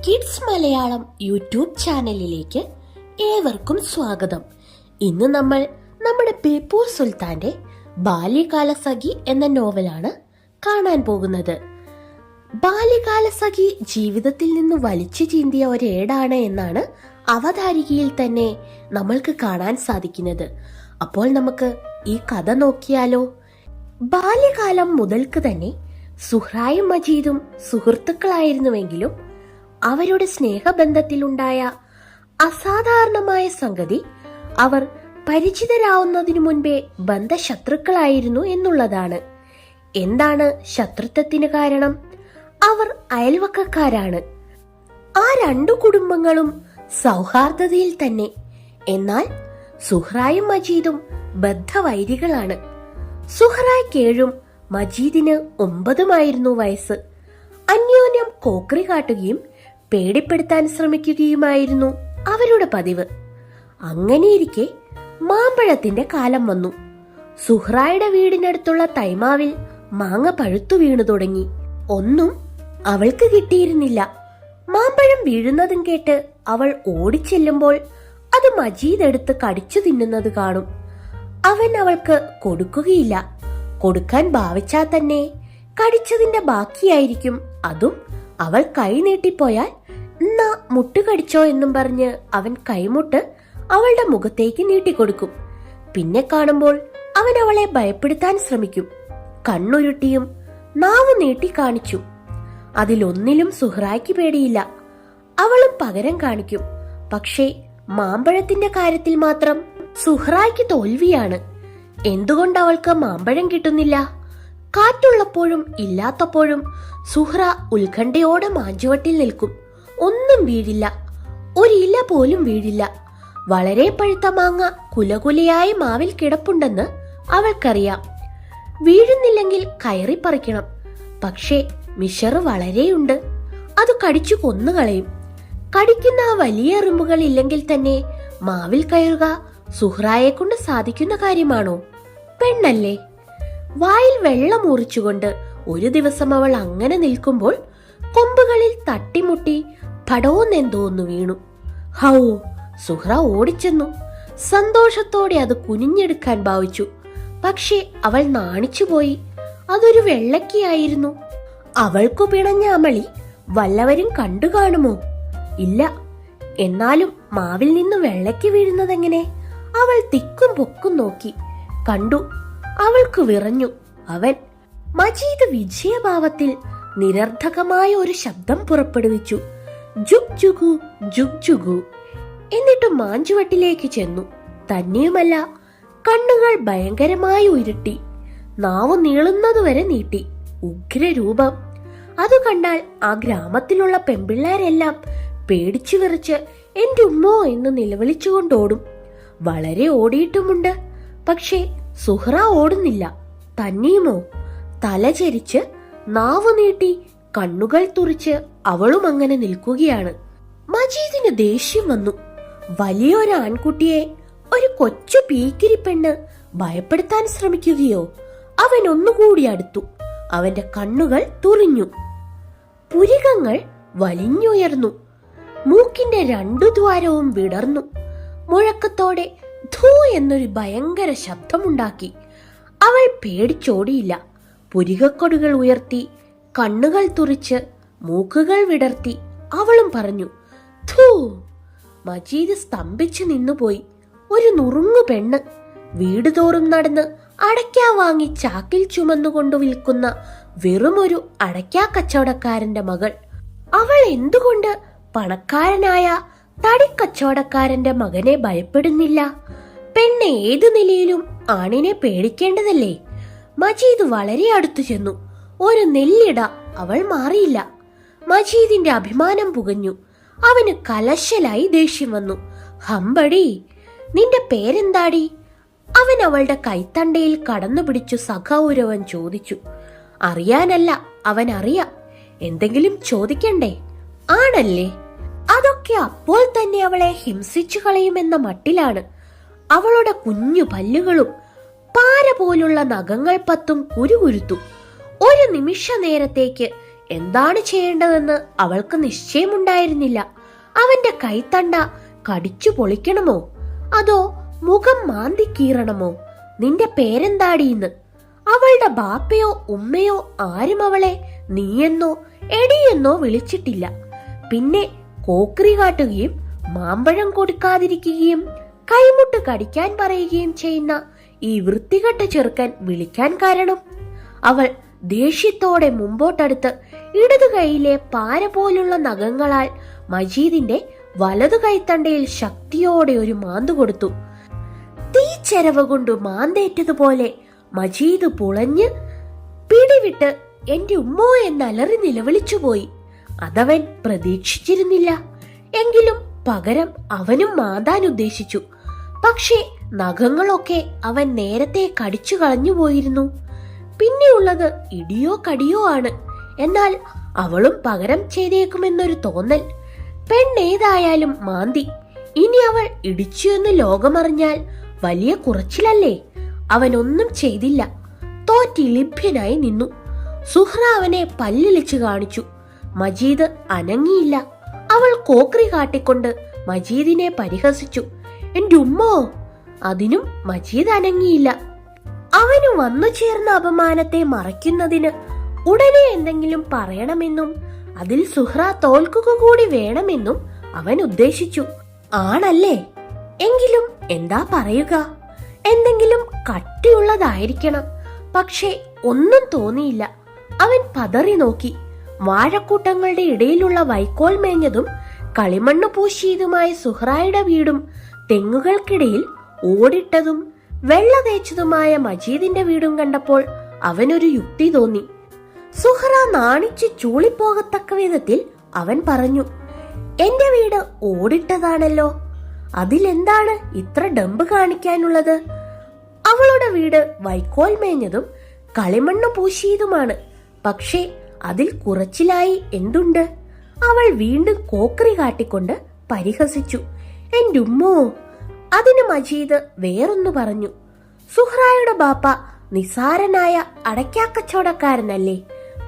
Kids Malayalam YouTube ചാനലിലേക്ക് ഏവർക്കും സ്വാഗതം. ഇന്ന് നമ്മൾ നമ്മുടെ ബേപ്പൂർ സുൽത്താന്റെ ബാല്യകാലസഖി എന്ന നോവലാണ് കാണാൻ പോകുന്നത്. ബാല്യകാലസഖി ജീവിതത്തിൽ നിന്ന് വലിച്ചു ചീന്തിയ ഒരേടാണ് എന്നാണ് അവതാരികയിൽ തന്നെ നമ്മൾക്ക് കാണാൻ സാധിക്കുന്നത്. അപ്പോൾ നമുക്ക് ഈ കഥ നോക്കിയാലോ? ബാല്യകാലം മുതൽക്ക് തന്നെ സുഹ്റായും മജീദും സുഹൃത്തുക്കളായിരുന്നുവെങ്കിലും അവരുടെ സ്നേഹബന്ധത്തിലുണ്ടായ അസാധാരണമായ സംഗതി അവർ പരിചിതരാവുന്നതിനു മുൻപേ ബന്ധശത്രുക്കളായിരുന്നു എന്നുള്ളതാണ്. എന്താണ് ശത്രുത്വത്തിന് കാരണം? അവർ അയൽവക്കക്കാരാണ്. ആ രണ്ടു കുടുംബങ്ങളും സൗഹാർദ്ദതയിൽ തന്നെ. എന്നാൽ സുഹ്റായും മജീദും ബദ്ധവൈരികളാണ്. സുഹ്റായ്ക്ക് 7 മജീദിന് 9 വയസ്സ്. അന്യോന്യം കോക്രി കാട്ടുകയും പേടിപ്പെടുത്താൻ ശ്രമിക്കുകയുമായിരുന്നു അവരുടെ പതിവ്. അങ്ങനെയിരിക്കെ മാമ്പഴത്തിന്റെ കാലം വന്നു. സുഹ്റായുടെ വീടിനടുത്തുള്ള തൈമാവിൽ മാങ്ങ പഴുത്തു വീണു തുടങ്ങി. ഒന്നും അവൾക്ക് കിട്ടിയിരുന്നില്ല. മാമ്പഴം വീഴുന്നതും കേട്ട് അവൾ ഓടിച്ചെല്ലുമ്പോൾ അത് മജീദ് എടുത്ത് കടിച്ചു തിന്നുന്നത് കാണും. അവൻ അവൾക്ക് കൊടുക്കുകയില്ല. കൊടുക്കാൻ ഭാവിച്ചാൽ തന്നെ കടിച്ചതിന്റെ ബാക്കിയായിരിക്കും. അതും അവൾ കൈ നീട്ടിപ്പോയാൽ എന്നാ മുട്ട് കടിച്ചോ എന്നും പറഞ്ഞ് അവൻ കൈമുട്ട് അവളുടെ മുഖത്തേക്ക് നീട്ടിക്കൊടുക്കും. പിന്നെ കാണുമ്പോൾ അവൻ അവളെ ഭയപ്പെടുത്താൻ ശ്രമിക്കും. കണ്ണുരുട്ടിയും നാവ് നീട്ടി കാണിച്ചു. അതിലൊന്നിലും സുഹ്റായ്ക്ക് പേടിയില്ല. അവളും പകരം കാണിക്കും. പക്ഷേ മാമ്പഴത്തിന്റെ കാര്യത്തിൽ മാത്രം സുഹ്റായ്ക്ക് തോൽവിയാണ്. എന്തുകൊണ്ട് അവൾക്ക് മാമ്പഴം കിട്ടുന്നില്ല? കാറ്റുള്ളപ്പോഴും ഇല്ലാത്തപ്പോഴും സുഹ്റ ഉത്കണ്ഠയോടെ മാഞ്ചുവട്ടിൽ നിൽക്കും. ഒന്നും വീഴില്ല. ഒരില പോലും വീഴില്ല. വളരെ പഴുത്ത മാങ്ങ കുലകുലയായി മാവിൽ കിടപ്പുണ്ടെന്ന് അവൾക്കറിയാം. വീഴുന്നില്ലെങ്കിൽ കയറി പറിക്കണം. പക്ഷേ മിഷറ് വളരെയുണ്ട്. അത് കടിച്ചു കൊന്നുകളയും. കടിക്കുന്ന ആ വലിയ എറുമ്പുകൾ ഇല്ലെങ്കിൽ തന്നെ മാവിൽ കയറുക സുഹ്റായെ കൊണ്ട് സാധിക്കുന്ന കാര്യമാണോ? പെണ്ണല്ലേ. വായിൽ വെള്ളം മുറിച്ചുകൊണ്ട് ഒരു ദിവസം അവൾ അങ്ങനെ നിൽക്കുമ്പോൾ കൊമ്പുകളിൽ തട്ടിമുട്ടി പടോന്നെന്തോന്നു വീണു. ഹൗ! സുഹ്റ ഓടിച്ചെന്നു. സന്തോഷത്തോടെ അത് കുനിഞ്ഞെടുക്കാൻ ഭാവിച്ചു. പക്ഷെ അവൾ നാണിച്ചുപോയി. അതൊരു വെള്ളക്കിയായിരുന്നു. അവൾക്കു പിണഞ്ഞ അമളി വല്ലവരും കണ്ടു കാണുമോ? ഇല്ല. എന്നാലും മാവിൽ നിന്ന് വെള്ളക്കി വീഴുന്നതെങ്ങനെ? അവൾ തിക്കും പൊക്കും നോക്കി. കണ്ടു. അവൾക്ക് വിറഞ്ഞു. അവൻ മജീദ് വിജയഭാവത്തിൽ നിരർത്ഥകമായ ഒരു ശബ്ദം പുറപ്പെടുവിച്ചു. ജുഗ് ജുഗു ജുഗ് ജുഗു. എന്നിട്ട് മാഞ്ചുവട്ടിലേക്ക് ചെന്നു. തന്നെയുമല്ല, കണ്ണുകൾ ഭയങ്കരമായി ഉരുട്ടി. നാവ് നീളുന്നതുവരെ നീട്ടി. ഉഗ്രരൂപം. അത് കണ്ടാൽ ആ ഗ്രാമത്തിലുള്ള പെമ്പിള്ളേരെല്ലാം പേടിച്ചു വിറച്ച് എന്റെ ഉമ്മോ എന്ന് നിലവിളിച്ചുകൊണ്ടോടും. വളരെ ഓടിയിട്ടുമുണ്ട്. പക്ഷേ സുഹ്റ ഓടുന്നില്ല. തന്നെയുമോ? തലചരിച്ച് നാവ് നീട്ടി കണ്ണുകൾ തുറിച്ച് അവളും അങ്ങനെ നിൽക്കുകയാണ്. മജീദിന് ദേഷ്യം വന്നു. വലിയൊരു ആൺകുട്ടിയെ ഒരു കൊച്ചു പീക്കിരി പെണ്ണ് ഭയപ്പെടുത്താൻ ശ്രമിക്കുകയോ? അവൻ ഒന്നുകൂടി അടുത്തു. അവന്റെ കണ്ണുകൾ തുറിഞ്ഞു. പുരികങ്ങൾ വലിഞ്ഞുയർന്നു. മൂക്കിന്റെ 2 ദ്വാരവും വിടർന്നു. മുഴക്കത്തോടെ ധൂ എന്നൊരു ഭയങ്കര ശബ്ദമുണ്ടാക്കി. അവൾ പേടിച്ചോടിയില്ല. പുരികക്കൊടുകൾ ഉയർത്തി, കണ്ണുകൾ തുറിച്ച്, മൂക്കുകൾ വിടർത്തി അവളും പറഞ്ഞു, ധൂ. മജീദ് സ്തംഭിച്ചു നിന്നുപോയി. ഒരു നുറുങ്ങു പെണ്ണ്, വീട് തോറും നടന്ന് അടയ്ക്ക വാങ്ങി ചാക്കിൽ ചുമന്നുകൊണ്ടു വിൽക്കുന്ന വെറുമൊരു അടയ്ക്ക കച്ചവടക്കാരന്റെ മകൾ. അവൾ എന്തുകൊണ്ട് പണക്കാരനായ തടിക്കച്ചവടക്കാരന്റെ മകനെ ഭയപ്പെടുന്നില്ല? പെണ്ണ് ഏതു നിലയിലും ആണിനെ പേടിക്കേണ്ടതല്ലേ? മജീദ് വളരെ അടുത്തു ചെന്നു. ഒരു നെല്ലിട അവൾ മാറിയില്ല. മജീദിന്റെ അഭിമാനം പുകഞ്ഞു. അവന് കലശലായി ദേഷ്യം വന്നു. ഹമ്പടി, നിന്റെ പേരെന്താടി? അവൻ അവളുടെ കൈത്തണ്ടയിൽ കടന്നു പിടിച്ചു സഖൗരവൻ ചോദിച്ചു. അറിയാനല്ല, അവൻ അറിയാം. എന്തെങ്കിലും ചോദിക്കണ്ടേ? ആണല്ലേ? അതൊക്കെ അപ്പോൾ തന്നെ അവളെ ഹിംസിച്ചു കളയുമെന്ന മട്ടിലാണ്. അവളുടെ കുഞ്ഞു പല്ലുകളും പാര പോലുള്ള നഖങ്ങൾ പത്തും കുരുകുരുത്തു. ഒരു നിമിഷ നേരത്തേക്ക് എന്താണ് ചെയ്യേണ്ടതെന്ന് അവൾക്ക് നിശ്ചയമുണ്ടായിരുന്നില്ല. അവന്റെ കൈത്തണ്ട കടിച്ചു പൊളിക്കണമോ അതോ മുഖം മാന്തി കീറണമോ? നിന്റെ പേരെന്താടീന്ന്? അവളുടെ ബാപ്പയോ ഉമ്മയോ ആരും അവളെ നീയെന്നോ എടിയെന്നോ വിളിച്ചിട്ടില്ല. പിന്നെ കോക്രി കാട്ടുകയും മാമ്പഴം കൊടുക്കാതിരിക്കുകയും കൈമുട്ട് കടിക്കാൻ പറയുകയും ചെയ്യുന്ന ഈ വൃത്തികെട്ട ചെറുക്കൻ വിളിക്കാൻ കാരണം? അവൾ ദേഷ്യത്തോടെ മുമ്പോട്ടടുത്ത് ഇടതു കൈയിലെ പാര പോലുള്ള നഖങ്ങളാൽ മജീദിന്റെ വലതു കൈത്തണ്ടയിൽ ശക്തിയോടെ ഒരു മാന്തു കൊടുത്തു. തീച്ചെരവ കൊണ്ട് മാന്തേറ്റതുപോലെ മജീദ് പുളഞ്ഞ് പിടിവിട്ട് എന്റെ ഉമ്മോ എന്നലറി നിലവിളിച്ചുപോയി. അതവൻ പ്രതീക്ഷിച്ചിരുന്നില്ല. എങ്കിലും പകരം അവനും മാന്താൻ ഉദ്ദേശിച്ചു. പക്ഷേ നഖങ്ങളൊക്കെ അവൻ നേരത്തെ കടിച്ചു കളഞ്ഞുപോയിരുന്നു. പിന്നെയുള്ളത് ഇടിയോ കടിയോ ആണ്. എന്നാൽ അവളും പകരം ചെയ്തേക്കുമെന്നൊരു തോന്നൽ. പെണ്ണേതായാലും മാന്തി. ഇനി അവൾ ഇടിച്ചു എന്ന് ലോകമറിഞ്ഞാൽ വലിയ കുറച്ചിലല്ലേ? അവനൊന്നും ചെയ്തില്ല. തോറ്റിലിഭ്യനായി നിന്നു. സുഹ്റ അവനെ പല്ലിളിച്ചു കാണിച്ചു. മജീദ് അനങ്ങിയില്ല. അവൾ കോക്രി കാട്ടിക്കൊണ്ട് മജീദിനെ പരിഹസിച്ചു. എന്റെ ഉമ്മോ! അതിനും മജീദ് അനങ്ങിയില്ല. അവന് വന്നു ചേർന്ന അപമാനത്തെ മറയ്ക്കുന്നതിന് ഉടനെ എന്തെങ്കിലും പറയണമെന്നും അതിൽ സുഹ്റ തോൽക്കുക കൂടി വേണമെന്നും അവൻ ഉദ്ദേശിച്ചു. ആണല്ലേ? എങ്കിലും എന്താ പറയുക? എന്തെങ്കിലും കട്ടിയുള്ളതായിരിക്കണം. പക്ഷേ ഒന്നും തോന്നിയില്ല. അവൻ പതറി നോക്കി. വാഴക്കൂട്ടങ്ങളുടെ ഇടയിലുള്ള വൈക്കോൽ മേഞ്ഞതും കളിമണ്ണ് പൂശിയതുമായ സുഹ്റായുടെ വീടും തെങ്ങുകൾക്കിടയിൽ ഓടിട്ടതും വെള്ള തേച്ചതുമായ മജീദിന്റെ വീടും കണ്ടപ്പോൾ അവനൊരു യുക്തി തോന്നി. സുഹ്റ നാണിച്ച് ചൂളിപ്പോകത്തക്ക വിധത്തിൽ അവൻ പറഞ്ഞു, എന്റെ വീട് ഓടിട്ടതാണല്ലോ, അതിലെന്താണ് ഇത്ര ഡമ്പ് കാണിക്കാനുള്ളത്? അവളുടെ വീട് വൈക്കോൽ മേഞ്ഞതും കളിമണ്ണ് പൂശിയതുമാണ്. പക്ഷേ അതിൽ കുറച്ചിലായി എന്തുണ്ട്? അവൾ വീണ്ടും കോക്രി കാട്ടിക്കൊണ്ട് പരിഹസിച്ചു. എന്റെ ഉമ്മോ! അതിന് മജീദ് വേറൊന്നു പറഞ്ഞു. സുഹ്റായുടെ ബാപ്പ നിസാരനായ അടയ്ക്കാക്കച്ചവടക്കാരനല്ലേ?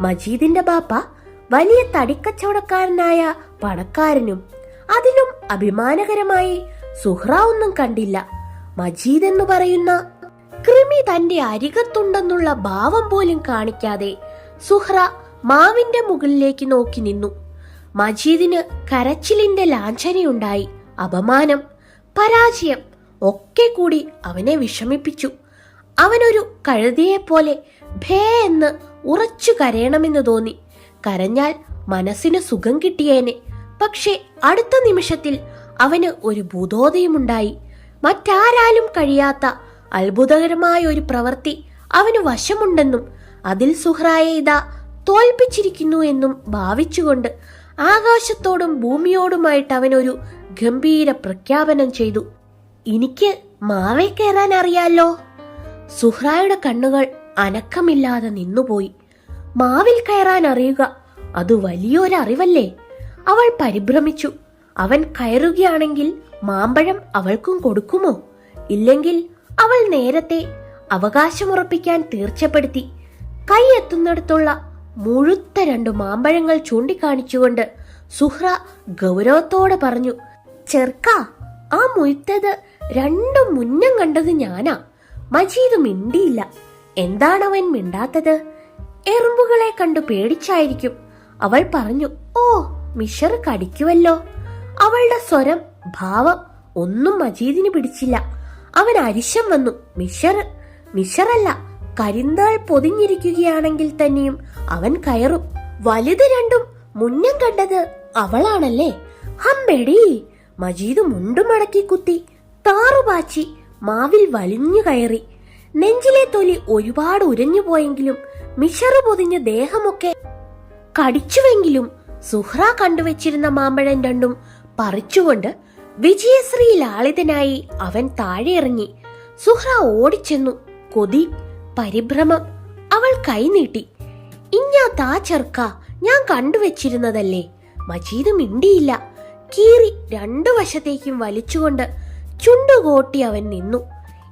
മജീദിന്റെ ബാപ്പ വലിയ തടിക്കച്ചവടക്കാരനായ പണക്കാരനും. അതിലും അഭിമാനകരമായി സുഹ്റ ഒന്നും കണ്ടില്ല. മജീദ് എന്ന് പറയുന്ന കൃമി തന്റെ അരികത്തുണ്ടെന്നുള്ള ഭാവം പോലും കാണിക്കാതെ സുഹ്റ മാവിന്റെ മുകളിലേക്ക് നോക്കി നിന്നു. മജീദിന് കരച്ചിലിന്റെ ലാഞ്ചനയുണ്ടായി. അപമാനം, പരാജയം ഒക്കെ കൂടി അവനെ വിഷമിപ്പിച്ചു. അവനൊരു കഴുതയെപ്പോലെ ഭേ എന്ന് ഉറച്ചു കരയണമെന്ന് തോന്നി. കരഞ്ഞാൽ മനസ്സിന് സുഖം കിട്ടിയേനെ. പക്ഷെ അടുത്ത നിമിഷത്തിൽ അവന് ഒരു ഭൂതോദയമുണ്ടായി. മറ്റാരാലും കഴിയാത്ത അത്ഭുതകരമായ ഒരു പ്രവൃത്തി അവന് വശമുണ്ടെന്നും അതിൽ സുഹ്റായെ ഇതാ തോൽപ്പിച്ചിരിക്കുന്നു എന്നും ഭാവിച്ചുകൊണ്ട് ആകാശത്തോടും ഭൂമിയോടുമായിട്ട് അവനൊരു ഗംഭീര പ്രഖ്യാപനം ചെയ്തു. എനിക്ക് മാവേ കയറാൻ അറിയാലോ. സുഹ്റായുടെ കണ്ണുകൾ അനക്കമില്ലാതെ നിന്നുപോയി. മാവിൽ കയറാൻ അറിയുക, അത് വലിയൊരറിവല്ലേ? അവൾ പരിഭ്രമിച്ചു. അവൻ കയറുകയാണെങ്കിൽ മാമ്പഴം അവൾക്കും കൊടുക്കുമോ? ഇല്ലെങ്കിൽ അവൾ നേരത്തെ അവകാശമുറപ്പിക്കാൻ തീർച്ചപ്പെടുത്തി. കൈ എത്തുന്നിടത്തുള്ള മുഴുത്ത 2 മാമ്പഴങ്ങൾ ചൂണ്ടിക്കാണിച്ചുകൊണ്ട് സുഹ്റ ഗൗരവത്തോടെ പറഞ്ഞു, ചെറുക്ക, ആ മുഴുത്തത് 2 മുന്നം കണ്ടത് ഞാനാ. മജീദ് മിണ്ടിയില്ല. എന്താണവൻ മിണ്ടാത്തത്? എറുമ്പുകളെ കണ്ടു പേടിച്ചായിരിക്കും. അവൾ പറഞ്ഞു, ഓ, മിഷർ കടിക്കുവല്ലോ. അവളുടെ സ്വരം, ഭാവം ഒന്നും മജീദിന് പിടിച്ചില്ല. അവൻ അരിശം വന്നു. മിഷറല്ല, കരിന്തകൾ പൊതിഞ്ഞിരിക്കുകയാണെങ്കിൽ തന്നെയും അവൻ കയറും. വലുത് 2 മുന്നം കണ്ടത് അവളാണല്ലേ? ഹമ്പെടി! മജീദ് മുണ്ടുമടക്കി കുത്തി താറുപാച്ചി മാവിൽ വലിഞ്ഞു കയറി. നെഞ്ചിലെ തൊലി ഒരുപാട് ഉരഞ്ഞു പോയെങ്കിലും മിഷറ് പൊതിഞ്ഞ ദേഹമൊക്കെ കടിച്ചുവെങ്കിലും സുഹ്റ കണ്ടുവച്ചിരുന്ന മാമ്പഴം 2 പറിച്ചുകൊണ്ട് വിജയശ്രീ ലാളിതനായി അവൻ താഴെ ഇറങ്ങി. സുഹ്റ ഓടിച്ചെന്നു. കൊതി, പരിഭ്രമം. അവൾ കൈനീട്ടി. ഇഞ്ഞാത്താ ചെറുക്ക, ഞാൻ കണ്ടുവച്ചിരുന്നതല്ലേ. മജീദ് മിണ്ടിയില്ല. കീറി 2 വശത്തേക്കും വലിച്ചുകൊണ്ട് ചുണ്ടുകോട്ടി അവൻ നിന്നു.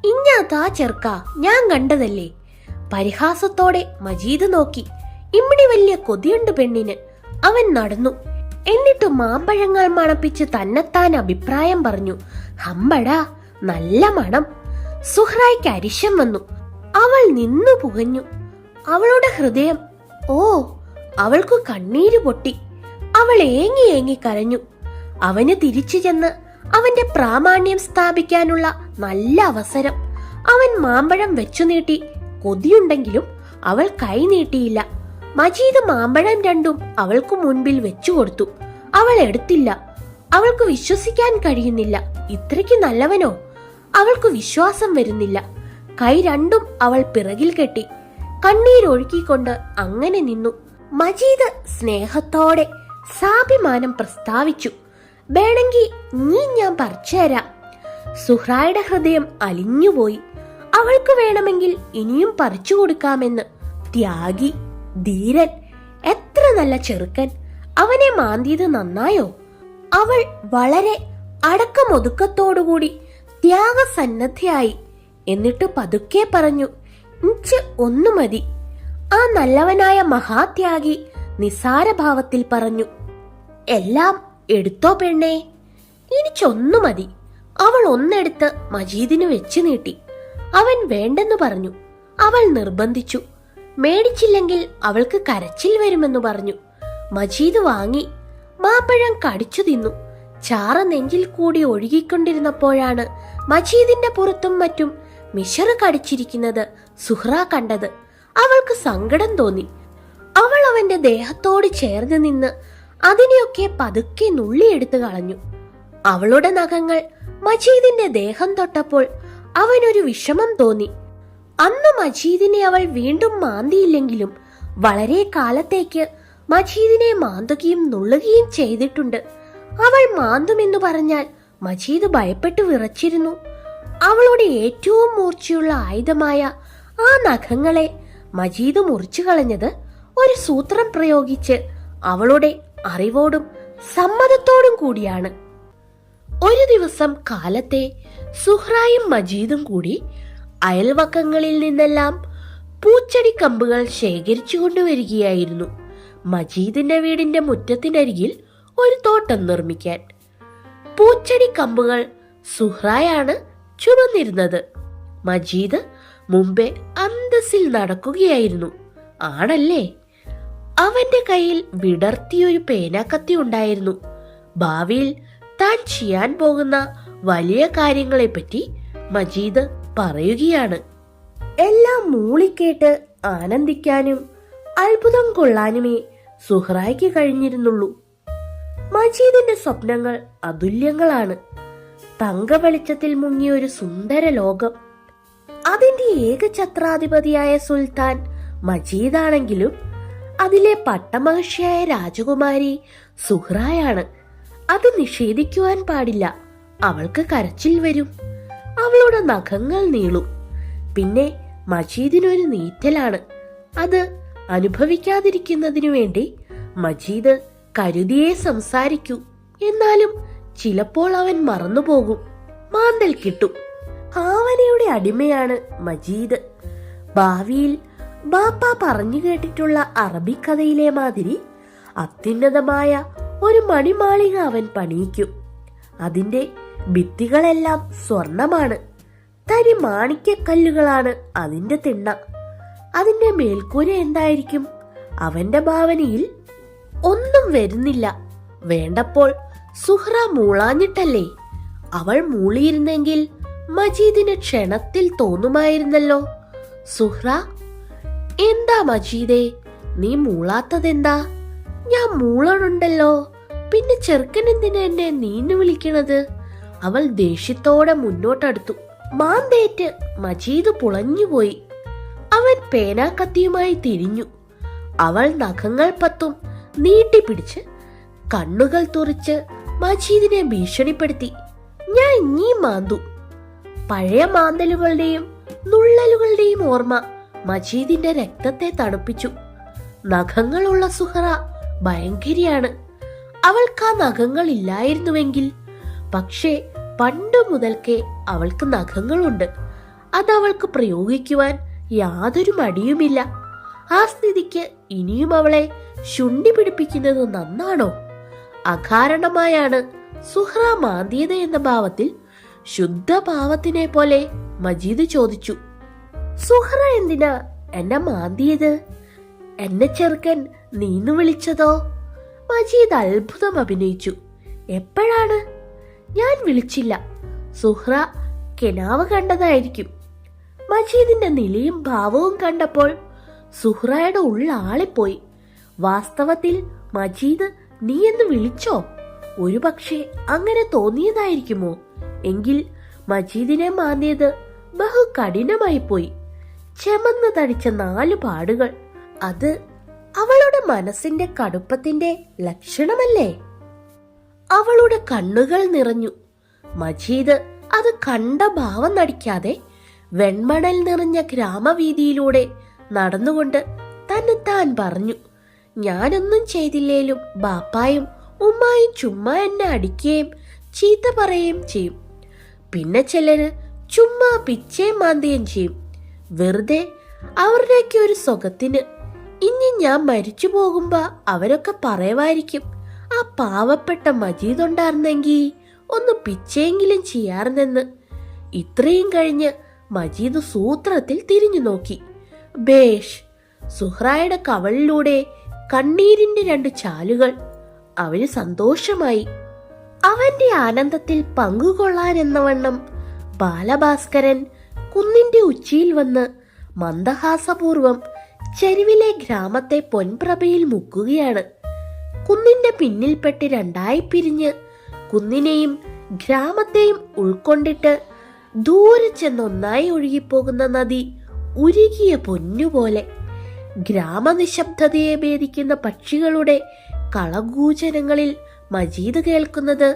ഇഞ്ഞാത്താ ചെറുക്ക, ഞാൻ കണ്ടതല്ലേ. പരിഹാസത്തോടെ മജീദ് നോക്കി. ഇമ്മിണി വലിയ കൊതിയുണ്ട് പെണ്ണിന്. അവൻ നടന്നു. എന്നിട്ട് മാമ്പഴങ്ങൾ മണപ്പിച്ച് തന്നെത്താൻ അഭിപ്രായം പറഞ്ഞു. ഹമ്പടാ, നല്ല മണം. സുഹ്റായ്ക്ക് അരിശം വന്നു. അവൾ നിന്നു പുകഞ്ഞു. അവളുടെ ഹൃദയം, ഓ, അവൾക്കു കണ്ണീര് പൊട്ടി. അവൾ ഏങ്ങി ഏങ്ങി കരഞ്ഞു. അവന് തിരിച്ചു ചെന്ന് അവന്റെ പ്രാമാണ്യം സ്ഥാപിക്കാനുള്ള നല്ല അവസരം. അവൻ മാമ്പഴം വെച്ചു നീട്ടി. കൊതിയുണ്ടെങ്കിലും അവൾ കൈ നീട്ടിയില്ല. മജീദ് മാമ്പഴം രണ്ടും അവൾക്കു മുൻപിൽ വെച്ചു കൊടുത്തു. അവൾ എടുത്തില്ല. അവൾക്ക് വിശ്വസിക്കാൻ കഴിയുന്നില്ല. ഇത്രയ്ക്ക് നല്ലവനോ? അവൾക്ക് വിശ്വാസം വരുന്നില്ല. കൈ രണ്ടും അവൾ പിറകിൽ കെട്ടി കണ്ണീരൊഴുക്കിക്കൊണ്ട് അങ്ങനെ നിന്നു. മജീദ് സ്നേഹത്തോടെ സാഭിമാനം പ്രസ്താവിച്ചു. വേണമെങ്കിൽ നീ ഞാൻ പറിച്ചു തരാം. സുഹ്റായുടെ ഹൃദയം അലിഞ്ഞുപോയി. അവൾക്ക് വേണമെങ്കിൽ ഇനിയും പറിച്ചു കൊടുക്കാമെന്ന്. ത്യാഗി, ധീരൻ, എത്ര നല്ല ചെറുക്കൻ. അവനെ മാന്തിയത് നന്നായോ? അവൾ വളരെ അടക്കമൊതുക്കത്തോടുകൂടി ത്യാഗസന്നദ്ധയായി. എന്നിട്ട് പതുക്കെ പറഞ്ഞു, ഇഞ്ച് ഒന്നു മതി. ആ നല്ലവനായ മഹാത്യാഗി നിസാരഭാവത്തിൽ പറഞ്ഞു, എല്ലാം എടുത്തോ പെണ്ണേ, എനിക്കൊന്നു മതി. അവൾ ഒന്നെടുത്ത് മജീദിന് വെച്ചു നീട്ടി. അവൻ വേണ്ടെന്ന് പറഞ്ഞു. അവൾ നിർബന്ധിച്ചു. മേടിച്ചില്ലെങ്കിൽ അവൾക്ക് കരച്ചിൽ വരുമെന്ന് പറഞ്ഞു. മജീദ് വാങ്ങി. മാമ്പഴം കടിച്ചു തിന്നു. ചാറ നെഞ്ചിൽ കൂടി ഒഴുകിക്കൊണ്ടിരുന്നപ്പോഴാണ് മജീദിന്റെ പുറത്തും മറ്റും മിശറ് കടിച്ചിരിക്കുന്നത് സുഹ്റ കണ്ടത്. അവൾക്ക് സങ്കടം തോന്നി. അവൾ അവന്റെ ദേഹത്തോട് ചേർന്ന് നിന്ന് അതിനെയൊക്കെ പതുക്കെ നുള്ളിയെടുത്തു കളഞ്ഞു. അവളുടെ നഖങ്ങൾ മജീദിന്റെ ദേഹം തൊട്ടപ്പോൾ അവനൊരു വിഷമം തോന്നി. അന്ന് മജീദിനെ അവൾ വീണ്ടും മാന്തിയില്ലെങ്കിലും വളരെ കാലത്തേക്ക് മജീദിനെ മാന്തുകയും നുള്ളുകയും ചെയ്തിട്ടുണ്ട്. അവൾ മാന്തുമെന്നു പറഞ്ഞാൽ മജീദ് ഭയപ്പെട്ടു വിറച്ചിരുന്നു. അവളുടെ ഏറ്റവും മൂർച്ചയുള്ള ആയുധമായ ആ നഖങ്ങളെ മജീദ് മുറിച്ചു കളഞ്ഞത് ഒരു സൂത്രം പ്രയോഗിച്ച് അവളുടെ അറിവോടും സമ്മതത്തോടും കൂടിയാണ്. ഒരു ദിവസം കാലത്തെ സുഹ്റായും മജീദും കൂടി അയൽവക്കങ്ങളിൽ നിന്നെല്ലാം പൂച്ചെടി കമ്പുകൾ ശേഖരിച്ചു കൊണ്ടുവരികയായിരുന്നു മജീദിന്റെ വീടിന്റെ മുറ്റത്തിനരികിൽ ഒരു തോട്ടം നിർമ്മിക്കാൻ. പൂച്ചെടി കമ്പുകൾ സുഹ്റായാണ് ചുമന്നിരുന്നത്. മജീദ് മുമ്പേ അന്തസ്സിൽ നടക്കുകയായിരുന്നു. ആണല്ലേ? അവന്റെ കയ്യിൽ വിടർത്തിയൊരു പേനാക്കത്തി ഉണ്ടായിരുന്നു. ഭാവിയിൽ താൻ ചെയ്യാൻ പോകുന്ന വലിയ കാര്യങ്ങളെപ്പറ്റി മജീദ് പറയുകയാണ്. എല്ലാം മൂളിക്കേട്ട് ആനന്ദിക്കാനും അത്ഭുതം കൊള്ളാനുമേ സുഹ്റായ്ക്ക് കഴിഞ്ഞിരുന്നുള്ളൂ. മജീദിന്റെ സ്വപ്നങ്ങൾ അതുല്യങ്ങളാണ്. തങ്ക വെളിച്ചത്തിൽ മുങ്ങിയ ഒരു സുന്ദര ലോകം. അതിന്റെ ഏകഛത്രാധിപതിയായ സുൽത്താൻ മജീദാണെങ്കിലും അതിലെ പട്ടമഹിഷിയായ രാജകുമാരി സുഹ്റായാണ്. അത് നിഷേധിക്കുവാൻ പാടില്ല. അവൾക്ക് കരച്ചിൽ വരും. അവളുടെ നഖങ്ങൾ നീളും. പിന്നെ മജീദിനൊരു നീറ്റലാണ്. അത് അനുഭവിക്കാതിരിക്കുന്നതിനു വേണ്ടി മജീദ് കരുതിയേ സംസാരിക്കൂ. എന്നാലും ചിലപ്പോൾ അവൻ മറന്നുപോകും. മാന്തൽ കിട്ടും. ഭാവനയുടെ അടിമയാണ് മജീദ്. ഭാവിയിൽ ബാപ്പ പറഞ്ഞു കേട്ടിട്ടുള്ള അറബിക്കഥയിലെ മാതിരി അത്യുന്നതമായ ഒരു മണിമാളിക അവൻ പണിയിക്കും. അതിന്റെ ഭിത്തികളെല്ലാം സ്വർണമാണ്. തരി മാണിക്യക്കല്ലുകളാണ് അതിന്റെ തിണ്ണ. അതിന്റെ മേൽക്കൂര എന്തായിരിക്കും? അവന്റെ ഭാവനയിൽ ഒന്നും വരുന്നില്ല. വേണ്ടപ്പോൾ സുഹ്റ മൂളാഞ്ഞിട്ടല്ലേ? അവൾ മൂളിയിരുന്നെങ്കിൽ മജീദിന് ക്ഷണത്തിൽ തോന്നുമായിരുന്നല്ലോ. സുഹ്റ, എന്താ മജീദേ, നീ മൂളാത്തതെന്താ? ഞാൻ മൂളണുണ്ടല്ലോ, പിന്നെ ചെറുക്കൻ എന്തിനാ എന്നെ നീന്നു വിളിക്കണത്? അവൾ ദേഷ്യത്തോടെ മുന്നോട്ടടുത്തു. മാന്തേറ്റ് മജീദ് പുളഞ്ഞുപോയി. അവൻ പേനാക്കത്തിയുമായി തിരിഞ്ഞു. അവൾ നഖങ്ങൾ പത്തും നീട്ടിപ്പിടിച്ച് കണ്ണുകൾ തുറിച്ച് മജീദിനെ ഭീഷണിപ്പെടുത്തി. ഞാൻ ഇനി മാന്തു. പഴയ മാന്തലുകളുടെയും നുള്ളലുകളുടെയും ഓർമ്മ മജീദിന്റെ രക്തത്തെ തണുപ്പിച്ചു. നഖങ്ങളുള്ള സുഹറ ഭയങ്കരിയാണ്. അവൾക്ക് ആ നഖങ്ങൾ ഇല്ലായിരുന്നുവെങ്കിൽ, പക്ഷേ പണ്ടു മുതൽക്കേ അവൾക്ക് നഖങ്ങളുണ്ട്. അതവൾക്ക് പ്രയോഗിക്കുവാൻ യാതൊരു മടിയുമില്ല. ആ സ്ഥിതിക്ക് ഇനിയും അവളെ ശുണ്ഠി പിടിപ്പിക്കുന്നത് നന്നാണോ? അകാരണമായാണ് സുഹ്റ മാന്തിയത് എന്ന ഭാവത്തിൽ, ശുദ്ധ പാവത്തിനെ പോലെ മജീദ് ചോദിച്ചു. സുഹ്റ എന്തിനാ എന്നെ മാന്തിയത്? എന്നെ ചെറുക്കൻ നീന്നു വിളിച്ചതോ? മജീദ് അത്ഭുതം അഭിനയിച്ചു. എപ്പോഴാണ്? ഞാൻ വിളിച്ചില്ല. സുഹ്റ കെനാവ് കണ്ടതായിരിക്കും. മജീദിന്റെ നിലയും ഭാവവും കണ്ടപ്പോൾ സുഹ്റയുടെ ഉള്ളാളിപ്പോയി. വാസ്തവത്തിൽ മജീദ് നീ എന്ന് വിളിച്ചോ? ഒരു പക്ഷേ അങ്ങനെ തോന്നിയതായിരിക്കുമോ? എങ്കിൽ മജീദിനെ മാന്തിയത് ബഹു കഠിനമായി പോയി. ചെമന്ന് തടിച്ച 4 പാടുകൾ, അത് അവളുടെ മനസ്സിന്റെ കടുപ്പത്തിന്റെ ലക്ഷണമല്ലേ? അവളുടെ കണ്ണുകൾ നിറഞ്ഞു. മജീദ് അത് കണ്ട ഭാവം നടിക്കാതെ വെൺമണൽ നിറഞ്ഞ ഗ്രാമവീതിയിലൂടെ നടന്നുകൊണ്ട് തന്നെത്താൻ പറഞ്ഞു, ഞാനൊന്നും ചെയ്തില്ലേലും ബാപ്പായും ഉമ്മായും ചുമ്മാ എന്നെ അടിക്കുകയും ചീത്ത പറയുകയും ചെയ്യും. പിന്നെ ചിലര് ചുമ്മാ പിച്ചയും മാന്തുകയും ചെയ്യും. വെറുതെ അവരുടെയൊക്കെ ഒരു സുഖത്തിന്. ഇനി ഞാൻ മരിച്ചു പോകുമ്പോ അവരൊക്കെ പറയുമായിരിക്കും, ആ പാവപ്പെട്ട മജീദ് ഉണ്ടായിരുന്നെങ്കിൽ ഒന്ന് പിച്ചയെങ്കിലും ചെയ്യാറുന്നെന്ന്. ഇത്രയും കഴിഞ്ഞ് മജീദ് സൂത്രത്തിൽ തിരിഞ്ഞു നോക്കി. ബേഷ്! സുഹ്റായുടെ കവളിലൂടെ കണ്ണീരിന്റെ 2 ചാലുകൾ. അവന് സന്തോഷമായി. അവന്റെ ആനന്ദത്തിൽ പങ്കുകൊള്ളാനെന്നവണ്ണം ബാലഭാസ്കരൻ കുന്നിന്റെ ഉച്ചിയിൽ വന്ന് മന്ദഹാസപൂർവം ചെരുവിലെ ഗ്രാമത്തെ പൊൻപ്രഭയിൽ മുക്കുകയാണ്. കുന്നിന്റെ പിന്നിൽപ്പെട്ട് 2ആയി പിരിഞ്ഞ് കുന്നിനെയും ഗ്രാമത്തെയും ഉൾക്കൊണ്ടിട്ട് ദൂരെ ചെന്നൊന്നായി ഒഴുകിപ്പോകുന്ന നദി ഉരുകിയ പൊന്നുപോലെ. ഗ്രാമനിശബ്ദതയെ ഭേദിക്കുന്ന പക്ഷികളുടെ കളകൂചനങ്ങളിൽ മജീദ് കേൾക്കുന്നത്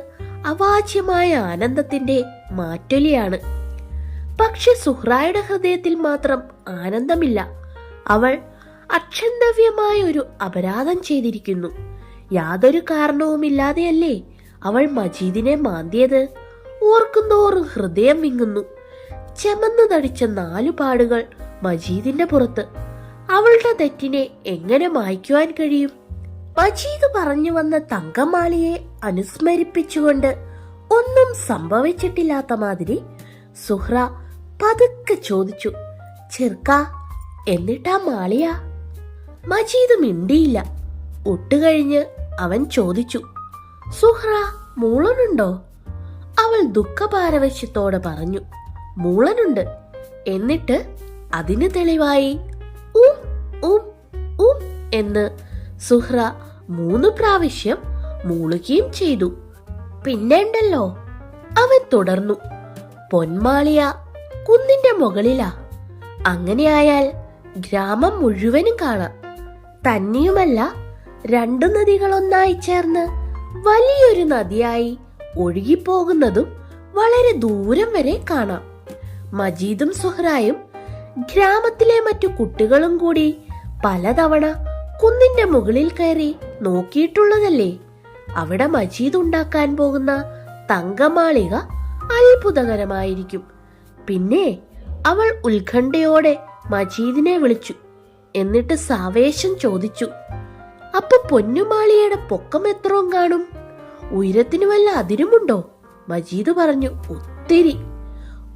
അവാച്യമായ ആനന്ദത്തിന്റെ മാറ്റൊലിയാണ്. പക്ഷെ സുഹ്റായുടെ ഹൃദയത്തിൽ മാത്രം ആനന്ദമില്ല. അവൾ അക്ഷന്തവ്യമായ ഒരു അപരാധം ചെയ്തിരിക്കുന്നു. യാതൊരു കാരണവുമില്ലാതെയല്ലേ അവൾ മജീദിനെ മാന്തിയത്? ഓർക്കുന്നോറും ഹൃദയം വിങ്ങുന്നു. ചെമന്നു തടിച്ച 4 പാടുകൾ മജീദിന്റെ പുറത്ത്. അവളുടെ തെറ്റിനെ എങ്ങനെ മായ്ക്കുവാൻ കഴിയും? മജീദ് പറഞ്ഞു വന്ന തങ്കമാളിയെ അനുസ്മരിപ്പിച്ചുകൊണ്ട് ഒന്നും സംഭവിച്ചിട്ടില്ലാത്ത മാതിരി സുഹ്റ പതുക്കെ ചോദിച്ചു, ചെറുക്ക, എന്നിട്ടാ മാളിയ? മജീദ് മിണ്ടിയില്ല. ഒട്ടുകഴിഞ്ഞ് അവൻ ചോദിച്ചു, സുഹ്റ മൂളനുണ്ടോ? അവൾ ദുഃഖപാരവശ്യത്തോടെ പറഞ്ഞു, മൂളനുണ്ട്. എന്നിട്ട് അതിന് തെളിവായി ഉം ഉം ഉം എന്ന് സുഹ്റ 3 പ്രാവശ്യം മൂളുകയും ചെയ്തു. പിന്നെണ്ടല്ലോ, അവൻ തുടർന്നു, പൊന്മാളിയ കുന്നിന്റെ മുകളിലാ. അങ്ങനെയായാൽ ഗ്രാമം മുഴുവനും കാണാം. തന്നെയുമല്ല, 2 നദികളൊന്നായി ചേർന്ന് വലിയൊരു നദിയായി ഒഴുകിപ്പോകുന്നതും വളരെ ദൂരം വരെ കാണാം. മജീദും സുഹ്റായും ഗ്രാമത്തിലെ മറ്റു കുട്ടികളും കൂടി പലതവണ കുന്നിന്റെ മുകളിൽ കയറി നോക്കിയിട്ടുള്ളതല്ലേ. അവിടെ മജീദ് ഉണ്ടാക്കാൻ പോകുന്ന തങ്കമാളിക അത്ഭുതകരമായിരിക്കും. പിന്നെ അവൾ ഉത്കണ്ഠയോടെ മജീദിനെ വിളിച്ചു. എന്നിട്ട് സാവേശം ചോദിച്ചു, അപ്പൊ പൊന്നുമാളിയുടെ പൊക്കം എത്രയും കാണും? ഉയരത്തിന് വല്ല അതിരുമുണ്ടോ? മജീദ് പറഞ്ഞു, ഒത്തിരി.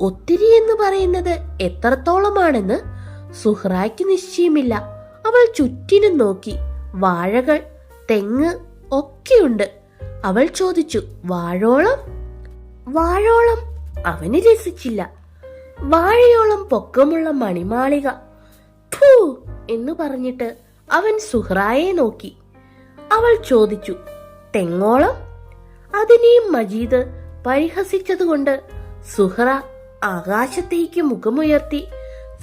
ഒത്തിരി എന്ന് പറയുന്നത് എത്രത്തോളമാണെന്ന് സുഹ്റായ്ക്ക് നിശ്ചയമില്ല. അവൾ ചുറ്റിനും നോക്കി. വാഴകൾ, തെങ്ങ് ഒക്കെയുണ്ട്. അവൾ ചോദിച്ചു, വാഴോളം? വാഴോളം അവന് രസിച്ചില്ല. വാഴയോളം പൊക്കമുള്ള മണിമാളിക. ഫൂ എന്ന് പറഞ്ഞിട്ട് അവൻ സുഹ്റായെ നോക്കി. അവൾ ചോദിച്ചു, തെങ്ങോളം? അതിനെയും മജീദ് പരിഹസിച്ചതുകൊണ്ട് സുഹ്റ ആകാശത്തേക്ക് മുഖമുയർത്തി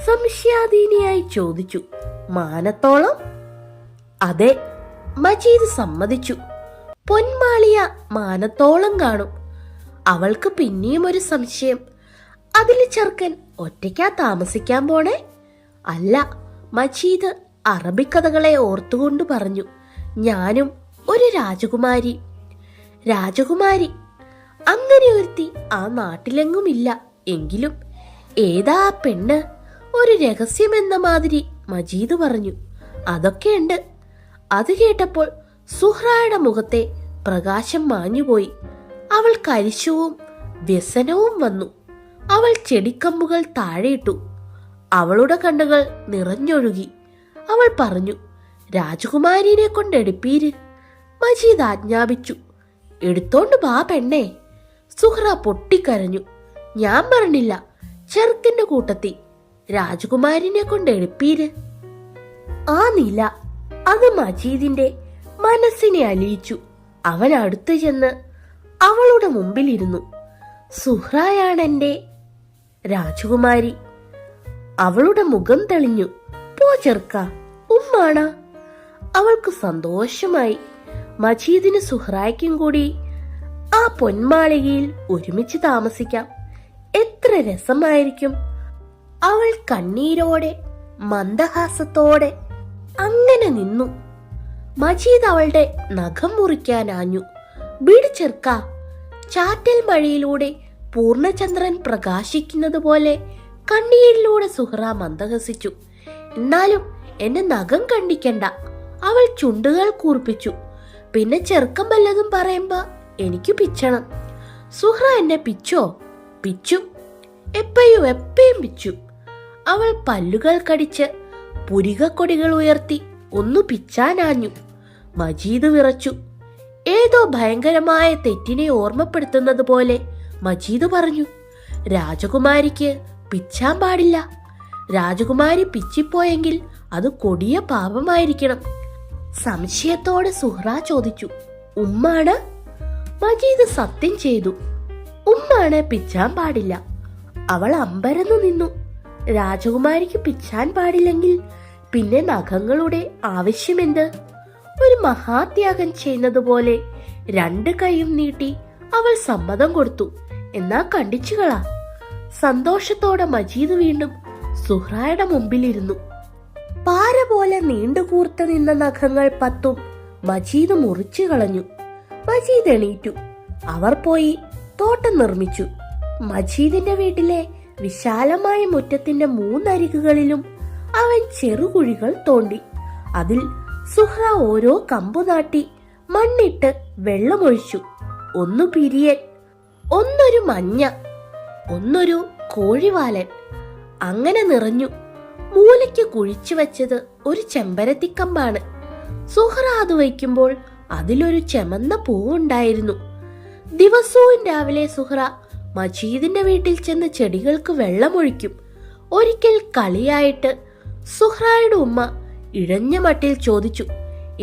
സംശയാധീനിയായി ചോദിച്ചു, മാനത്തോളം? അതെ, മജീദ് സമ്മതിച്ചു. പൊന്മാളിയ മാനത്തോളം കാണും. അവൾക്ക് പിന്നെയും ഒരു സംശയം. അതില് ചെറുക്കൻ ഒറ്റയ്ക്കാ താമസിക്കാൻ പോണേ? അല്ല, മജീദ് അറബിക്കഥകളെ ഓർത്തുകൊണ്ട് പറഞ്ഞു, ഞാനും ഒരു രാജകുമാരി. രാജകുമാരി അങ്ങനെ ഒരുത്തി ആ നാട്ടിലെങ്ങുമില്ല. എങ്കിലും ഏതാ പെണ്ണ്? ഒരു രഹസ്യമെന്ന മാതിരി മജീദ് പറഞ്ഞു. അതൊക്കെയുണ്ട്. അത് കേട്ടപ്പോൾ സുഹ്റായുടെ മുഖത്തെ പ്രകാശം മാഞ്ഞുപോയി. അവൾ കരിശവും വ്യസനവും വന്നു. അവൾ ചെടിക്കമ്പുകൾ താഴെയിട്ടു. അവളുടെ കണ്ണുകൾ നിറഞ്ഞൊഴുകി. അവൾ പറഞ്ഞു, രാജകുമാരിനെ കൊണ്ടെടുപ്പീര്. മജീദ് ആജ്ഞാപിച്ചു. എടുത്തോണ്ട് വാ പെണ്ണേ. സുഹ്റ പൊട്ടിക്കരഞ്ഞു. ഞാൻ പറഞ്ഞില്ല, ചെറുക്കന്റെ കൂട്ടത്തിൽ രാജകുമാരിനെ കൊണ്ടെടുപ്പീര്. ആ നില അത് മജീദിന്റെ മനസ്സിനെ അലിയിച്ചു. അവൻ അടുത്തു ചെന്ന് അവളുടെ മുമ്പിലിരുന്നു. സുഹ്റയാണെന്റെ രാജകുമാരി. അവളുടെ മുഖം തെളിഞ്ഞു. പോ ചെറുക്ക, ഉമ്മാണ. അവൾക്ക് സന്തോഷമായി. മജീദിന് സുഹ്റായ്ക്കും കൂടി ആ പൊന്മാളികയിൽ ഒരുമിച്ച് താമസിക്കാം. എത്ര രസമായിരിക്കും. അവൾ കണ്ണീരോടെ മന്ദഹാസത്തോടെ അങ്ങനെ നിന്നു. മജീദ് അവളുടെ നഖം മുറിക്കാനാഞ്ഞു. ബീഡ് ചെറുക്ക. ചാറ്റൽ മഴയിലൂടെ പൂർണ്ണചന്ദ്രൻ പ്രകാശിക്കുന്നത് പോലെ കണ്ണീരിലൂടെ സുഹ്റ മന്ദഹസിച്ചു. എന്നാലും എന്റെ നഖം കണ്ടിക്കണ്ട. അവൾ ചുണ്ടുകൾ കൂർപ്പിച്ചു. പിന്നെ ചെറുക്കം വല്ലതും പറയുമ്പോ എനിക്ക് പിച്ചണം. സുഹ്റ എന്നെ പിച്ചോ? പിച്ചു. എപ്പയും പിച്ചു. അവൾ പല്ലുകൾ കടിച്ച് പുരികക്കൊടികൾ ഉയർത്തി ഒന്നു പിച്ചാനാഞ്ഞു. മജീദ് വിറച്ചു. ഏതോ ഭയങ്കരമായ തെറ്റിനെ ഓർമ്മപ്പെടുത്തുന്നത് പോലെ മജീദ് പറഞ്ഞു, രാജകുമാരിക്ക് പിച്ചാൻ പാടില്ല. രാജകുമാരി പിച്ചിപ്പോയെങ്കിൽ അത് കൊടിയ പാപമായിരിക്കണം. സംശയത്തോടെ സുഹ്റ ചോദിച്ചു, ഉമ്മാണ്? മജീദ് സത്യം ചെയ്തു. ഉമ്മാണ് പിച്ചാൻ പാടില്ല. അവൾ അമ്പരന്നു നിന്നു. രാജകുമാരിക്ക് പിച്ചാൻ പാടില്ലെങ്കിൽ പിന്നെ നഖങ്ങളുടെ ആവശ്യമെന്ത്? ഒരു മഹാത്യാഗം ചെയ്യുന്നത് പോലെ 2 കൈയും നീട്ടി അവൾ സമ്മതം കൊടുത്തു. എന്നാ കണ്ടിച്ചുകളാ. സന്തോഷത്തോടെ മജീദ് വീണ്ടും സുഹ്റായുടെ മുമ്പിലിരുന്നു. പാര പോലെ നീണ്ടുകൂർത്ത നിന്ന നഖങ്ങൾ 10 മജീദ് മുറിച്ചു കളഞ്ഞു. മജീദ് എണീറ്റു. അവർ പോയി തോട്ടം നിർമ്മിച്ചു. മജീദിന്റെ വീട്ടിലെ വിശാലമായ മുറ്റത്തിന്റെ 3 അരികുകളിലും അവൻ ചെറുകുഴികൾ തോണ്ടി. അതിൽ സുഹ്റ ഓരോ കമ്പു നാട്ടി മണ്ണിട്ട് വെള്ളമൊഴിച്ചു. ഒന്നു പിരിയൻ, ഒന്നൊരു മഞ്ഞ, ഒന്നൊരു കോഴിവാലൻ. അങ്ങനെ നിറഞ്ഞു. മൂലയ്ക്ക് കുഴിച്ചു വെച്ചത് ഒരു ചെമ്പരത്തിക്കമ്പാണ്. സുഹ്റ അത് വയ്ക്കുമ്പോൾ അതിലൊരു ചെമന്ന പൂവുണ്ടായിരുന്നു. ദിവസവും രാവിലെ സുഹ്റ മജീദിന്റെ വീട്ടിൽ ചെന്ന് ചെടികൾക്ക് വെള്ളമൊഴിക്കും. ഒരിക്കൽ കളിയായിട്ട് സുഹ്റായുടെ ഉമ്മ ഇഴഞ്ഞ മട്ടിൽ ചോദിച്ചു,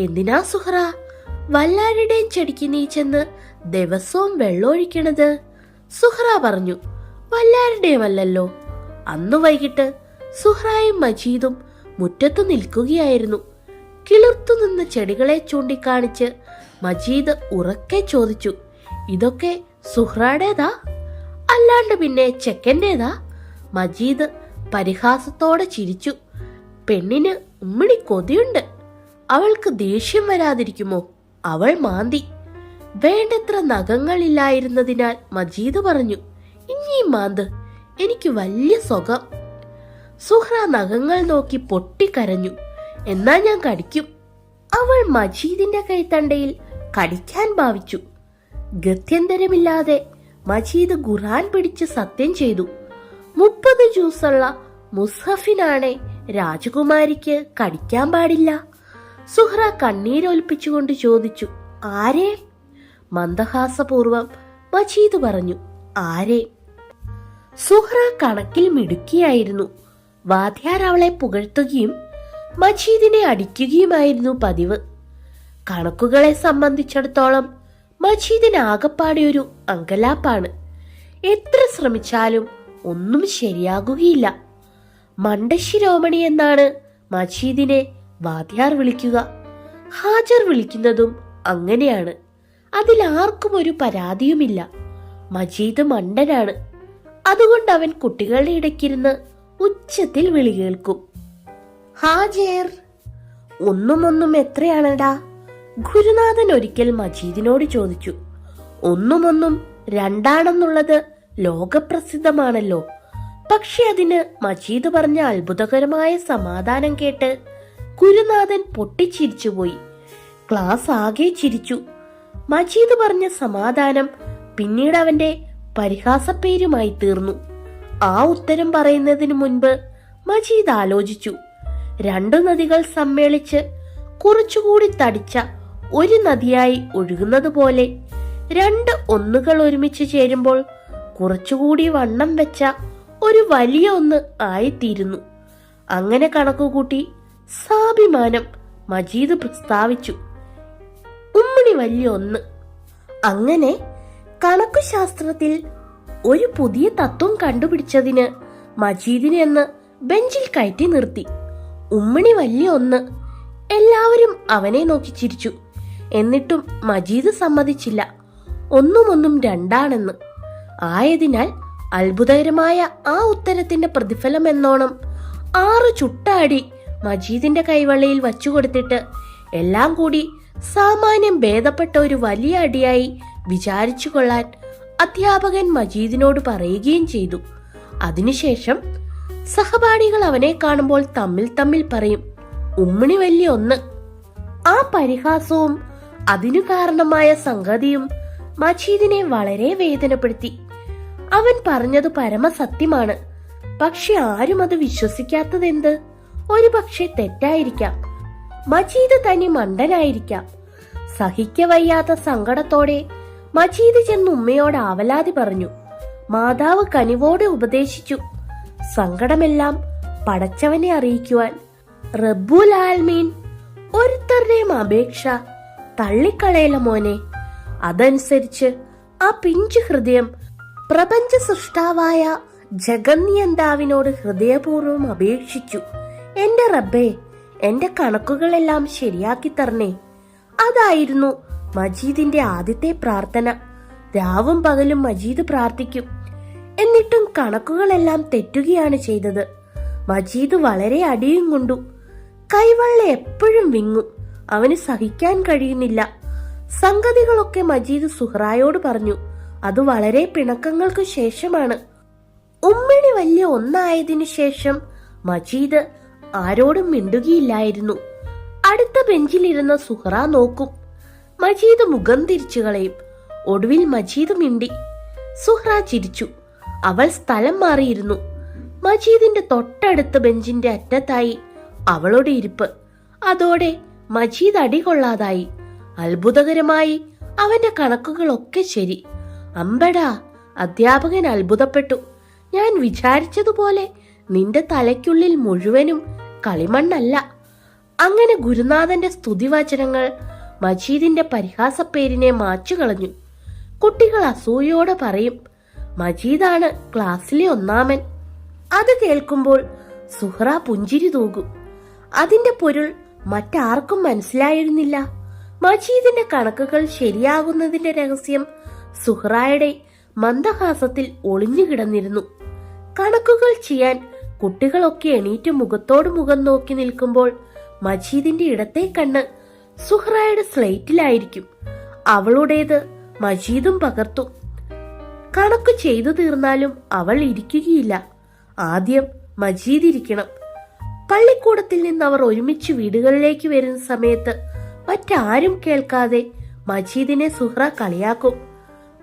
എന്തിനാ സുഹ്റ വല്ലാരുടെയും ചെടിക്ക് നീ ചെന്ന് ദിവസവും വെള്ളമൊഴിക്കണത്? സുഹ്റ പറഞ്ഞു, വല്ലാരുടെയുമല്ലല്ലോ. അന്നു വൈകിട്ട് സുഹ്റായും മജീദും മുറ്റത്തു നിൽക്കുകയായിരുന്നു. കിളിർത്തു നിന്ന് ചെടികളെ ചൂണ്ടിക്കാണിച്ച് മജീദ് ഉറക്കെ ചോദിച്ചു, ഇതൊക്കെ സുഹ്റയുടേതാ? അല്ലാണ്ട് പിന്നെ ചെക്കൻ്റെതാ? മജീദ് പരിഹാസത്തോടെ ചിരിച്ചു. പെണ്ണിന് ഉമ്മിണി കൊതിയുണ്ട്. അവൾക്ക് ദേഷ്യം വരാതിരിക്കുമോ? അവൾ മാന്തി. വേണ്ടത്ര നഖങ്ങളില്ലായിരുന്നതിനാൽ മജീദ് പറഞ്ഞു, ഇനിയും മാന്ത്, എനിക്ക് വലിയ സുഖം. സുഹ്റ നഖങ്ങൾ നോക്കി പൊട്ടിക്കരഞ്ഞു. എന്നാ ഞാൻ കടിക്കും. അവൾ മജീദിന്റെ കൈത്തണ്ടയിൽ കടിക്കാൻ ഭാവിച്ചു. ഗത്യന്തരമില്ലാതെ മജീദ് ഖുർആൻ പിടിച്ച് സത്യം ചെയ്തു. 30 ജ്യൂസുള്ള മുസ്ഹഫിനാണെ രാജകുമാരിക്ക് കടിക്കാൻ പാടില്ല. സുഹ്റ കണ്ണീരൊലിപ്പിച്ചുകൊണ്ട് ചോദിച്ചു, ആരേ? മന്ദഹാസപൂർവം മജീദ് പറഞ്ഞു, ആരേ? സുഹ്റ കണക്കിൽ മിടുക്കിയായിരുന്നു. വാദ്യാർ അവളെ പുകഴ്ത്തുകയും മജീദിനെ അടിക്കുകയുമായിരുന്നു പതിവ്. കണക്കുകളെ സംബന്ധിച്ചിടത്തോളം മജീദിന് ആകപ്പാടെ ഒരു അങ്കലാപ്പാണ്. എത്ര ശ്രമിച്ചാലും ഒന്നും ശരിയാകുകയില്ല. മണ്ടശിരോമണി എന്നാണ് മജീദിനെ വാദ്യാർ വിളിക്കുക. ഹാജർ വിളിക്കുന്നതും അങ്ങനെയാണ്. അതിലാർക്കും ഒരു പരാതിയുമില്ല. മജീദ് മണ്ടനാണ്. അതുകൊണ്ട് അവൻ കുട്ടികളുടെ ഇടയ്ക്കിരുന്ന് ഉച്ചത്തിൽ വിളി കേൾക്കും. ഹാജർ. ഒന്നും എത്രയാണടാ? ഗുരുനാഥൻ ഒരിക്കൽ മജീദിനോട് ചോദിച്ചു. ഒന്നും 2 ലോകപ്രസിദ്ധമാണല്ലോ. പക്ഷെ അതിന് മജീദ് പറഞ്ഞ അത്ഭുതകരമായ സമാധാനം കേട്ട് ഗുരുനാഥൻ പൊട്ടിച്ചിരിച്ചുപോയി. ക്ലാസ് ആകെ ചിരിച്ചു. മജീദ് പറഞ്ഞ സമാധാനം പിന്നീട് അവന്റെ പരിഹാസപ്പേരുമായി തീർന്നു. ആ ഉത്തരം പറയുന്നതിനു മുൻപ് മജീദ് ആലോചിച്ചു. രണ്ടു നദികൾ സമ്മേളിച്ച് കുറച്ചുകൂടി തടിച്ച ഒരു നദിയായി ഒഴുകുന്നത് പോലെ രണ്ട് ഒന്നുകൾ ഒരുമിച്ച് ചേരുമ്പോൾ കുറച്ചുകൂടി വണ്ണം വെച്ച ഒരു വലിയ ഒന്ന് ആയിത്തീരുന്നു. അങ്ങനെ കണക്കുകൂട്ടി സാഭിമാനം മജീദ് പ്രസ്താവിച്ചു. ഉമ്മണി വലിയ ഒന്ന്. അങ്ങനെ കണക്കുശാസ്ത്രത്തിൽ ഒരു പുതിയ തത്വം കണ്ടുപിടിച്ചതിന് മജീദിനെ എന്ന് ബെഞ്ചിൽ കയറ്റി നിർത്തി. ഉമ്മണി വലിയ ഒന്ന്. എല്ലാവരും അവനെ നോക്കി ചിരിച്ചു. എന്നിട്ടും മജീദ് സമ്മതിച്ചില്ല ഒന്നും രണ്ടാണെന്ന്. ആയതിനാൽ അത്ഭുതകരമായ ആ ഉത്തരത്തിന്റെ പ്രതിഫലം എന്നോണം 6 ചുട്ടാടി മജീദിന്റെ കൈവെള്ളയിൽ വച്ചുകൊടുത്തിട്ട് എല്ലാം കൂടി സാമാന്യം ഭേദപ്പെട്ട ഒരു വലിയ അടിയായി വിചാരിച്ചു കൊള്ളാൻ അധ്യാപകൻ മജീദിനോട് പറയുകയും ചെയ്തു. അതിനുശേഷം സഹപാഠികൾ അവനെ കാണുമ്പോൾ തമ്മിൽ പറയും, ഉമ്മണി വലിയ ഒന്ന്. ആ പരിഹാസവും അതിനു കാരണമായ സംഗതിയും മജീദിനെ വളരെ വേദനപ്പെടുത്തി. അവൻ പറഞ്ഞത് പരമസത്യമാണ്. പക്ഷെ ആരും അത് വിശ്വസിക്കാത്തതെന്ത്? ഒരു പക്ഷെ തെറ്റായിരിക്കാം. മജീദ് തനി മണ്ടനായിരിക്കാം. സഹിക്കവയ്യാത്ത സങ്കടത്തോടെ മജീദ് ചെന്ന് ഉമ്മയോട് ആവലാതി പറഞ്ഞു. മാതാവ് കനിവോടെ ഉപദേശിച്ചു, സങ്കടമെല്ലാം പടച്ചവനെ അറിയിക്കുവാൻ. റബ്ബുൽ ആലമീൻ ഒരുത്തരുടെയും അപേക്ഷ തള്ളിക്കളയല മോനെ. അതനുസരിച്ച് ആ പിഞ്ചു ഹൃദയം പ്രപഞ്ച സൃഷ്ടാവായ ജഗന്നിയന്താവിനോട് ഹൃദയപൂർവ്വം അപേക്ഷിച്ചു, എന്റെ റബ്ബേ, എന്റെ കണക്കുകളെല്ലാം ശരിയാക്കി തരണേ. അതായിരുന്നു മജീദിന്റെ ആദ്യത്തെ പ്രാർത്ഥന. രാവും പകലും മജീദ് പ്രാർത്ഥിക്കും. എന്നിട്ടും കണക്കുകളെല്ലാം തെറ്റുകയാണ് ചെയ്തത്. മജീദ് വളരെ അടിയും കൊണ്ടു. കൈവെള്ള എപ്പോഴും വിങ്ങും. അവന് സഹിക്കാൻ കഴിയുന്നില്ല. സംഗതികളൊക്കെ മജീദ് സുഹ്റായോട് പറഞ്ഞു. അത് വളരെ പിണക്കങ്ങൾക്ക് ശേഷമാണ്. ഉമ്മിണി വലിയ ഒന്നായതിനു ശേഷം മജീദ് ആരോടും മിണ്ടുകയില്ലായിരുന്നു. അടുത്ത ബെഞ്ചിലിരുന്ന സുഹ്റ നോക്കും. മജീദ് മുഖം തിരിച്ചു കളയും. ഒടുവിൽ മജീദ് മിണ്ടി. സുഹ്റ ചിരിച്ചു. അവൾ സ്ഥലം മാറിയിരുന്നു. മജീദിന്റെ തൊട്ടടുത്ത ബെഞ്ചിന്റെ അറ്റത്തായി അവളുടെ ഇരിപ്പ്. അതോടെ മജീദ് അടികൊള്ളാതായി. അത്ഭുതകരമായി അവന്റെ കണക്കുകളൊക്കെ ശരി. അമ്പടാ, അധ്യാപകൻ അത്ഭുതപ്പെട്ടു. ഞാൻ വിചാരിച്ചതുപോലെ നിന്റെ തലയ്ക്കുള്ളിൽ മുഴുവനും കളിമണ്ണല്ല. അങ്ങനെ ഗുരുനാഥന്റെ സ്തുതിവചനങ്ങൾ മജീദിന്റെ പരിഹാസപ്പേരിനെ മാച്ചുകളഞ്ഞു. കുട്ടികൾ അസൂയോടെ പറയും, മജീദാണ് ക്ലാസ്സിലെ ഒന്നാമൻ. അത് കേൾക്കുമ്പോൾ സുഹ്റ പുഞ്ചിരി തൂകും. അതിന്റെ പൊരുൾ മറ്റാർക്കും മനസ്സിലായിരുന്നില്ല. മജീദിന്റെ കണക്കുകൾ ശരിയാകുന്നതിന്റെ രഹസ്യം സുഹ്റായുടെ മന്ദഹാസത്തിൽ ഒളിഞ്ഞു കിടന്നിരുന്നു. കണക്കുകൾ ചെയ്യാൻ കുട്ടികളൊക്കെ എണീറ്റ് മുഖത്തോട് മുഖം നോക്കി നിൽക്കുമ്പോൾ മജീദിന്റെ ഇടത്തെ കണ്ണ് സുഹ്റായുടെ സ്ലേറ്റിലായിരിക്കും. അവളുടേത് മജീദും പകർത്തു. കണക്ക് ചെയ്തു തീർന്നാലും അവൾ ഇരിക്കുകയില്ല. ആദ്യം മജീദ് ഇരിക്കണം. പള്ളിക്കൂടത്തിൽ നിന്ന് അവർ ഒരുമിച്ച് വീടുകളിലേക്ക് വരുന്ന സമയത്ത് മറ്റാരും കേൾക്കാതെ മജീദിനെ സുഹ്റ കളിയാക്കും.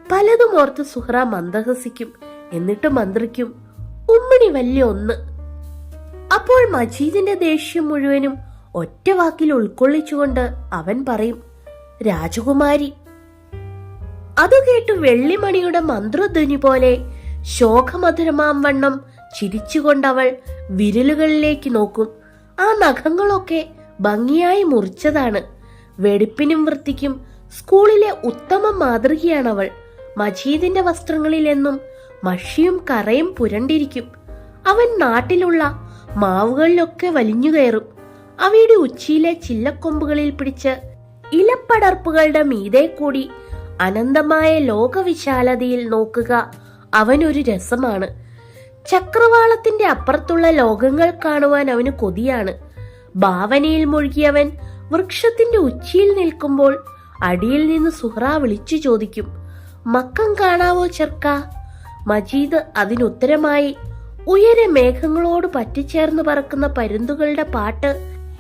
പലതും ഓർത്ത് സുഹ്റ മന്ദഹസിക്കും. എന്നിട്ട് മന്ത്രിക്കും, ഉമ്മണി വലിയ ഒന്ന്. അപ്പോൾ മജീദിന്റെ ദേഷ്യം മുഴുവനും ഒറ്റ വാക്കിൽ ഉൾക്കൊള്ളിച്ചുകൊണ്ട് അവൻ പറയും, രാജകുമാരി. അതു കേട്ടു വെള്ളിമണിയുടെ മന്ത്രധ്വനി പോലെ ശോകമധുരമാം വണ്ണം ചിരിച്ചുകൊണ്ടവൾ വിരലുകളിലേക്ക് നോക്കും. ആ നഖങ്ങളൊക്കെ ഭംഗിയായി മുറിച്ചതാണ്. വെടിപ്പിനും വൃത്തിക്കും സ്കൂളിലെ ഉത്തമ മാതൃകയാണവൾ. മജീദിന്റെ വസ്ത്രങ്ങളിൽ എന്നും മഷിയും കറയും പുരണ്ടിരിക്കും. അവൻ നാട്ടിലുള്ള മാവുകളിലൊക്കെ വലിഞ്ഞു കയറും. അവയുടെ ഉച്ചിയിലെ ചില്ലക്കൊമ്പുകളിൽ പിടിച്ച് ഇലപ്പടർപ്പുകളുടെ മീതെ കൂടി അനന്തമായ ലോകവിശാലതയിൽ നോക്കുക അവനൊരു രസമാണ്. ചക്രവാളത്തിന്റെ അപ്പുറത്തുള്ള ലോകങ്ങൾ കാണുവാൻ അവന് കൊതിയാണ്. ഭാവനയിൽ മുഴുകിയവൻ വൃക്ഷത്തിന്റെ ഉച്ചിയിൽ നിൽക്കുമ്പോൾ അടിയിൽ നിന്ന് സുഹ്റ വിളിച്ചു ചോദിക്കും, മക്കം കാണാവോ ചെർക്ക? മജീദ് അതിനുത്തരമായി ഉയരെ മേഘങ്ങളോട് പറ്റിച്ചേർന്ന് പറക്കുന്ന പരുന്തുകളുടെ പാട്ട്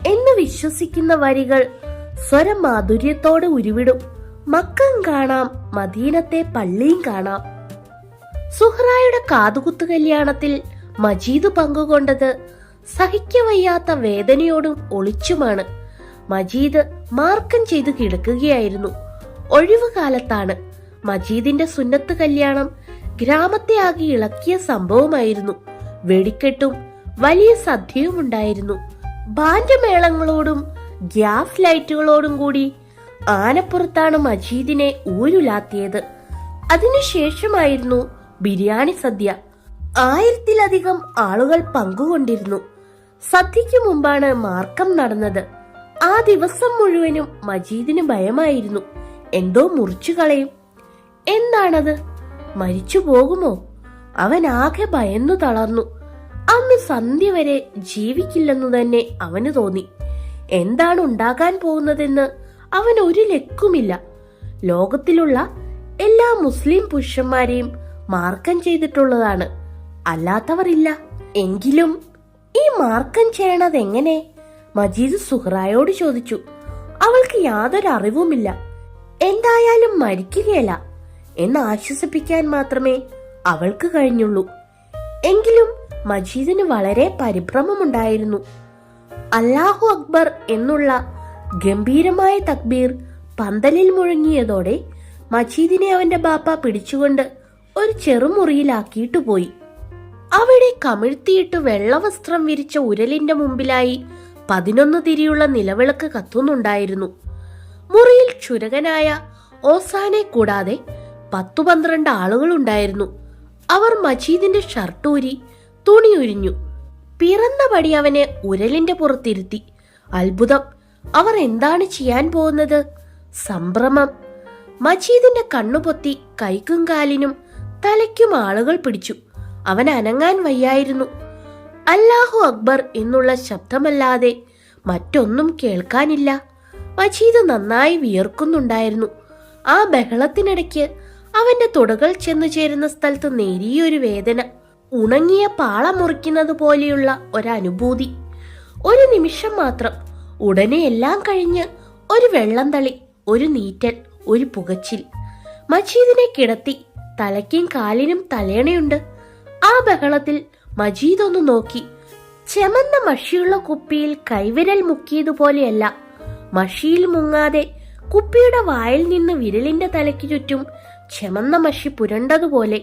എന്ന് വിശ്വസിക്കുന്ന വരികൾ സ്വരമാധുര്യത്തോടെ ഉരുവിടും. മക്കം കാണാം, മദീനത്തെ പള്ളിയും കാണാം. സുഹ്റായുടെ കാതുകുത്തു കല്യാണത്തിൽ മജീദ് പങ്കുകൊണ്ടത് സഹിക്കവയ്യാത്ത വേദനയോടും ഒളിച്ചുമാണ്. മജീദ് മാർക്കം ചെയ്തു കിടക്കുകയായിരുന്നു. ഒഴിവുകാലത്താണ്. മജീദിന്റെ സുന്നത്ത് കല്യാണം ഗ്രാമത്തെ ആകെ ഇളക്കിയ സംഭവമായിരുന്നു. വെടിക്കെട്ടും വലിയ സദ്യയും ഉണ്ടായിരുന്നു. ബാൻഡ് മേളങ്ങളോടും ഗ്യാസ് ലൈറ്റുകളോടും കൂടി ആനപ്പുറത്താണ് മജീദിനെ ഊരുലാത്തിയത്. അതിനുശേഷമായിരുന്നു ബിരിയാണി സദ്യ. 1000-ലധികം ആളുകൾ പങ്കുകൊണ്ടിരുന്നു. സദ്യയ്ക്ക് മുമ്പാണ് മാർക്കം നടന്നത്. ആ ദിവസം മുഴുവനും മജീദിന് ഭയമായിരുന്നു. എന്തോ മുറിച്ചു കളയും. എന്താണത്? മരിച്ചു പോകുമോ? അവൻ ആകെ ഭയന്നു തളർന്നു. അന്ന് സന്ധ്യ വരെ ജീവിക്കില്ലെന്നു തന്നെ അവന് തോന്നി. എന്താണ് ഉണ്ടാകാൻ പോകുന്നതെന്ന് അവൻ ഒരു ലക്കുമില്ല. ലോകത്തിലുള്ള എല്ലാ മുസ്ലിം പുരുഷന്മാരെയും മാർക്കം ചെയ്തിട്ടുള്ളതാണ്, അല്ലാത്തവർ ഇല്ല. എങ്കിലും ഈ മാർക്കം ചെയ്യണത് എങ്ങനെ? മജീദ് സുഹ്റായോട് ചോദിച്ചു. അവൾക്ക് യാതൊരു അറിവുമില്ല. എന്തായാലും മരിക്കുകയല്ല എന്ന് ആശ്വസിപ്പിക്കാൻ മാത്രമേ അവൾക്ക് കഴിഞ്ഞുള്ളൂ. എങ്കിലും മജീദിന് വളരെ പരിഭ്രമമുണ്ടായിരുന്നു. അല്ലാഹു അക്ബർ എന്നുള്ള ഗംഭീരമായ തക്ബീർ പന്തലിൽ മുഴങ്ങിയതോടെ മജീദിനെ അവന്റെ ബാപ്പ പിടിച്ചുകൊണ്ട് ഒരു ചെറുമുറിയിലാക്കിയിട്ടു പോയി. അവിടെ കമിഴ്ത്തിയിട്ട് വെള്ളവസ്ത്രം വിരിച്ച ഉരലിന്റെ മുമ്പിലായി 11 തിരിയുള്ള നിലവിളക്ക് കത്തുന്നുണ്ടായിരുന്നു. മുറിയിൽ ക്ഷുരകനായ ഓസാനെ കൂടാതെ 10-12 ആളുകളുണ്ടായിരുന്നു. അവർ മജീദിന്റെ ഷർട്ടൂരി തുണി ഉരിഞ്ഞു. പിറന്നപടി അവനെ ഉരലിന്റെ പുറത്തിരുത്തി. അത്ഭുതം! അവർ എന്താണ് ചെയ്യാൻ പോകുന്നത്? സംഭ്രമം! മജീദിന്റെ കണ്ണുപൊത്തി കൈക്കും കാലിനും തലയ്ക്കും ആളുകൾ പിടിച്ചു. അവൻ അനങ്ങാൻ വയ്യായിരുന്നു. അല്ലാഹു അക്ബർ എന്നുള്ള ശബ്ദമല്ലാതെ മറ്റൊന്നും കേൾക്കാനില്ല. മജീദ് നന്നായി വിയർക്കുന്നുണ്ടായിരുന്നു. ആ ബഹളത്തിനിടയ്ക്ക് അവന്റെ തുടകൾ ചെന്നു ചേരുന്ന സ്ഥലത്ത് നേരിയൊരു വേദന, ഉണങ്ങിയ പാള മുറിക്കുന്നത് പോലെയുള്ള ഒരനുഭൂതി. ഒരു നിമിഷം മാത്രം. ഉടനെ എല്ലാം കഴിഞ്ഞ് ഒരു വെള്ളം തളി, ഒരു നീറ്റൽ, ഒരു പുകച്ചിൽ. മജീദിനെ കിടത്തി. തലയ്ക്കും കാലിനും തലേണയുണ്ട്. ആ ബഹളത്തിൽ മജീദ് ഒന്ന് നോക്കി. ചെമന്ന മഷിയുള്ള കുപ്പിയിൽ കൈവിരൽ മുക്കിയതുപോലെയല്ല, മഷിയിൽ മുങ്ങാതെ കുപ്പിയുടെ വായിൽ നിന്ന് വിരലിന്റെ തലയ്ക്ക് ചുറ്റും ചെമന്ന മഷി പുരണ്ടതുപോലെ.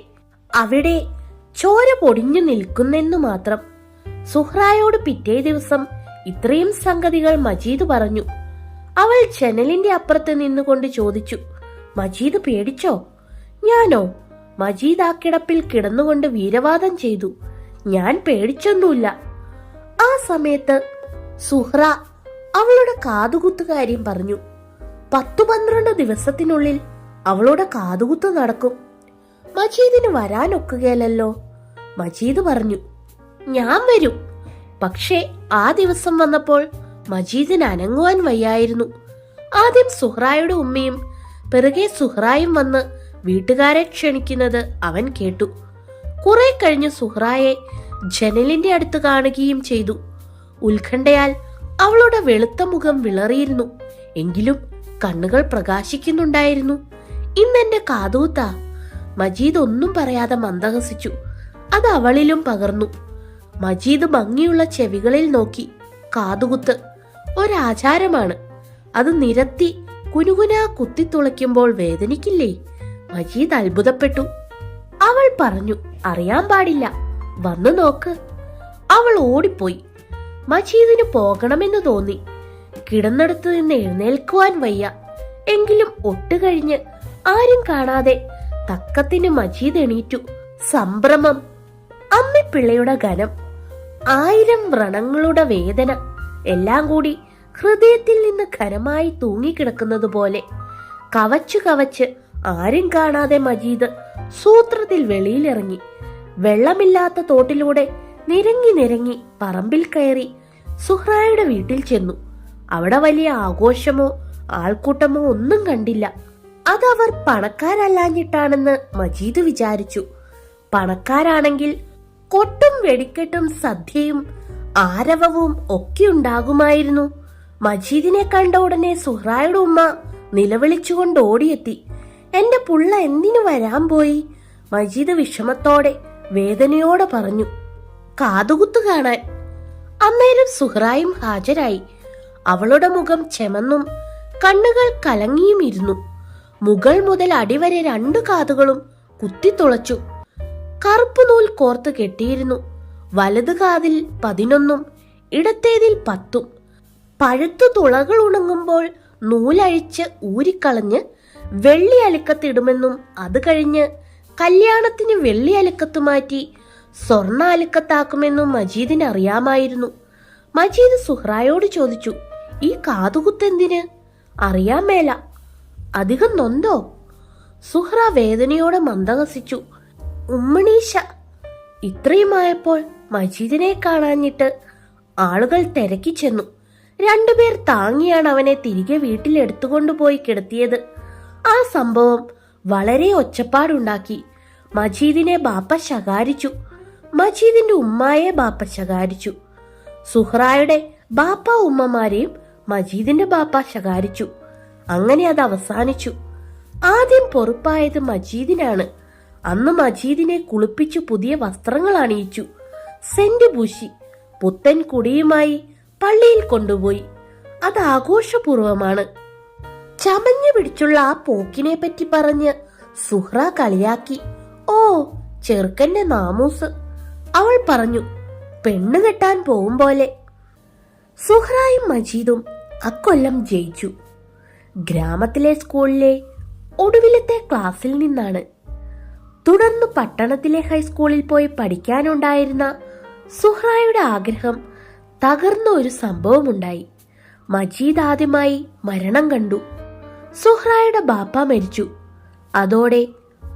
അവിടെ ചോര പൊടിഞ്ഞു നിൽക്കുന്നെന്നു മാത്രം. സുഹ്റായോട് പിറ്റേ ദിവസം ഇത്രയും സംഗതികൾ മജീദ് പറഞ്ഞു. അവൾ ജനലിന്റെ അപ്പുറത്ത് നിന്നുകൊണ്ട് ചോദിച്ചു, മജീദ് പേടിച്ചോ? ഞാനോ? മജീദ് ആ കിടപ്പിൽ കിടന്നുകൊണ്ട് വീരവാദം ചെയ്തു. ഞാൻ പേടിച്ചൊന്നുമില്ല. ആ സമയത്ത് സുഹ്റ അവളുടെ കാതുകുത്തു കാര്യം പറഞ്ഞു. 10-12 ദിവസത്തിനുള്ളിൽ അവളുടെ കാതുകുത്ത് നടക്കും. മജീദിന് വരാനൊക്കുകയല്ലോ. മജീദ് പറഞ്ഞു, ഞാൻ വരും. പക്ഷേ ആ ദിവസം വന്നപ്പോൾ മജീദിന് അനങ്ങുവാൻ വയ്യായിരുന്നു. ആദ്യം സുഹ്റായുടെ ഉമ്മയും പിറകെ സുഹ്റായും വന്ന് വീട്ടുകാരെ ക്ഷണിക്കുന്നത് അവൻ കേട്ടു. കുറെ കഴിഞ്ഞ് സുഹ്റായെ ജനലിന്റെ അടുത്ത് കാണുകയും ചെയ്തു. ഉത്കണ്ഠയാൽ അവളുടെ വെളുത്ത മുഖം വിളറിയിരുന്നു. എങ്കിലും കണ്ണുകൾ പ്രകാശിക്കുന്നുണ്ടായിരുന്നു. ഇന്നെന്റെ കാതൂത്താ. മജീദ് ഒന്നും പറയാതെ മന്ദഹസിച്ചു. അത് അവളിലും പകർന്നു. മജീദ് ഭംഗിയുള്ള ചെവികളിൽ നോക്കി. കാതുകുത്ത് ഒരാചാരമാണ്. അത് നിരത്തി കുനുകുനാ കുത്തിത്തുളയ്ക്കുമ്പോൾ വേദനിക്കില്ലേ? മജീദ് അത്ഭുതപ്പെട്ടു. അവൾ പറഞ്ഞു, അറിയാൻ പാടില്ല, വന്നു നോക്ക്. അവൾ ഓടിപ്പോയി. മജീദിന് പോകണമെന്ന് തോന്നി. കിടന്നിടത്ത് നിന്ന് എഴുന്നേൽക്കുവാൻ വയ്യ. എങ്കിലും ഒട്ടുകഴിഞ്ഞ് ആരും കാണാതെ തക്കത്തിന് മജീദ് എണീറ്റു. സംഭ്രമം, അമ്മിപ്പിള്ളയുടെ ഘനം, 1000 വ്രണങ്ങളുടെ വേദന എല്ലാം കൂടി ഹൃദയത്തിൽ നിന്ന് ഘനമായി തൂങ്ങിക്കിടക്കുന്നത് പോലെ. കവച്ചു കവച്ച് ആരും കാണാതെ മജീദ് സൂത്രത്തിൽ വെളിയിലിറങ്ങി. വെള്ളമില്ലാത്ത തോട്ടിലൂടെ നിരങ്ങി നിരങ്ങി പറമ്പിൽ കയറി സുഹ്റായുടെ വീട്ടിൽ ചെന്നു. അവിടെ വലിയ ആഘോഷമോ ആൾക്കൂട്ടമോ ഒന്നും കണ്ടില്ല. അതവർ പണക്കാരല്ലാഞ്ഞിട്ടാണെന്ന് മജീദ് വിചാരിച്ചു. പണക്കാരാണെങ്കിൽ കൊട്ടും വെടിക്കെട്ടും സദ്യയും ആരവവും ഒക്കെ ഉണ്ടാകുമായിരുന്നു. മജീദിനെ കണ്ട ഉടനെ സുഹ്റായുടെ ഉമ്മ നിലവിളിച്ചുകൊണ്ട് ഓടിയെത്തി. എന്റെ പുള്ള എന്തിനു വരാൻ പോയി? മജീദ് വിഷമത്തോടെ വേദനയോടെ പറഞ്ഞു. കാതുകുത്ത് കാണാൻ. അന്നേരം സുഹ്റായും ഹാജരായി. അവളുടെ മുഖം ചെമന്നും കണ്ണുകൾ കലങ്ങിയും ഇരുന്നു. മുകൾ മുതൽ അടിവരെ 2 കാതുകളും കുത്തിത്തുളച്ചു. കറുപ്പ് നൂൽ കോർത്ത് കെട്ടിയിരുന്നു. വലത് കാതിൽ 11, ഇടത്തേതിൽ 10. പഴുത്തു തുളകൾ ഉണങ്ങുമ്പോൾ നൂലഴിച്ച് ഊരിക്കളഞ്ഞ് വെള്ളി അലുക്കത്തിടുമെന്നും അത് കഴിഞ്ഞ് കല്യാണത്തിന് വെള്ളി അലുക്കത്ത് മാറ്റി സ്വർണ്ണ അലുക്കത്താക്കുമെന്നും മജീദിന് അറിയാമായിരുന്നു. മജീദ് സുഹ്റായോട് ചോദിച്ചു, ഈ കാതുകുത്തെന്തിന്? അറിയാൻ മേല. അധികം നൊന്തോ? സുഹ്റ വേദനയോടെ മന്ദഹസിച്ചു. ഉമ്മണീശ. ഇത്രയുമായപ്പോൾ മജീദിനെ കാണാഞ്ഞിട്ട് ആളുകൾ തിരക്കി ചെന്നു. 2 പേർ താങ്ങിയാണ് അവനെ തിരികെ വീട്ടിലെടുത്തുകൊണ്ടുപോയി കിടത്തിയത്. ആ സംഭവം വളരെ ഒച്ചപ്പാടുണ്ടാക്കി. മജീദിനെ ബാപ്പ ശകാരിച്ചു. മജീദിന്റെ ഉമ്മായെ ബാപ്പ ശകാരിച്ചു. സുഹ്റായുടെ ബാപ്പ ഉമ്മമാരെയും മജീദിന്റെ ബാപ്പ ശകാരിച്ചു. അങ്ങനെ അത് അവസാനിച്ചു. ആദ്യം പൊറുപ്പായത് മജീദിനാണ്. അന്ന് മജീദിനെ കുളിപ്പിച്ചു പുതിയ വസ്ത്രങ്ങൾ അണിയിച്ചു. സെന്റ് പൂശി പുത്തൻ കുടിയുമായി പള്ളിയിൽ കൊണ്ടുപോയി. അത് ആഘോഷപൂർവമാണ്. ചമഞ്ഞു പിടിച്ചുള്ള ആ പോക്കിനെ പറ്റി പറഞ്ഞ് സുഹ്റ കളിയാക്കി. ഓ, ചെറുക്കന്റെ നാമൂസ്. അവൾ പറഞ്ഞു, പെണ്ണ് കെട്ടാൻ പോകും പോലെ. സുഹ്റായും മജീദും അക്കൊല്ലം ജയിച്ചു. ഗ്രാമത്തിലെ സ്കൂളിലെ ഒടുവിലത്തെ ക്ലാസ്സിൽ നിന്നാണ്. തുടർന്ന് പട്ടണത്തിലെ ഹൈസ്കൂളിൽ പോയി പഠിക്കാനുണ്ടായിരുന്ന സുഹ്റായുടെ ആഗ്രഹം തകർന്ന ഒരു സംഭവമുണ്ടായി. മജീദ് ആദ്യമായി മരണം കണ്ടു. സുഹ്റായുടെ ബാപ്പ മരിച്ചു. അതോടെ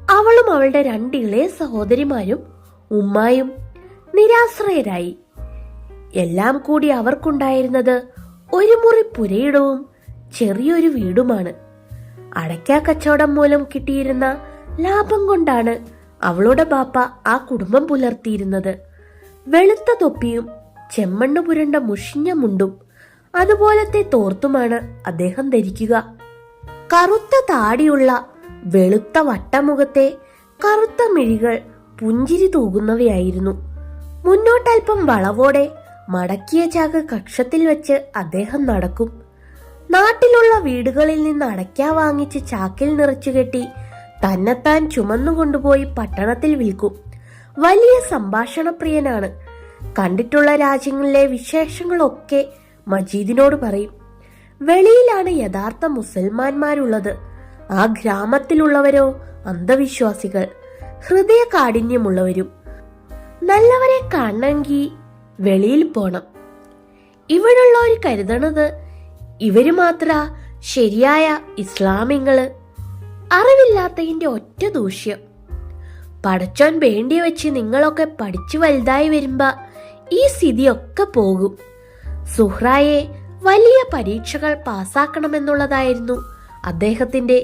അവളും അവളുടെ 2 ഇളയ സഹോദരിമാരും ഉമ്മായും നിരാശ്രയരായി. എല്ലാം കൂടി അവർക്കുണ്ടായിരുന്നത് ഒരു മുറി പുരയിടവും ചെറിയൊരു വീടുമാണ്. അടയ്ക്കാ കച്ചവടം മൂലം കിട്ടിയിരുന്ന ലാഭം കൊണ്ടാണ് അവളുടെ ബാപ്പ ആ കുടുംബം പുലർത്തിയിരുന്നത്. വെളുത്ത തൊപ്പിയും ചെമ്മണ്ണ് പുരണ്ട മുഷിഞ്ഞ മുണ്ടും അതുപോലത്തെ തോർത്തുമാണ് അദ്ദേഹം ധരിക്കുക. കറുത്ത താടിയുള്ള വെളുത്ത വട്ടമുഖത്തെ കറുത്ത മിഴികൾ പുഞ്ചിരി തൂകുന്നവയായിരുന്നു. മുന്നോട്ടൽപ്പം വളവോടെ മടക്കിയ ചാക്ക് കക്ഷത്തിൽ വെച്ച് അദ്ദേഹം നടക്കും. നാട്ടിലുള്ള വീടുകളിൽ നിന്ന് അടയ്ക്ക വാങ്ങിച്ച് ചാക്കിൽ നിറച്ചു കെട്ടി തന്നെത്താൻ ചുമന്നുകൊണ്ടുപോയി പട്ടണത്തിൽ വിൽക്കും. വലിയ സംഭാഷണപ്രിയനാണ്. കണ്ടിട്ടുള്ള രാജ്യങ്ങളിലെ വിശേഷങ്ങളൊക്കെ മജീദിനോട് പറയും. വെളിയിലാണ് യഥാർത്ഥ മുസൽമാന്മാരുള്ളത്. ആ ഗ്രാമത്തിലുള്ളവരോ അന്ധവിശ്വാസികൾ, ഹൃദയ കാഠിന്യമുള്ളവരും. നല്ലവരെ കാണണമെങ്കിൽ വെളിയിൽ പോണം. ഇവിടുള്ളവർ കരുതണത് ഇവര് മാത്ര ശരിയായ ഇസ്ലാമിങ്ങള്. അറിവില്ലാത്തതിന്റെ ഒറ്റ ദൂഷ്യം. പടച്ചോൻ വേണ്ടി വെച്ച് നിങ്ങളൊക്കെ പഠിച്ചു വലുതായി വരുമ്പോ ഈ സ്ഥിതിയൊക്കെ പോകും. സുഹ്റായെ വലിയ പരീക്ഷകൾ പാസ്സാക്കണമെന്നുള്ളതായിരുന്നു അദ്ദേഹത്തിന്റെ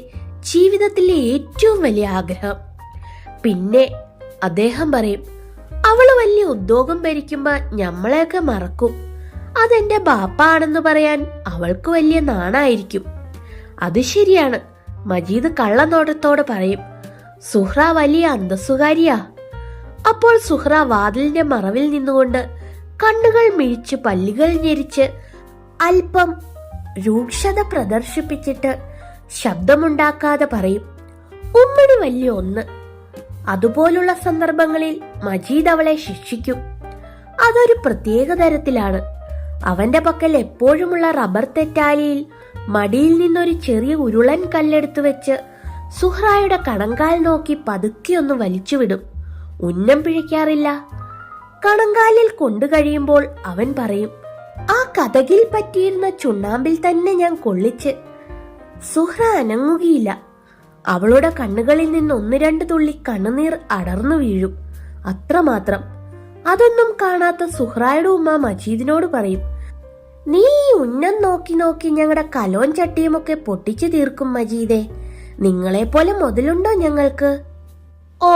ജീവിതത്തിലെ ഏറ്റവും വലിയ ആഗ്രഹം. പിന്നെ അദ്ദേഹം പറയും, അവള് വലിയ ഉദ്യോഗം ഭരിക്കുമ്പോ ഞമ്മളെയൊക്കെ മറക്കും. അതെന്റെ ബാപ്പ ആണെന്ന് പറയാൻ അവൾക്ക് വലിയ നാണായിരിക്കും. അത് ശരിയാണ്, മജീദ് കള്ളനോട്ടത്തോടെ പറയും. സുഹ്റ വലിയ അന്തസ്സുകാരിയാ. അപ്പോൾ സുഹ്റ വാതിലിന്റെ മറവിൽ നിന്നുകൊണ്ട് കണ്ണുകൾ മിഴിച്ച് പല്ലുകൾ ഞെരിച്ച് അല്പം രൂക്ഷത പ്രദർശിപ്പിച്ചിട്ട് ശബ്ദമുണ്ടാക്കാതെ പറയും, ഉമ്മണി വലിയ ഒന്ന്. അതുപോലുള്ള സന്ദർഭങ്ങളിൽ മജീദ് അവളെ ശിക്ഷിക്കും. അതൊരു പ്രത്യേക തരത്തിലാണ്. അവന്റെ പക്കൽ എപ്പോഴുമുള്ള റബ്ബർ തെറ്റാലിയിൽ മടിയിൽ നിന്നൊരു ചെറിയ ഉരുളൻ കല്ലെടുത്തു വെച്ച് സുഹ്റായുടെ കണങ്കാൽ നോക്കി പതുക്കെയൊന്ന് വലിച്ചുവിടും. ഉന്നം പിഴയ്ക്കാറില്ല. കണങ്കാലിൽ കൊണ്ടു കഴിയുമ്പോൾ അവൻ പറയും, ആ കതകിൽ പറ്റിയിരുന്ന ചുണ്ണാമ്പിൽ തന്നെ ഞാൻ കൊള്ളിച്ച്. സുഹ്റ അനങ്ങുകയില്ല. അവളുടെ കണ്ണുകളിൽ നിന്ന് 1-2 തുള്ളി കണ്ണുനീർ അടർന്നു വീഴും. അത്രമാത്രം. അതൊന്നും കാണാത്ത സുഹ്റായുടെ ഉമ്മ മജീദിനോട് പറയും, നീ ഈ ഉന്നം നോക്കി നോക്കി ഞങ്ങളുടെ കലോൻ ചട്ടിയുമൊക്കെ പൊട്ടിച്ചു തീർക്കും മജീദേ. നിങ്ങളെപ്പോലെ മുതലുണ്ടോ ഞങ്ങൾക്ക്? ഓ,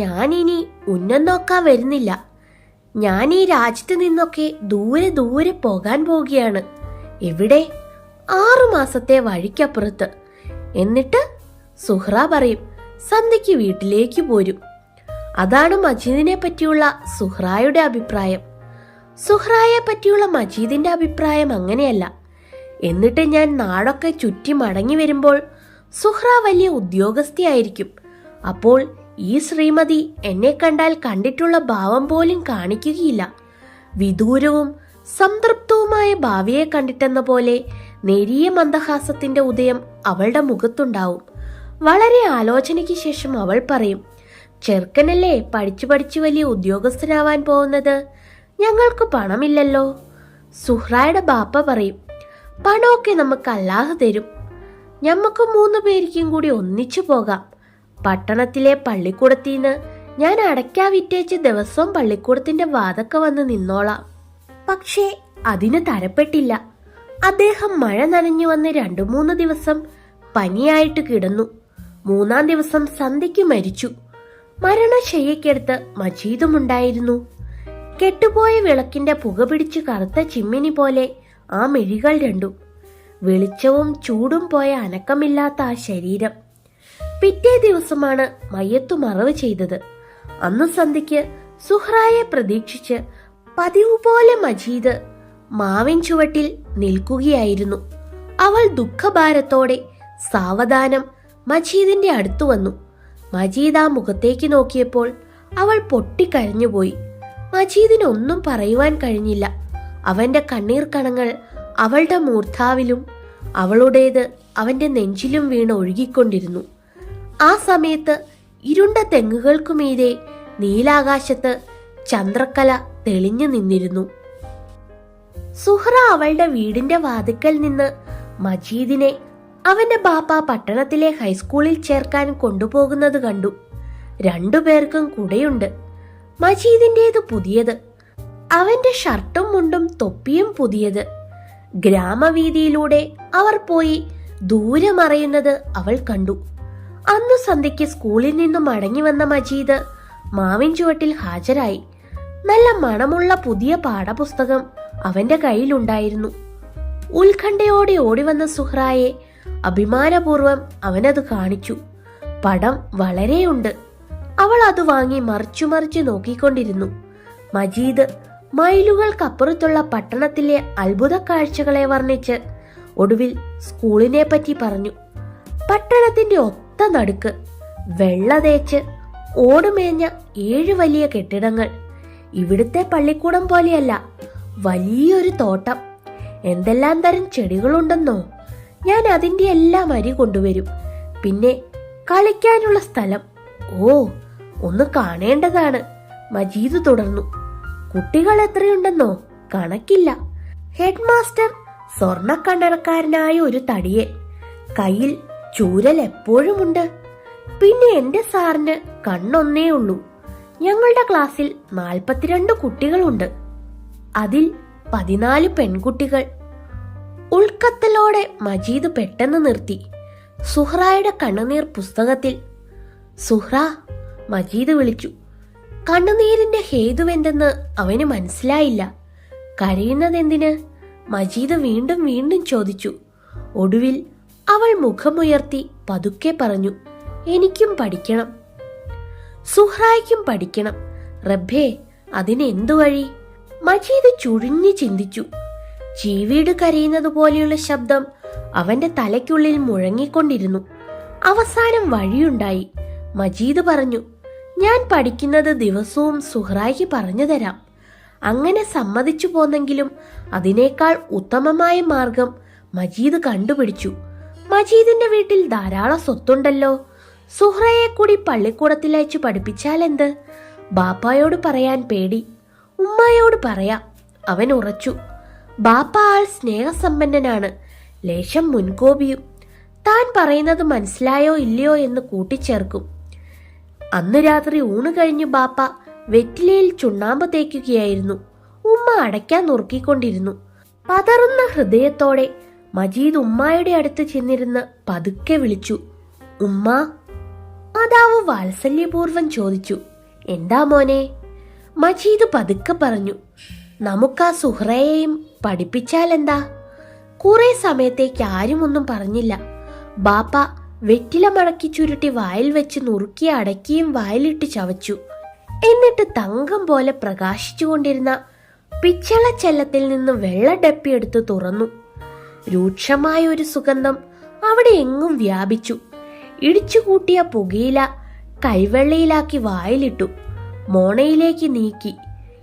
ഞാനിനി ഉന്നം നോക്കാൻ വരുന്നില്ല. ഞാൻ ഈ രാജ്യത്ത് നിന്നൊക്കെ ദൂരെ ദൂരെ പോകാൻ പോവുകയാണ്. എവിടെ? 6 മാസത്തെ വഴിക്കപ്പുറത്ത്. എന്നിട്ട് സുഹ്റ പറയും, സന്ധ്യയ്ക്ക് വീട്ടിലേക്ക് പോരും. അതാണ് മജീദിനെ പറ്റിയുള്ള സുഹ്റായുടെ അഭിപ്രായം. സുഹ്റായെ പറ്റിയുള്ള മജീദിന്റെ അഭിപ്രായം അങ്ങനെയല്ല. എന്നിട്ട് ഞാൻ നാടൊക്കെ ചുറ്റി മടങ്ങി വരുമ്പോൾ സുഹ്റ വലിയ ഉദ്യോഗസ്ഥയായിരിക്കും. അപ്പോൾ ഈ ശ്രീമതി എന്നെ കണ്ടാൽ കണ്ടിട്ടുള്ള ഭാവം പോലും കാണിക്കുകയില്ല. വിദൂരവും സംതൃപ്തവുമായ ഭാവിയെ കണ്ടിട്ടെന്ന പോലെ നേരിയ മന്ദഹാസത്തിന്റെ ഉദയം അവളുടെ മുഖത്തുണ്ടാവും. വളരെ ആലോചനയ്ക്ക് ശേഷം അവൾ പറയും, ചെറുക്കനല്ലേ പഠിച്ചു പഠിച്ചു വലിയ ഉദ്യോഗസ്ഥനാവാൻ പോകുന്നത്, ഞങ്ങൾക്ക് പണമില്ലല്ലോ. സുഹ്റായുടെ ബാപ്പ പറയും, പണമൊക്കെ നമുക്ക് അല്ലാഹ് തരും. ഞമ്മക്ക് 3 പേർക്കും കൂടി ഒന്നിച്ചു പോകാം. പട്ടണത്തിലെ പള്ളിക്കൂടത്തിന്ന് ഞാൻ അടയ്ക്കാ വിറ്റേച്ച് ദിവസവും പള്ളിക്കൂടത്തിന്റെ വാതൊക്കെ വന്ന് നിന്നോളാം. പക്ഷേ അതിന് തരപ്പെട്ടില്ല. അദ്ദേഹം മഴ നനഞ്ഞു വന്ന് 2-3 ദിവസം പനിയായിട്ട് കിടന്നു. 3-ാം ദിവസം സന്ധ്യയ്ക്ക് മരിച്ചു. മരണശയ്യക്കടുത്ത് മജീദുമുണ്ടായിരുന്നു. കെട്ടുപോയ വിളക്കിന്റെ പുക പിടിച്ച് കറുത്ത ചിമ്മിനി പോലെ ആ മിഴികൾ രണ്ടും. വെളിച്ചവും ചൂടും പോയ അനക്കമില്ലാത്ത ആ ശരീരം. പിറ്റേ ദിവസമാണ് മയ്യത്തു മറവ് ചെയ്തത്. അന്ന് സന്ധ്യയ്ക്ക് സുഹ്റായെ പ്രതീക്ഷിച്ച് പതിവ് പോലെ മജീദ് മാവിൻ ചുവട്ടിൽ നിൽക്കുകയായിരുന്നു. അവൾ ദുഃഖഭാരത്തോടെ സാവധാനം മജീദിന്റെ അടുത്തു വന്നു. മജീദ് ആ മുഖത്തേക്ക് നോക്കിയപ്പോൾ അവൾ പൊട്ടിക്കരഞ്ഞുപോയി. മജീദിന് ഒന്നും പറയുവാൻ കഴിഞ്ഞില്ല. അവന്റെ കണ്ണീർ കണങ്ങൾ അവളുടെ മൂർധാവിലും അവളുടേത് അവന്റെ നെഞ്ചിലും വീണ് ഒഴുകിക്കൊണ്ടിരുന്നു. ആ സമയത്ത് ഇരുണ്ട തെങ്ങുകൾക്കുമീതെ നീലാകാശത്ത് ചന്ദ്രക്കല തെളിഞ്ഞു നിന്നിരുന്നു. സുഹ്റ അവളുടെ വീടിന്റെ വാതിക്കൽ നിന്ന് മജീദിനെ അവന്റെ ബാപ്പ പട്ടണത്തിലെ ഹൈസ്കൂളിൽ ചേർക്കാൻ കൊണ്ടുപോകുന്നത് കണ്ടു. 2 പേർക്കും കുടയുണ്ട്. മജീദിന്റേത് പുതിയത്, അവന്റെ ഷർട്ടും മുണ്ടും തൊപ്പിയും പുതിയത്. ഗ്രാമവീതിയിലൂടെ അവർ പോയി ദൂരെ മറയുന്നത് അവൾ കണ്ടു. അന്നു സന്ധ്യയ്ക്ക് സ്കൂളിൽ നിന്നും മടങ്ങി വന്ന മജീദ് മാവിൻ ചുവട്ടിൽ ഹാജരായി. നല്ല മണമുള്ള പുതിയ പാഠപുസ്തകം അവന്റെ കയ്യിലുണ്ടായിരുന്നു. ഉത്കണ്ഠയോടെ ഓടിവന്ന സുഹ്റായെ അഭിമാനപൂർവം അവനത് കാണിച്ചു. പടം വളരെയുണ്ട്. അവൾ അത് വാങ്ങി മറിച്ചു മറിച്ചു നോക്കിക്കൊണ്ടിരുന്നു. മജീദ് മൈലുകൾക്കപ്പുറത്തുള്ള പട്ടണത്തിലെ അത്ഭുത കാഴ്ചകളെ വർണ്ണിച്ച് ഒടുവിൽ സ്കൂളിനെ പറ്റി പറഞ്ഞു. പട്ടണത്തിന്റെ ഒത്ത നടുക്ക് വെള്ള തേച്ച് ഓടുമേഞ്ഞ 7 വലിയ കെട്ടിടങ്ങൾ. ഇവിടുത്തെ പള്ളിക്കൂടം പോലെയല്ല, വലിയൊരു തോട്ടം. എന്തെല്ലാം തരം ചെടികളുണ്ടെന്നോ. ഞാൻ അതിന്റെ എല്ലാം അരി കൊണ്ടുവരും. പിന്നെ കളിക്കാനുള്ള സ്ഥലം. ഓ, ഒന്ന് കാണേണ്ടതാണ്. മജീദ് തുടർന്നു. കുട്ടികൾ എത്രയുണ്ടെന്നോ, കണക്കില്ല. ഹെഡ് മാസ്റ്റർ സ്വർണ്ണക്കണ്ണടക്കാരനായ ഒരു തടിയൻ. കയ്യിൽ ചൂരൽ എപ്പോഴുമുണ്ട്. പിന്നെ എന്റെ സാറിന് കണ്ണൊന്നേ ഉള്ളൂ. ഞങ്ങളുടെ ക്ലാസ്സിൽ 42 കുട്ടികളുണ്ട്. അതിൽ 14 പെൺകുട്ടികൾ. ഉൾക്കത്തലോടെ മജീദ് പെട്ടെന്ന് നിർത്തി. സുഹ്റായുടെ കണ്ണുനീർ പുസ്തകത്തിൽ. സുഹ്റ, മജീദ് വിളിച്ചു. കണ്ണുനീരിന്റെ ഹേതുവെന്തെന്ന് അവന് മനസ്സിലായില്ല. കരയുന്നതെന്തിന്? മജീദ് വീണ്ടും വീണ്ടും ചോദിച്ചു. ഒടുവിൽ അവൾ മുഖമുയർത്തി പതുക്കെ പറഞ്ഞു, എനിക്കും പഠിക്കണം. സുഹ്റായ്ക്കും പഠിക്കണം. റബ്ബേ, അതിന് എന്തു വഴി? മജീദ് ചുഴിഞ്ഞു ചിന്തിച്ചു. ചീവീട് കരയുന്നത് പോലെയുള്ള ശബ്ദം അവന്റെ തലയ്ക്കുള്ളിൽ മുഴങ്ങിക്കൊണ്ടിരുന്നു. അവസാനം വഴിയുണ്ടായി. മജീദ് പറഞ്ഞു, ഞാൻ പഠിക്കുന്നത് ദിവസവും സുഹ്റായ്ക്ക് പറഞ്ഞു തരാം. അങ്ങനെ സമ്മതിച്ചു പോന്നെങ്കിലും അതിനേക്കാൾ ഉത്തമമായ മാർഗം മജീദ് കണ്ടുപിടിച്ചു. മജീദിന്റെ വീട്ടിൽ ധാരാളം സ്വത്തുണ്ടല്ലോ. സുഹ്റയെ കൂടി പള്ളിക്കൂടത്തിലയച്ചു പഠിപ്പിച്ചാലെന്ത്? ബാപ്പായോട് പറയാൻ പേടി. ഉമ്മായോട് പറയാം. അവൻ ഉറച്ചു. ബാപ്പ ആൾ സ്നേഹസമ്പന്നനാണ്, ലേശം മുൻകോപിയും. താൻ പറയുന്നത് മനസ്സിലായോ ഇല്ലയോ എന്ന് കൂട്ടിച്ചേർക്കും. അന്ന് രാത്രി ഊണ് കഴിഞ്ഞ് ബാപ്പ വെറ്റിലയിൽ ചുണ്ണാമ്പ് തേക്കുകയായിരുന്നു. ഉമ്മ അടയ്ക്കാൻ നുറുക്കിക്കൊണ്ടിരുന്നു. പതറുന്ന ഹൃദയത്തോടെ മജീദ് ഉമ്മായുടെ അടുത്ത് ചെന്നിരുന്ന് പതുക്കെ വിളിച്ചു, ഉമ്മ. മാതാവ് വാത്സല്യപൂർവ്വം ചോദിച്ചു, എന്താ മോനെ? മജീദ് പതുക്കെ പറഞ്ഞു, നമുക്ക് ആ സുഹ്റയെയും പഠിപ്പിച്ചാലെന്താ? കുറെ സമയത്തേക്ക് ആരും ഒന്നും പറഞ്ഞില്ല. ബാപ്പ വെറ്റില മടക്കി ചുരുട്ടി വായിൽ വെച്ച് നുറുക്കി അടക്കിയും വായിലിട്ട് ചവച്ചു. എന്നിട്ട് തങ്കം പോലെ പ്രകാശിച്ചുകൊണ്ടിരുന്ന പിച്ചള ചെല്ലത്തിൽ നിന്ന് വെള്ള ഡപ്പിയെടുത്ത് തുറന്നു. രൂക്ഷമായ ഒരു സുഗന്ധം അവിടെ എങ്ങും വ്യാപിച്ചു. ഇടിച്ചുകൂട്ടിയ പുകയില കൈവെള്ളയിലാക്കി വായിലിട്ടു, മോണയിലേക്ക് നീക്കി,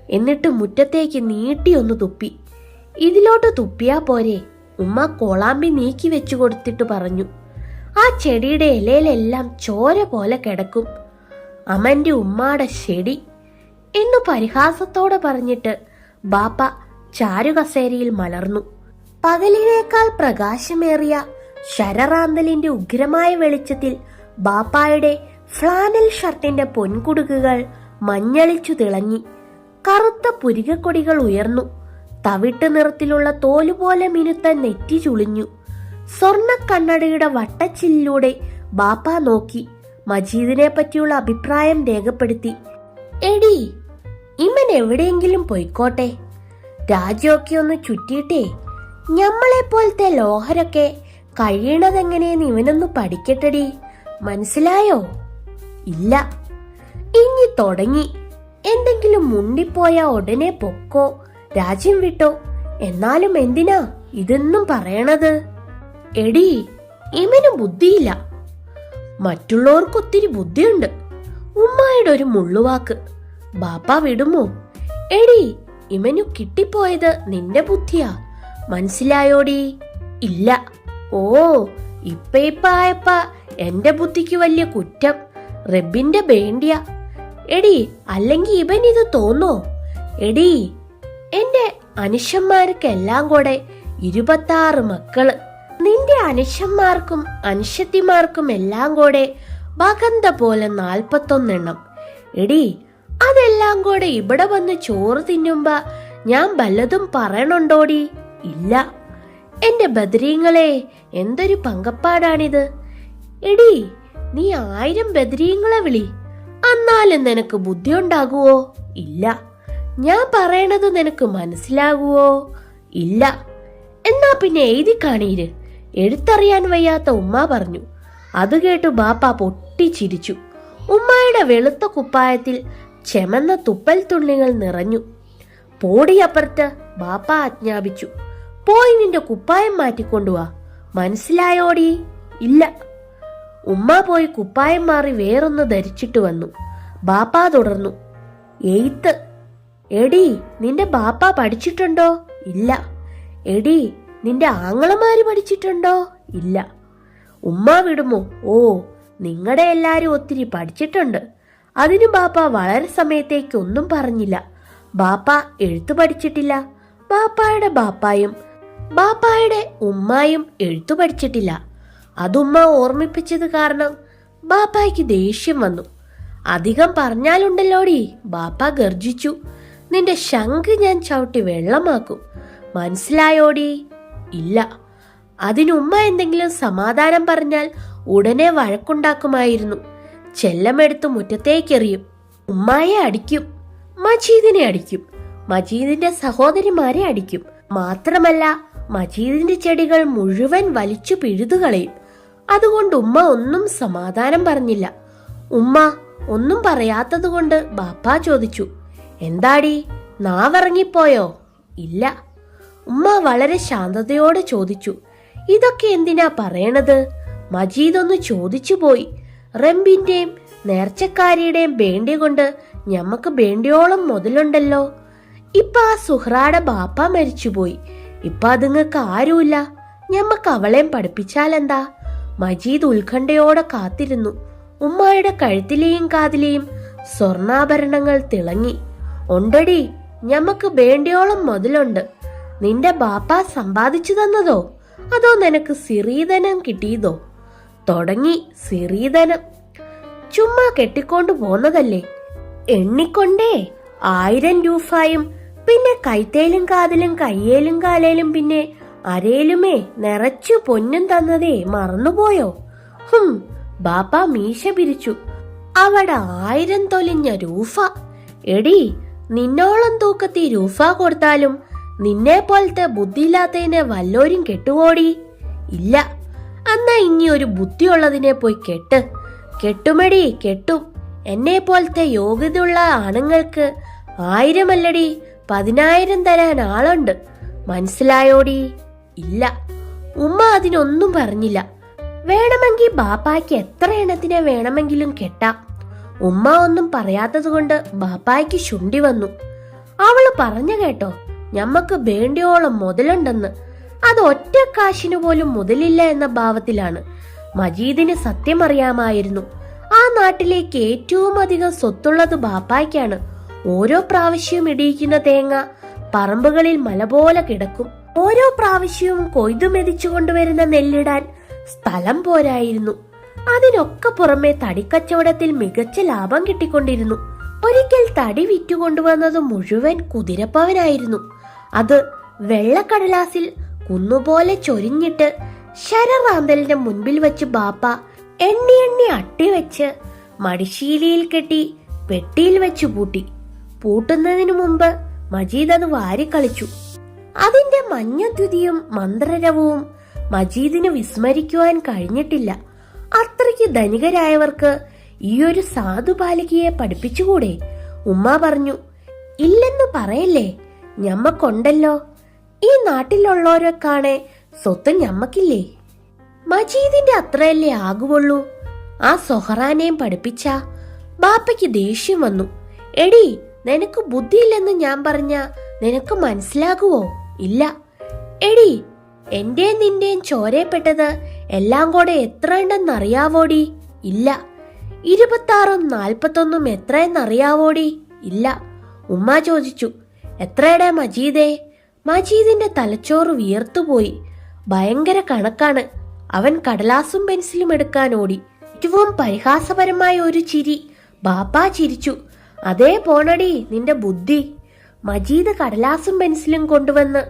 എന്നിട്ട് മുറ്റത്തേക്ക് നീട്ടിയൊന്ന് തുപ്പി. ഇതിലോട്ട് തുപ്പിയാ പോരെ? ഉമ്മ കോളാമ്പി നീക്കി വെച്ചു കൊടുത്തിട്ട് പറഞ്ഞു. ആ ചെടിയുടെ ഇലയിലെല്ലാം ചോര പോലെ കിടക്കും. അമന്റെ ഉമ്മാടെ ചെടി എന്നു പരിഹാസത്തോടെ പറഞ്ഞിട്ട് ബാപ്പ ചാരുകസേരയിൽ മലർന്നു. പകലിനേക്കാൾ പ്രകാശമേറിയ ശരറാന്തലിന്റെ ഉഗ്രമായ വെളിച്ചത്തിൽ ബാപ്പായുടെ ഫ്ലാനൽ ഷർട്ടിന്റെ പൊൻകുടുക്കുകൾ മഞ്ഞളിച്ചു തിളങ്ങി. കറുത്ത പുരികക്കൊടികൾ ഉയർന്നു. തവിട്ട് നിറത്തിലുള്ള തോലുപോലെ മിനുത്ത നെറ്റി ചുളിഞ്ഞു. സ്വർണ്ണ കണ്ണടയുടെ വട്ടച്ചില്ലിലൂടെ ബാപ്പ നോക്കി മജീദിനെ പറ്റിയുള്ള അഭിപ്രായം രേഖപ്പെടുത്തി. എടി, ഇമ്മൻ എവിടെയെങ്കിലും പൊയ്ക്കോട്ടെ, രാജ്യമൊക്കെ ഒന്ന് ചുറ്റിയിട്ടേ ഞമ്മളെ പോലത്തെ ലോഹരൊക്കെ കഴിയണതെങ്ങനെയെന്ന് ഇവനൊന്ന് പഠിക്കട്ടെടി, മനസ്സിലായോ? ഇല്ല, ഇനി തുടങ്ങി. എന്തെങ്കിലും മുണ്ടിപ്പോയ ഉടനെ പൊക്കോ, രാജ്യം വിട്ടോ. എന്നാലും എന്തിനാ ഇതൊന്നും പറയണത്? എടി, ഇവന് ബുദ്ധിയില്ല. മറ്റുള്ളവർക്ക് ഒത്തിരി ബുദ്ധിയുണ്ട്. ഉമ്മായുടെ ഒരു മുള്ളുവാക്ക് ബാപ്പ വിടുമോ? എടി, ഇവനു കിട്ടിപ്പോയത് നിന്റെ ബുദ്ധിയാ, മനസ്സിലായോടി? ഇല്ല. ഓ, ഇപ്പ ആയപ്പ എന്റെ ബുദ്ധിക്ക് വലിയ കുറ്റം റബ്ബിന്റെ ബേണ്ടിയ. എടി, അല്ലെങ്കിൽ ഇവൻ ഇത് തോന്നോ? എടി, എന്റെ അനുഷ്യന്മാർക്കെല്ലാം കൂടെ 26 മക്കള്. നിന്റെ അനുഷ്യന്മാർക്കും അനുഷ്യത്തിമാർക്കും എല്ലാം കൂടെ ഭഗന്ത പോലെ 41 എണ്ണം. എടി, അതെല്ലാം കൂടെ ഇവിടെ വന്ന് ചോറ് തിന്നുമ്പോ ഞാൻ വല്ലതും പറയണുണ്ടോടി? ഇല്ല. എന്റെ ബദരീങ്ങളെ, എന്തൊരു പങ്കപ്പാടാണിത്. എടി, നീ 1000 ബദരീങ്ങളെ വിളി, എന്നാലും നിനക്ക് ബുദ്ധി ഉണ്ടാകുവോ? ഇല്ല. ഞാൻ പറയണത് നിനക്ക് മനസ്സിലാകുവോ? ഇല്ല. എന്നാ പിന്നെ എഴുതി കാണീര്. എഴുത്തറിയാൻ വയ്യാത്ത ഉമ്മ പറഞ്ഞു. അത് കേട്ടു ബാപ്പ പൊട്ടിച്ചിരിച്ചു. ഉമ്മായുടെ വെളുത്ത കുപ്പായത്തിൽ ചെമന്ന തുപ്പൽ തുള്ളികൾ നിറഞ്ഞു. പോടിയപ്പുറത്ത് ബാപ്പ ആജ്ഞാപിച്ചു. പോയി നിന്റെ കുപ്പായം മാറ്റിക്കൊണ്ടുവാ, മനസ്സിലായോടി? ഇല്ല. ഉമ്മ പോയി കുപ്പായം മാറി വേറൊന്ന് ധരിച്ചിട്ട് വന്നു. ബാപ്പ തുടർന്നു. എയ്ത്ത്. എടി, നിന്റെ ബാപ്പ പഠിച്ചിട്ടുണ്ടോ? ഇല്ല. എടി, നിന്റെ ആങ്ങളമാര് പഠിച്ചിട്ടുണ്ടോ? ഇല്ല. ഉമ്മ വിടുമോ? ഓ, നിങ്ങളുടെ എല്ലാരും ഒത്തിരി പഠിച്ചിട്ടുണ്ട്. അതിനു ബാപ്പ വളരെ സമയത്തേക്ക് ഒന്നും പറഞ്ഞില്ല. ബാപ്പ എഴുത്തു പഠിച്ചിട്ടില്ല. ബാപ്പായുടെ ബാപ്പായും ബാപ്പായുടെ ഉമ്മായും എഴുത്തു പഠിച്ചിട്ടില്ല. അതുമ്മ ഓർമ്മിപ്പിച്ചത് കാരണം ബാപ്പായ്ക്ക് ദേഷ്യം വന്നു. അധികം പറഞ്ഞാലുണ്ടല്ലോടി, ബാപ്പ ഗർജിച്ചു. നിന്റെ ശംഖ് ഞാൻ ചവിട്ടി വെള്ളമാക്കും, മനസ്സിലായോടി? ഇല്ല. അതിനുമ്മ എന്തെങ്കിലും സമാധാനം പറഞ്ഞാൽ ഉടനെ വഴക്കുണ്ടാക്കുമായിരുന്നു. ചെല്ലമെടുത്ത് മുറ്റത്തേക്കെറിയും. ഉമ്മായെ അടിക്കും, മജീദിനെ അടിക്കും, മജീദിന്റെ സഹോദരിമാരെ അടിക്കും. മാത്രമല്ല, മജീദിന്റെ ചെടികൾ മുഴുവൻ വലിച്ചു പിഴുതുകളയും. അതുകൊണ്ട് ഉമ്മ ഒന്നും സമാധാനം പറഞ്ഞില്ല. ഉമ്മ ഒന്നും പറയാത്തത് കൊണ്ട് ബാപ്പ ചോദിച്ചു, എന്താടി, നാവിറങ്ങിപ്പോയോ? ഇല്ല. ഉമ്മ വളരെ ശാന്തതയോടെ ചോദിച്ചു, ഇതൊക്കെ എന്തിനാ പറയണത്? മജീദ് ഒന്ന് ചോദിച്ചു പോയി. റംബിന്റെയും നേർച്ചക്കാരിയുടെയും ബേണ്ടി കൊണ്ട് ഞമ്മക്ക് ബേണ്ടിയോളം മുതലുണ്ടല്ലോ. ഇപ്പൊ ആ സുഹ്റാടെ ബാപ്പ മരിച്ചുപോയി. ഇപ്പൊ അതുങ്ങൾക്ക് ആരുമില്ല. ഞമ്മക്ക് അവളെയും പഠിപ്പിച്ചാലെന്താ? മജീദ് ഉത്കണ്ഠയോടെ കാത്തിരുന്നു. ഉമ്മായുടെ കഴുത്തിലെയും കാതിലെയും സ്വർണ്ണാഭരണങ്ങൾ തിളങ്ങി. ഉണ്ടടി, ഞമ്മക്ക് വേണ്ടിയോളം മുതലുണ്ട്. നിന്റെ ബാപ്പ സമ്പാദിച്ചു തന്നതോ അതോ നിനക്ക് സിറീധനം കിട്ടിയതോ? തുടങ്ങി സിറീധനം. ചുമ്മാ കെട്ടിക്കൊണ്ടു പോന്നതല്ലേ. എണ്ണിക്കൊണ്ടേ 1000 രൂപായും പിന്നെ കൈത്തേലും കാതിലും കയ്യേലും കാലേലും പിന്നെ അരയിലുമേ നിറച്ചു പൊന്നും തന്നതേ മറന്നുപോയോ? ബാപ്പ മീശ പിരിച്ചു. അവിടെ 1000 തൊലിഞ്ഞ രൂപ. എടി, നിന്നോളം തൂക്കത്തി രൂഫ കൊടുത്താലും നിന്നെ പോലത്തെ ബുദ്ധിയില്ലാത്തതിനെ വല്ലോരും കെട്ടുപോടി? ഇല്ല. എന്നാ ഇനി ഒരു ബുദ്ധിയുള്ളതിനെ പോയി കെട്ടുമടി, കെട്ടും. എന്നെ പോലത്തെ യോഗ്യതയുള്ള ആണുങ്ങൾക്ക് 1000 അല്ലടി 10,000 തരാൻ ആളുണ്ട്. മനസ്സിലായോടി? ഇല്ല. ഉമ്മ അതിനൊന്നും പറഞ്ഞില്ല. വേണമെങ്കിൽ ബാപ്പായ്ക്ക് എത്ര എണ്ണത്തിനെ വേണമെങ്കിലും കെട്ടാം. ഉമ്മ ഒന്നും പറയാത്തത് കൊണ്ട് ബാപ്പായ്ക്ക് ശുണ്ടി വന്നു. അവള് പറഞ്ഞു കേട്ടോ, ഞമ്മക്ക് വേണ്ടിയോളം മുതലുണ്ടെന്ന്. അത് ഒറ്റ കാശിനു പോലും മുതലില്ല എന്ന ഭാവത്തിലാണ്. മജീദിന് സത്യം അറിയാമായിരുന്നു. ആ നാട്ടിലേക്ക് ഏറ്റവും അധികം സ്വത്തുള്ളത് ബാപ്പായ്ക്കാണ്. ഓരോ പ്രാവശ്യവും ഇടിയിക്കുന്ന തേങ്ങ പറമ്പുകളിൽ മല പോലെ കിടക്കും. ഓരോ പ്രാവശ്യവും കൊയ്തു മെതിച്ചു കൊണ്ടുവരുന്ന നെല്ലിടാൻ സ്ഥലം പോരായിരുന്നു. അതിനൊക്കെ പുറമെ തടിക്കച്ചവടത്തിൽ മികച്ച ലാഭം കിട്ടിക്കൊണ്ടിരുന്നു. ഒരിക്കൽ തടി വിറ്റുകൊണ്ടുവന്നത് മുഴുവൻ കുതിരപ്പവനായിരുന്നു. അത് വെള്ളക്കടലാസിൽ കുന്നുപോലെ ചൊരിഞ്ഞിട്ട് ശരറാന്തലിന്റെ മുൻപിൽ വെച്ച് ബാപ്പ എണ്ണി എണ്ണി അട്ടിവെച്ച് മടിശീലയിൽ കെട്ടി പെട്ടിയിൽ വെച്ചു പൂട്ടി. പൂട്ടുന്നതിനു മുമ്പ് മജീദ് അത് വാരിക്കളിച്ചു. അതിന്റെ മഞ്ഞദ്യുതിയും മന്ത്രരവവും മജീദിന് വിസ്മരിക്കുവാൻ കഴിഞ്ഞിട്ടില്ല. അത്രയ്ക്ക് ധനികരായവർക്ക് ഈ ഒരു സാധുബാലികയെ പഠിപ്പിച്ചുകൂടെ? ഉമ്മ പറഞ്ഞു. ഇല്ലെന്ന് പറയല്ലേ, ഞമ്മക്കുണ്ടല്ലോ. ഈ നാട്ടിലുള്ളവരൊക്കാണെ സ്വത്ത് ഞമ്മക്കില്ലേ? മജീദിന്റെ അത്രയല്ലേ ആകുവുള്ളൂ. ആ സൊഹറാനെയും പഠിപ്പിച്ച ബാപ്പയ്ക്ക് ദേഷ്യം വന്നു. എടി, നിനക്ക് ബുദ്ധിയില്ലെന്ന് ഞാൻ പറഞ്ഞ നിനക്ക് മനസ്സിലാകുവോ? ഇല്ല. എടി, എന്റെയും നിന്റെയും ചോരപ്പെട്ടത് എല്ലാം കൂടെ എത്ര ഉണ്ടെന്നറിയാവോടി? ഇല്ല. 26ഉം 41ഉം എത്രയെന്നറിയാവോടി? ഇല്ല. ഉമ്മ ചോദിച്ചു. എത്രയുടെ മജീദേ? മജീദിന്റെ തലച്ചോറ് വിയർത്തുപോയി. ഭയങ്കര കണക്കാണ്. അവൻ കടലാസും പെൻസിലും എടുക്കാൻ ഓടി. ഏറ്റവും പരിഹാസപരമായ ഒരു ചിരി. ബാപ്പാ ചിരിച്ചു. അതേ പോണടി നിന്റെ ബുദ്ധി. മജീദ് കടലാസും പെൻസിലും കൊണ്ടുവന്ന്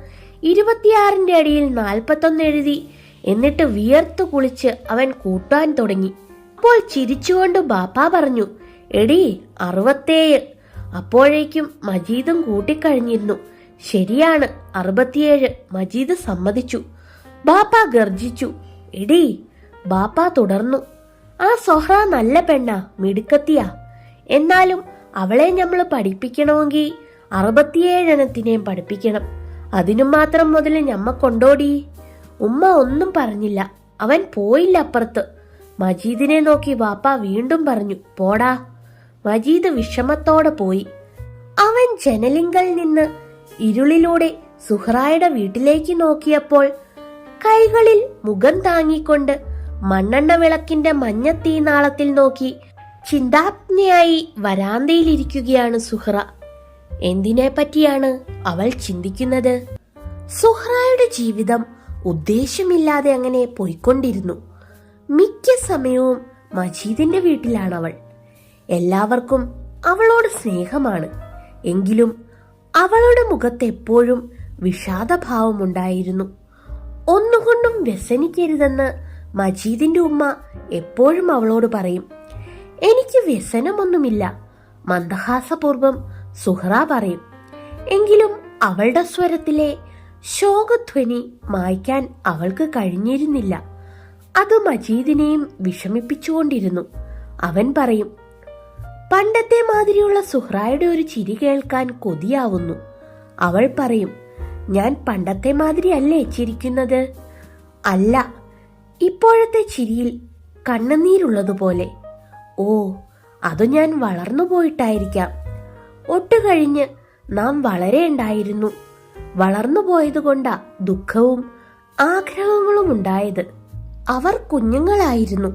26ന്റെ അടിയിൽ 41 എഴുതി. എന്നിട്ട് വിയർത്തു കുളിച്ച് അവൻ കൂട്ടാൻ തുടങ്ങി. അപ്പോൾ ചിരിച്ചുകൊണ്ട് ബാപ്പാ പറഞ്ഞു, എടി 67. അപ്പോഴേക്കും മജീദും കൂട്ടിക്കഴിഞ്ഞിരുന്നു. ശരിയാണ്, 67. മജീദ് സമ്മതിച്ചു. ബാപ്പ ഗർജിച്ചു. എടി. ബാപ്പ തുടർന്നു. ആ സൊഹ്റ നല്ല പെണ്ണാ, മിടുക്കത്തിയാ. എന്നാലും അവളെ നമ്മൾ പഠിപ്പിക്കണമെങ്കിൽ 67 എണ്ണത്തിനെയും പഠിപ്പിക്കണം. അതിനും മാത്രം മുതൽ ഞമ്മക്കൊണ്ടോടി? ഉമ്മ ഒന്നും പറഞ്ഞില്ല. അവൻ പോയില്ല അപ്പുറത്ത്. മജീദിനെ നോക്കി ബാപ്പ വീണ്ടും പറഞ്ഞു, പോടാ. മജീദ് വിഷമത്തോടെ പോയി. അവൻ ജനലിങ്കൽ നിന്ന് ഇരുളിലൂടെ സുഹ്റായുടെ വീട്ടിലേക്ക് നോക്കിയപ്പോൾ കൈകളിൽ മുഖം താങ്ങിക്കൊണ്ട് മണ്ണെണ്ണ വിളക്കിന്റെ മഞ്ഞ തീനാളത്തിൽ നോക്കി ചിന്താജ്ഞയായി വരാന്തയിലിരിക്കുകയാണ് സുഹ്റ. എന്തിനെ പറ്റിയാണ് അവൾ ചിന്തിക്കുന്നത്? സുഹ്റായുടെ ജീവിതം ഉദ്ദേശമില്ലാതെ അങ്ങനെ പോയിക്കൊണ്ടിരുന്നു. മിക്ക സമയവും മജീദിന്റെ വീട്ടിലാണവൾ. എല്ലാവർക്കും അവളോട് സ്നേഹമാണ്. എങ്കിലും അവളുടെ മുഖത്ത് എപ്പോഴും വിഷാദഭാവമുണ്ടായിരുന്നു. ഒന്നുകൊണ്ടും വ്യസനിക്കരുതെന്ന് മജീദിന്റെ ഉമ്മ എപ്പോഴും അവളോട് പറയും. എനിക്ക് വ്യസനമൊന്നുമില്ല, മന്ദഹാസപൂർവം സുഹ്റ പറയും. എങ്കിലും അവളുടെ സ്വരത്തിലെ ശോകധ്വനി മായ്ക്കാൻ അവൾക്ക് കഴിഞ്ഞിരുന്നില്ല. അത് മജീദിനെയും വിഷമിപ്പിച്ചുകൊണ്ടിരുന്നു. അവൻ പറയും, പണ്ടത്തെ മാതിരിയുള്ള സുഹ്റായുടെ ഒരു ചിരി കേൾക്കാൻ കൊതിയാവുന്നു. അവൾ പറയും, ഞാൻ പണ്ടത്തെ മാതിരി അല്ലേ ചിരിക്കുന്നത്? അല്ല, ഇപ്പോഴത്തെ ചിരിയിൽ കണ്ണുനീരുള്ളതുപോലെ. ഓ, അത് ഞാൻ വളർന്നു പോയിട്ടായിരിക്കാം. ഒട്ടുകഴിഞ്ഞ് നാം വളരെ ഉണ്ടായിരുന്നു. വളർന്നു പോയതുകൊണ്ടാ ദുഃഖവും ആഗ്രഹങ്ങളും ഉണ്ടായത്. അവർ കുഞ്ഞുങ്ങളായിരുന്നു.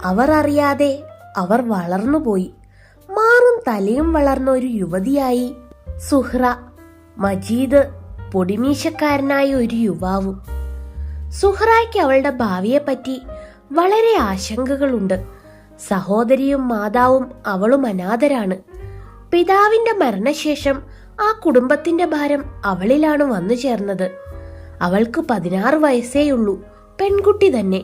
അവർ അറിയാതെ അവർ വളർന്നുപോയി. മാറും തലയും വളർന്ന ഒരു യുവതിയായി സുഹ്റ. മജീദ് പൊടിമീശക്കാരനായ ഒരു യുവാവും. സുഹ്റായ്ക്ക് അവളുടെ ഭാവിയെപ്പറ്റി വളരെ ആശങ്കകളുണ്ട്. സഹോദരിയും മാതാവും അവളും അനാഥരാണ്. പിതാവിന്റെ മരണശേഷം ആ കുടുംബത്തിന്റെ ഭാരം അവളിലാണ് വന്നു ചേർന്നത്. അവൾക്ക് 16 വയസ്സേയുള്ളൂ, പെൺകുട്ടി തന്നെ.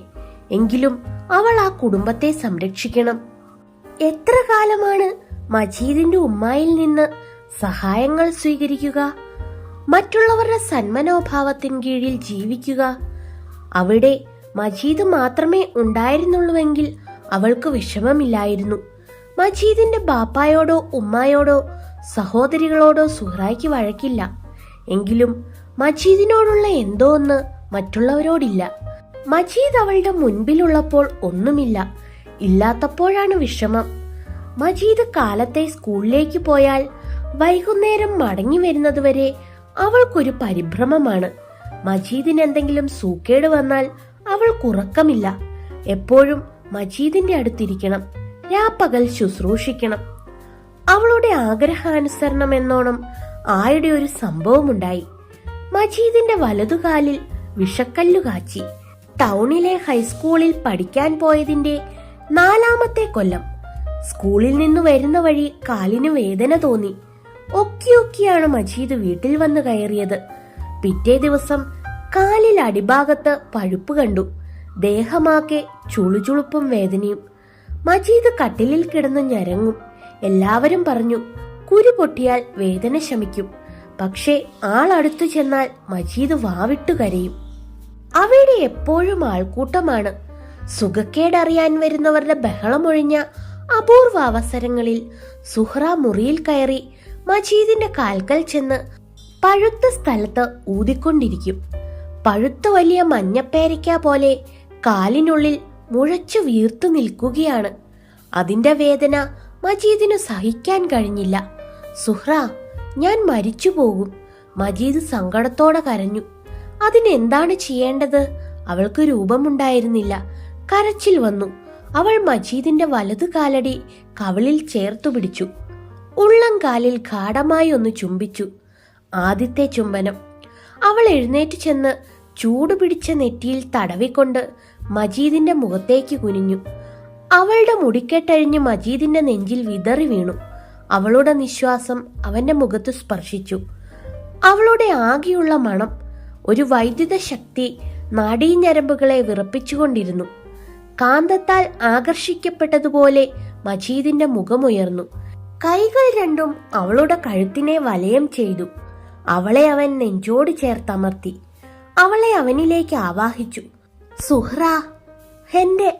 എങ്കിലും അവൾ ആ കുടുംബത്തെ സംരക്ഷിക്കണം. എത്ര കാലമാണ് മജീദിന്റെ ഉമ്മായിൽ നിന്ന് സഹായങ്ങൾ സ്വീകരിക്കുക, മറ്റുള്ളവരുടെ സന്മനോഭാവത്തിൻ കീഴിൽ ജീവിക്കുക. അവിടെ മജീദ് മാത്രമേ ഉണ്ടായിരുന്നുള്ളൂവെങ്കിൽ അവൾക്ക് വിഷമമില്ലായിരുന്നു. മജീദിന്റെ ബാപ്പായോടോ ഉമ്മായോടോ സഹോദരികളോടോ സുഹ്റായ്ക്ക് വഴക്കില്ല. എങ്കിലും മജീദിനോടുള്ള എന്തോ ഒന്ന് മറ്റുള്ളവരോടില്ല. മജീദ് അവളുടെ മുൻപിലുള്ളപ്പോൾ ഒന്നുമില്ല, ഇല്ലാത്തപ്പോഴാണ് വിഷമം. മജീദ് കാലത്തെ സ്കൂളിലേക്ക് പോയാൽ വൈകുന്നേരം മടങ്ങി വരുന്നതുവരെ അവൾക്കൊരു പരിഭ്രമമാണ്. മജീദിന് എന്തെങ്കിലും സൂക്കേട് വന്നാൽ അവൾക്കുറക്കമില്ല. എപ്പോഴും മജീദിന്റെ അടുത്തിരിക്കണം, രാപ്പകൽ ശുശ്രൂഷിക്കണം. അവളുടെ ആഗ്രഹാനുസരണം എന്നോണം ആയുടെ ഒരു സംഭവമുണ്ടായി. മജീദിന്റെ വലതുകാലിൽ വിഷക്കല്ലു കാച്ചി. ടൗണിലെ ഹൈസ്കൂളിൽ പഠിക്കാൻ പോയതിന്റെ 4ാമത്തെ കൊല്ലം. സ്കൂളിൽ നിന്ന് വരുന്ന വഴി കാലിന് വേദന തോന്നി. ഒക്കെയാണ് മജീദ് വീട്ടിൽ വന്ന് കയറിയത്. പിറ്റേ ദിവസം കാലിൽ അടിഭാഗത്ത് പഴുപ്പ് കണ്ടു. ദേഹമാകെ ചുളുചുളുപ്പും വേദനയും. മജീദ് കട്ടിലിൽ കിടന്ന് ഞരങ്ങും. എല്ലാവരും പറഞ്ഞു, കുരു പൊട്ടിയാൽ വേദന ശമിക്കും. പക്ഷേ ആളടുത്തു ചെന്നാൽ മജീദ് വാവിട്ടു കരയും. അവിടെ എപ്പോഴും ആൾക്കൂട്ടമാണ്. സുഖക്കേടറിയാൻ വരുന്നവരുടെ ബഹളമൊഴിഞ്ഞ അപൂർവ അവസരങ്ങളിൽ സുഹ്റ മുറിയിൽ കയറി മജീദിന്റെ കാൽക്കൽ ചെന്ന് പഴുത്ത സ്ഥലത്ത് ഊതിക്കൊണ്ടിരിക്കും. പഴുത്ത വലിയ മഞ്ഞപ്പേരയ്ക്ക പോലെ കാലിനുള്ളിൽ മുഴച്ചു വീർത്തു നിൽക്കുകയാണ്. അതിന്റെ വേദന മജീദിനു സഹിക്കാൻ കഴിഞ്ഞില്ല. സുഹ്റ, ഞാൻ മരിച്ചു പോകും. മജീദ് സങ്കടത്തോടെ കരഞ്ഞു. അതിനെന്താണ് ചെയ്യേണ്ടത്? അവൾക്ക് രൂപമുണ്ടായിരുന്നില്ല. കരച്ചിൽ വന്നു. അവൾ മജീദിന്റെ വലതു കാലടി കവിളിൽ ചേർത്തു പിടിച്ചു. ഉള്ളം കാലിൽ ഗാഢമായി ഒന്ന് ചുംബിച്ചു. ആദ്യത്തെ ചുംബനം. അവൾ എഴുന്നേറ്റ് ചെന്ന് ചൂട് പിടിച്ച നെറ്റിയിൽ തടവിക്കൊണ്ട് മജീദിന്റെ മുഖത്തേക്ക് കുനിഞ്ഞു. അവളുടെ മുടിക്കെട്ടഴിഞ്ഞ് മജീദിന്റെ നെഞ്ചിൽ വിതറി വീണു. അവളുടെ നിശ്വാസം അവന്റെ മുഖത്ത് സ്പർശിച്ചു. അവളുടെ ആകെയുള്ള മണം ഒരു വൈദ്യുത ശക്തി നാഡീഞരമ്പുകളെ വിറപ്പിച്ചുകൊണ്ടിരുന്നു. കാന്തത്താൽ ആകർഷിക്കപ്പെട്ടതുപോലെ മജീദിന്റെ മുഖമുയർന്നു. കൈകൾ രണ്ടും അവളുടെ കഴുത്തിനെ വലയം ചെയ്തു. അവളെ അവൻ നെഞ്ചോട് ചേർത്തമർത്തി. അവളെ അവനിലേക്ക് ആവാഹിച്ചു. സുഹ്റ, എന്റെ.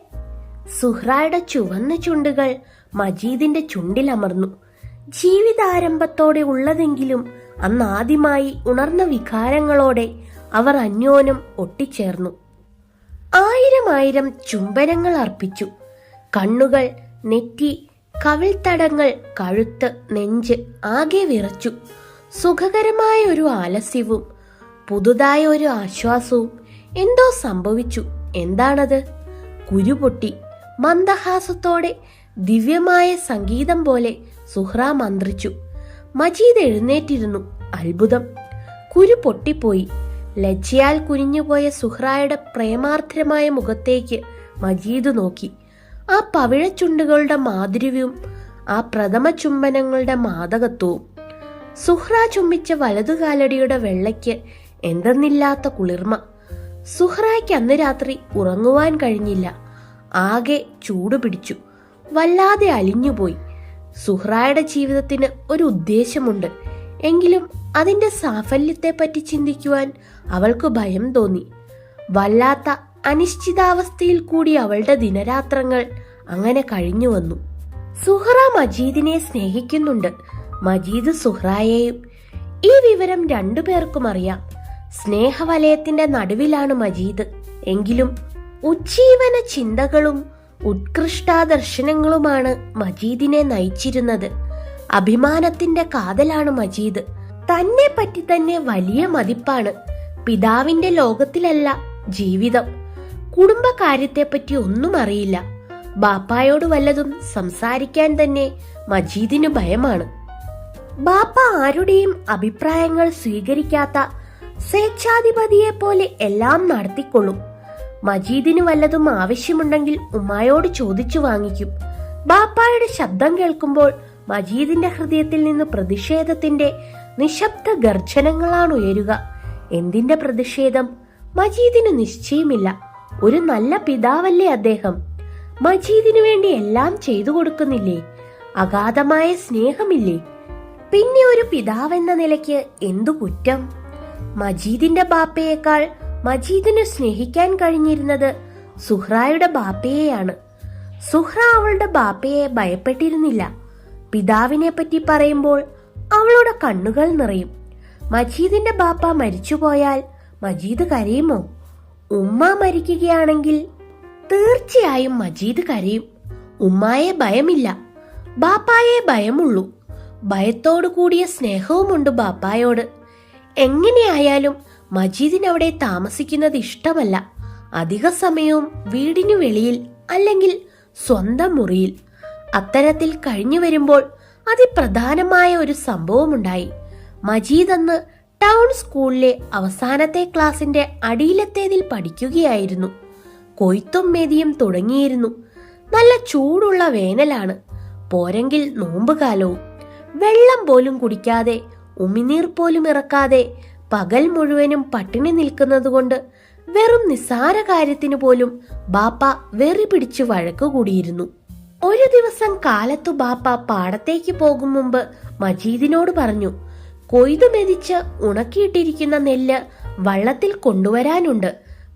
സുഹ്റയുടെ ചുവന്ന ചുണ്ടുകൾ മജീദിന്റെ ചുണ്ടിലമർന്നു. ജീവിതാരംഭത്തോടെ ഉള്ളതെങ്കിലും അന്നാദ്യമായി ഉണർന്ന വികാരങ്ങളോടെ അവർ അന്യോന്യം ഒട്ടിച്ചേർന്നു. 1000 ചുംബനങ്ങൾ അർപ്പിച്ചു. കണ്ണുകൾ, നെറ്റി, കവിൾത്തടങ്ങൾ, കഴുത്ത്, നെഞ്ച് ആകെ വിറച്ചു. സുഖകരമായ ഒരു ആലസ്യവും പുതുതായ ഒരു ആശ്വാസവും. എന്തോ സംഭവിച്ചു. എന്താണത്? കുരുപൊട്ടി. മന്ദഹാസത്തോടെ ദിവ്യമായ സംഗീതം പോലെ സുഹ്റ മന്ത്രിച്ചു. മജീദ് എഴുന്നേറ്റിരുന്നു. അത്ഭുതം! കുരു പൊട്ടിപ്പോയി. ലജ്ജയാൽ കുനിഞ്ഞുപോയ സുഹ്റയുടെ പ്രേമാർദ്രമായ മുഖത്തേക്ക് മജീദ് നോക്കി. ആ പവിഴച്ചുണ്ടുകളുടെ മാധുര്യവും ആ പ്രഥമ ചുംബനങ്ങളുടെ മാദകത്വവും. സുഹ്റ ചുംബിച്ച വലതുകാലടിയുടെ വെള്ളയ്ക്ക് എന്തെന്നില്ലാത്ത കുളിർമ. സുഹ്റയ്ക്ക് അന്ന് രാത്രി ഉറങ്ങുവാൻ കഴിഞ്ഞില്ല. ആകെ ചൂട് പിടിച്ചു. വല്ലാതെ അലിഞ്ഞുപോയി. സുഹ്റയുടെ ജീവിതത്തിന് ഒരു ഉദ്ദേശമുണ്ട്. എങ്കിലും അതിന്റെ സാഫല്യത്തെപ്പറ്റി ചിന്തിക്കുവാൻ അവൾക്ക് ഭയം തോന്നി. വല്ലാത്ത അനിശ്ചിതാവസ്ഥയിൽ കൂടി അവളുടെ ദിനരാത്രങ്ങൾ അങ്ങനെ കഴിഞ്ഞു വന്നു. സുഹ്റ മജീദിനെ സ്നേഹിക്കുന്നുണ്ട്, മജീദ് സുഹ്റയെയും. ഈ വിവരം രണ്ടുപേർക്കും അറിയാം. സ്നേഹവലയത്തിന്റെ നടുവിലാണ് മജീദ്. എങ്കിലും ഉജ്ജീവന ചിന്തകളും ഉത്കൃഷ്ടാദർശനങ്ങളുമാണ് മജീദിനെ നയിച്ചിരുന്നത്. അഭിമാനത്തിന്റെ കാതലാണ് മജീദ്. തന്നെ പറ്റി തന്നെ വലിയ മതിപ്പാണ്. പിതാവിന്റെ ലോകത്തിലല്ല ജീവിതം. കുടുംബകാര്യത്തെപ്പറ്റി ഒന്നും അറിയില്ല. ബാപ്പായോട് വല്ലതും സംസാരിക്കാൻ തന്നെ മജീദിന് ഭയമാണ്. ബാപ്പ ആരുടെയും അഭിപ്രായങ്ങൾ സ്വീകരിക്കാത്ത സ്വേച്ഛാധിപതിയെ പോലെ എല്ലാം നടത്തിക്കൊള്ളും. മജീദിന് വല്ലതും ആവശ്യമുണ്ടെങ്കിൽ ഉമ്മായോട് ചോദിച്ചു വാങ്ങിക്കും. ബാപ്പായുടെ ശബ്ദം കേൾക്കുമ്പോൾ മജീദിന്റെ ഹൃദയത്തിൽ നിന്ന് പ്രതിഷേധത്തിന്റെ നിശബ്ദ ഗർജനങ്ങളാണ് ഉയരുക. എന്തിന്റെ പ്രതിഷേധം? മജീദിന് നിശ്ചയമില്ല. ഒരു നല്ല പിതാവല്ലേ അദ്ദേഹം? മജീദിനു വേണ്ടി എല്ലാം ചെയ്തു കൊടുക്കുന്നില്ലേ? അഗാധമായ സ്നേഹമില്ലേ? പിന്നെ ഒരു പിതാവെന്ന നിലയ്ക്ക് എന്തു കുറ്റം? മജീദിന്റെ ബാപ്പയേക്കാൾ മജീദിന് സ്നേഹിക്കാൻ കഴിഞ്ഞിരുന്നത് സുഹ്റായുടെ ബാപ്പയെയാണ്. സുഹ്റ അവളുടെ ബാപ്പയെ ഭയപ്പെട്ടിരുന്നില്ല. പിതാവിനെ പറ്റി പറയുമ്പോൾ അവളുടെ കണ്ണുകൾ നിറയും. മജീദിന്റെ ബാപ്പ മരിച്ചുപോയാൽ മജീദ് കരയുമോ? ഉമ്മ മരിക്കുകയാണെങ്കിൽ തീർച്ചയായും മജീദ് കരയും. ഉമ്മായെ ഭയമില്ല, ബാപ്പായെ ഭയമുള്ളൂ. ഭയത്തോടു കൂടിയ സ്നേഹവുമുണ്ട് ബാപ്പായോട്. എങ്ങനെയായാലും മജീദിന് അവിടെ താമസിക്കുന്നത് ഇഷ്ടമല്ല. അധിക സമയവും വീടിനു വെളിയിൽ അല്ലെങ്കിൽ സ്വന്തം മുറിയിൽ. അത്തരത്തിൽ കഴിഞ്ഞു വരുമ്പോൾ അതിപ്രധാനമായ ഒരു സംഭവമുണ്ടായി. മജീദ് അന്ന് ടൗൺ സ്കൂളിലെ അവസാനത്തെ ക്ലാസിന്റെ അടിയിലത്തേതിൽ പഠിക്കുകയായിരുന്നു. കൊയ്ത്തും മെതിയും തുടങ്ങിയിരുന്നു. നല്ല ചൂടുള്ള വേനലാണ്. പോരെങ്കിൽ നോമ്പുകാലവും. വെള്ളം പോലും കുടിക്കാതെ ഉമിനീർ പോലും ഇറക്കാതെ പകൽ മുഴുവനും പട്ടിണി നിൽക്കുന്നതുകൊണ്ട് വെറും നിസ്സാര കാര്യത്തിനു പോലും ബാപ്പ വെറി പിടിച്ചു വഴക്കുകൂടിയിരുന്നു. ഒരു ദിവസം കാലത്തു ബാപ്പ പാടത്തേക്ക് പോകും മുമ്പ് മജീദിനോട് പറഞ്ഞു, കൊയ്തു മെതിച്ച് ഉണക്കിയിട്ടിരിക്കുന്ന നെല്ല് വള്ളത്തിൽ കൊണ്ടുവരാനുണ്ട്.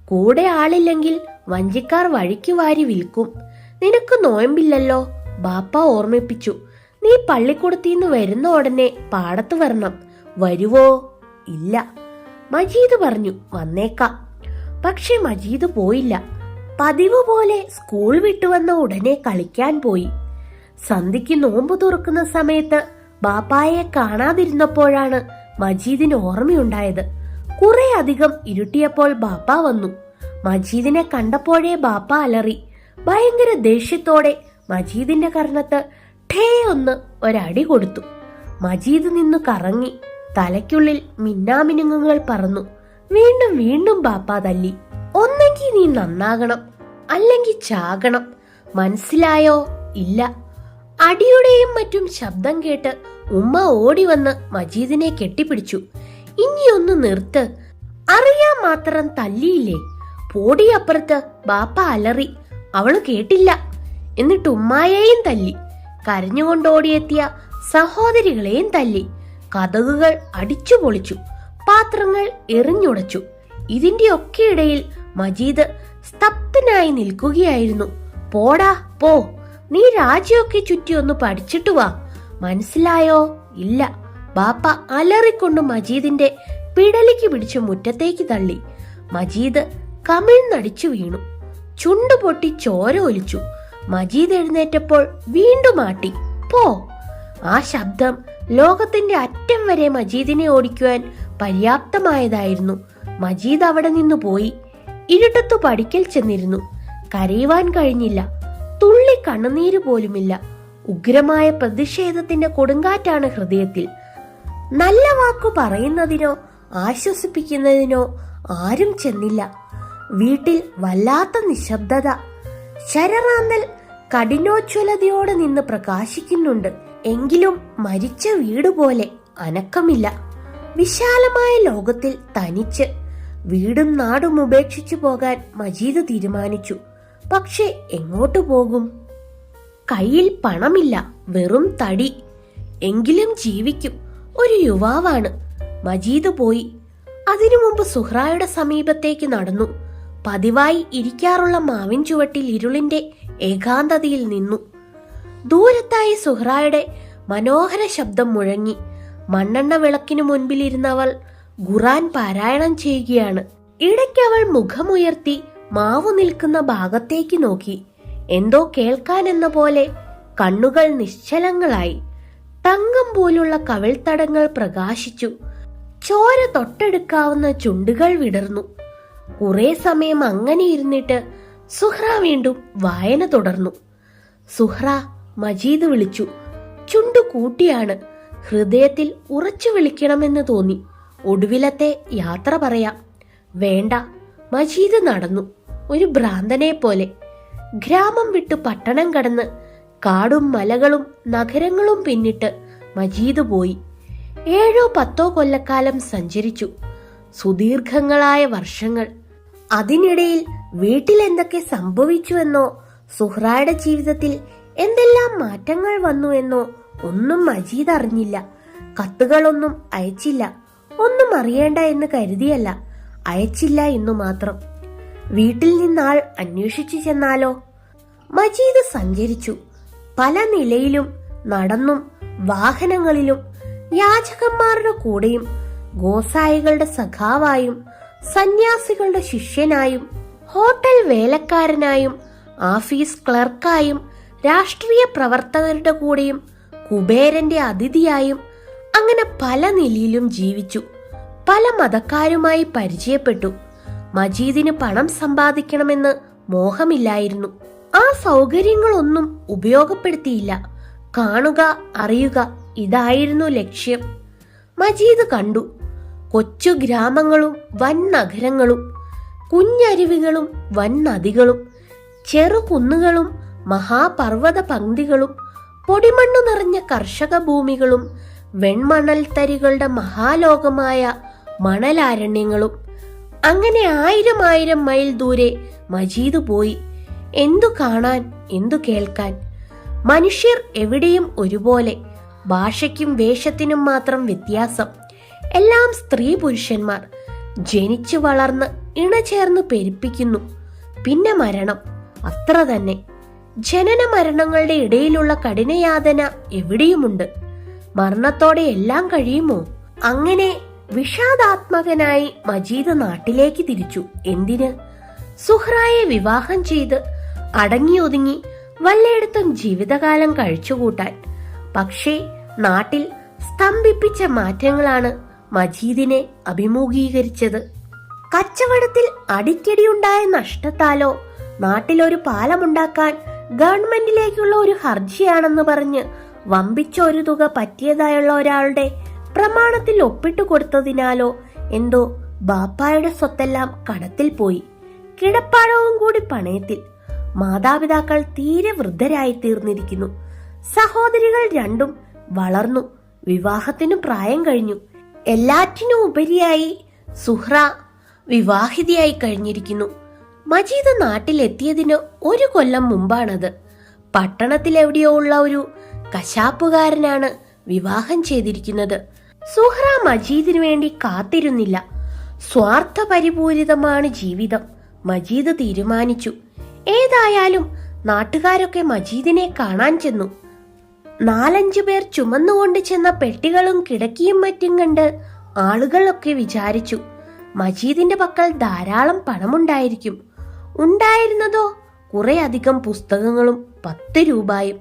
കൂടെ ആളില്ലെങ്കിൽ വഞ്ചിക്കാർ വഴിക്കു വാരി വിൽക്കും. നിനക്ക് നോയമ്പില്ലല്ലോ, ബാപ്പ ഓർമ്മിപ്പിച്ചു. നീ പള്ളിക്കൂടത്തിന്ന് വരുന്ന ഉടനെ പാടത്ത് വരണം. വരുവോ? ഇല്ല. മജീദ് പറഞ്ഞു, വന്നേക്കാം. പക്ഷെ മജീദ് പോയില്ല. പതിവ് പോലെ സ്കൂൾ വിട്ടുവന്ന ഉടനെ കളിക്കാൻ പോയി. സന്ധ്യയ്ക്ക് നോമ്പ് തുറക്കുന്ന സമയത്ത് ബാപ്പായെ കാണാതിരുന്നപ്പോഴാണ് മജീദിന് ഓർമ്മയുണ്ടായത്. കുറെ അധികം ഇരുട്ടിയപ്പോൾ ബാപ്പ വന്നു. മജീദിനെ കണ്ടപ്പോഴേ ബാപ്പ അലറി. ഭയങ്കര ദേഷ്യത്തോടെ മജീദിന്റെ കർണത്ത് ഠേ ഒന്ന് ഒരടി കൊടുത്തു. മജീദ് നിന്നു കറങ്ങി. തലയ്ക്കുള്ളിൽ മിന്നാമിനുങ്ങുകൾ പറന്നു. വീണ്ടും വീണ്ടും ബാപ്പ തല്ലി. ഒന്നെങ്കിൽ നീ നന്നാകണം, അല്ലെങ്കിൽ ചാകണം. മനസ്സിലായോ? ഇല്ല. അടിയുടെയും മറ്റും ശബ്ദം കേട്ട് ഉമ്മ ഓടി വന്ന് മജീദിനെ കെട്ടിപ്പിടിച്ചു. ഇനിയൊന്ന് നിർത്ത്, അറിയാൻ മാത്രം തല്ലിയില്ലേ? പോടിയപ്പുറത്ത് ബാപ്പ അലറി. അവള് കേട്ടില്ല. എന്നിട്ട് ഉമ്മായെയും തല്ലി. കരഞ്ഞുകൊണ്ടോടിയെത്തിയ സഹോദരികളെയും തല്ലി. കതകുകൾ അടിച്ചു പൊളിച്ചു. പാത്രങ്ങൾ എറിഞ്ഞുടച്ചു. ഇതിന്റെയൊക്കെ ഇടയിൽ മജീദ് സ്തബ്ധനായി നിൽക്കുകയായിരുന്നു. പോടാ പോ, നീ രാജ്യമൊക്കെ ചുറ്റി ഒന്ന് പഠിച്ചിട്ട് വാ. മനസ്സിലായോ? ഇല്ല. ബാപ്പ അലറിക്കൊണ്ട് മജീദിന്റെ പിടലിക്ക് പിടിച്ച് മുറ്റത്തേക്ക് തള്ളി. മജീദ് കമിഴ്ന്നടിച്ചു വീണു. ചുണ്ടു പൊട്ടി ചോര ഒലിച്ചു. മജീദ് എഴുന്നേറ്റപ്പോൾ വീണ്ടും ആട്ടി. പോ. ആ ശബ്ദം ലോകത്തിന്റെ അറ്റം വരെ മജീദിനെ ഓടിക്കുവാൻ പര്യാപ്തമായതായിരുന്നു. മജീദ് അവിടെ നിന്ന് പോയി. ഇരുട്ടത്തു പഠിക്കൽ ചെന്നിരുന്നു. കരയുവാൻ കഴിഞ്ഞില്ല. തുള്ളി കണ്ണുനീര് പോലുമില്ല. ഉഗ്രമായ പ്രതിഷേധത്തിന്റെ കൊടുങ്കാറ്റാണ് ഹൃദയത്തിൽ. നല്ല വാക്കു പറയുന്നതിനോ ആശ്വസിപ്പിക്കുന്നതിനോ ആരും ചെന്നില്ല. വീട്ടിൽ വല്ലാത്ത നിശബ്ദത. ശരറാന്തൽ കഠിനോജ്വലതയോടെ നിന്ന് പ്രകാശിക്കുന്നുണ്ട്. എങ്കിലും മരിച്ച വീടുപോലെ അനക്കമില്ല. വിശാലമായ ലോകത്തിൽ തനിച്ച്. വീടും നാടും ഉപേക്ഷിച്ചു പോകാൻ മജീദ് തീരുമാനിച്ചു. പക്ഷെ എങ്ങോട്ടു പോകും? കയ്യിൽ പണമില്ല, വെറും തടി. എങ്കിലും ജീവിക്കും. ഒരു യുവാവാണ്. മജീദ് പോയി. അതിനു മുമ്പ് സുഹ്റായുടെ സമീപത്തേക്ക് നടന്നു. പതിവായി ഇരിക്കാറുള്ള മാവിൻ ചുവട്ടിൽ ഇരുളിന്റെ ഏകാന്തതയിൽ നിന്നു. ദൂരത്തായി സുഹ്റായുടെ മനോഹര ശബ്ദം മുഴങ്ങി. മണ്ണെണ്ണ വിളക്കിനു മുൻപിലിരുന്നവൾ ഖുർആൻ പാരായണം ചെയ്യുകയാണ്. ഇടയ്ക്കവൾ മുഖമുയർത്തി മാവു നിൽക്കുന്ന ഭാഗത്തേക്ക് നോക്കി. എന്തോ കേൾക്കാനെന്ന പോലെ കണ്ണുകൾ നിശ്ചലങ്ങളായി. തങ്കം പോലുള്ള കവിൾത്തടങ്ങൾ പ്രകാശിച്ചു. ചോര തൊട്ടെടുക്കാവുന്ന ചുണ്ടുകൾ വിടർന്നു. കുറെ സമയം അങ്ങനെ ഇരുന്നിട്ട് സുഹ്റ വീണ്ടും വായന തുടർന്നു. സുഹ്റ, മജീദ് വിളിച്ചു. ചുണ്ടു കൂട്ടിയാണ്. ഹൃദയത്തിൽ ഉറച്ചു വിളിക്കണമെന്ന് തോന്നി. ഒടുവിലത്തെ യാത്ര പറയാം. വേണ്ട. മജീദ് നടന്നു, ഒരു ഭ്രാന്തനെ പോലെ. ഗ്രാമം വിട്ടു പട്ടണം കടന്ന് കാടും മലകളും നഗരങ്ങളും പിന്നിട്ട് മജീദ് പോയി. 7-10 കൊല്ലക്കാലം സഞ്ചരിച്ചു. സുദീർഘങ്ങളായ വർഷങ്ങൾ. അതിനിടയിൽ വീട്ടിൽ എന്തൊക്കെ സംഭവിച്ചുവെന്നോ സുഹ്റായുടെ ജീവിതത്തിൽ എന്തെല്ലാം മാറ്റങ്ങൾ വന്നു എന്നോ ഒന്നും മജീദ് അറിഞ്ഞില്ല. കത്തുകളൊന്നും അയച്ചില്ല. ഒന്നും അറിയേണ്ട എന്ന് കരുതിയല്ല, അയച്ചില്ല എന്നു മാത്രം. വീട്ടിൽ നിന്നാൾ അന്വേഷിച്ചു ചെന്നാലോ? മജീദ് സഞ്ചരിച്ചു. പല നിലയിലും നടന്നും വാഹനങ്ങളിലും, യാചകന്മാരുടെ കൂടെയും, ഗോസായികളുടെ സഖാവായും, സന്യാസികളുടെ ശിഷ്യനായും, ഹോട്ടൽ വേലക്കാരനായും, ആഫീസ് ക്ലർക്കായും, രാഷ്ട്രീയ പ്രവർത്തകരുടെ കൂടെയും, കുബേരന്റെ അതിഥിയായും, അങ്ങനെ പല നിലയിലും ജീവിച്ചു. പല മതക്കാരുമായി പരിചയപ്പെട്ടു. മജീദിന് പണം സമ്പാദിക്കണമെന്ന് മോഹമില്ലായിരുന്നു. ആ സൗകര്യങ്ങളൊന്നും ഉപയോഗപ്പെടുത്തിയില്ല. കാണുക, അറിയുക, ഇതായിരുന്നു ലക്ഷ്യം. മജീദ് കണ്ടു കൊച്ചു ഗ്രാമങ്ങളും വൻ നഗരങ്ങളും, കുഞ്ഞരുവികളും വൻ നദികളും, ചെറുകുന്നുകളും മഹാപർവ്വത പങ്ക്തികളും, പൊടിമണ്ണു നിറഞ്ഞ കർഷക ഭൂമികളും, വെൺമണൽ തരികളുടെ മഹാലോകമായ മണലാരണ്യങ്ങളും. അങ്ങനെ 1000 മൈൽ ദൂരെ മജീദ് പോയി. എന്തു കാണാൻ, എന്തു കേൾക്കാൻ! മനുഷ്യർ എവിടെയും ഒരുപോലെ, ഭാഷയ്ക്കും വേഷത്തിനും മാത്രം വ്യത്യാസം. എല്ലാം സ്ത്രീ പുരുഷന്മാർ. ജനിച്ചു വളർന്ന് ഇണചേർന്ന് പെരുപ്പിക്കുന്നു. പിന്നെ മരണം, അത്ര തന്നെ. ജനന മരണങ്ങളുടെ ഇടയിലുള്ള കഠിനയാതന എവിടെയുമുണ്ട്. മരണത്തോടെ എല്ലാം കഴിയുമോ? അങ്ങനെ വിഷാദാത്മകനായി മജീദ് നാട്ടിലേക്ക് തിരിച്ചു. എന്തിന്? സുഹ്റായെ വിവാഹം ചെയ്ത് അടങ്ങിയൊതുങ്ങി വല്ലയിടത്തും ജീവിതകാലം കഴിച്ചുകൂട്ടാൻ. പക്ഷേ നാട്ടിൽ സ്തംഭിപ്പിച്ച മാറ്റങ്ങളാണ് മജീദിനെ അഭിമുഖീകരിച്ചത്. കച്ചവടത്തിൽ അടിക്കടിയുണ്ടായ നഷ്ടത്താലോ, നാട്ടിലൊരു പാലമുണ്ടാക്കാൻ ഗവൺമെന്റിലേക്കുള്ള ഒരു ഹർജിയാണെന്ന് പറഞ്ഞ് വമ്പിച്ച ഒരു തുക പറ്റിയതായുള്ള ഒരാളുടെ പ്രമാണത്തിൽ ഒപ്പിട്ടു കൊടുത്തതിനാലോ എന്തോ ബാപ്പായുടെ സ്വത്തെല്ലാം കടത്തിൽ പോയി. കിടപ്പാടവും കൂടി പണയത്തിൽ. മാതാപിതാക്കൾ തീരെ വൃദ്ധരായി തീർന്നിരിക്കുന്നു. സഹോദരികൾ രണ്ടും വളർന്നു, വിവാഹത്തിനു പ്രായം കഴിഞ്ഞു. എല്ലാറ്റിനും ഉപരിയായി സുഹ്റ വിവാഹിതയായി കഴിഞ്ഞിരിക്കുന്നു. മജീദ് നാട്ടിലെത്തിയതിന് 1 കൊല്ലം മുമ്പാണത്. പട്ടണത്തിലെവിടെയോ ഉള്ള ഒരു കശാപ്പുകാരനാണ് വിവാഹം ചെയ്തിരിക്കുന്നത്. സുഹ്റ മജീദിനു വേണ്ടി കാത്തിരുന്നില്ല. സ്വാർത്ഥപരിപൂരിതമാണ് ജീവിതം, മജീദ് തീരുമാനിച്ചു. ഏതായാലും നാട്ടുകാരൊക്കെ മജീദിനെ കാണാൻ ചെന്നു. 4-5 പേർ ചുമന്നുകൊണ്ട് ചെന്ന പെട്ടികളും കിടക്കിയും മറ്റും കണ്ട് ആളുകളൊക്കെ വിചാരിച്ചു മജീദിന്റെ പക്കൽ ധാരാളം പണമുണ്ടായിരിക്കും. ഉണ്ടായിരുന്നതോ കുറെ അധികം പുസ്തകങ്ങളും 10 രൂപയും.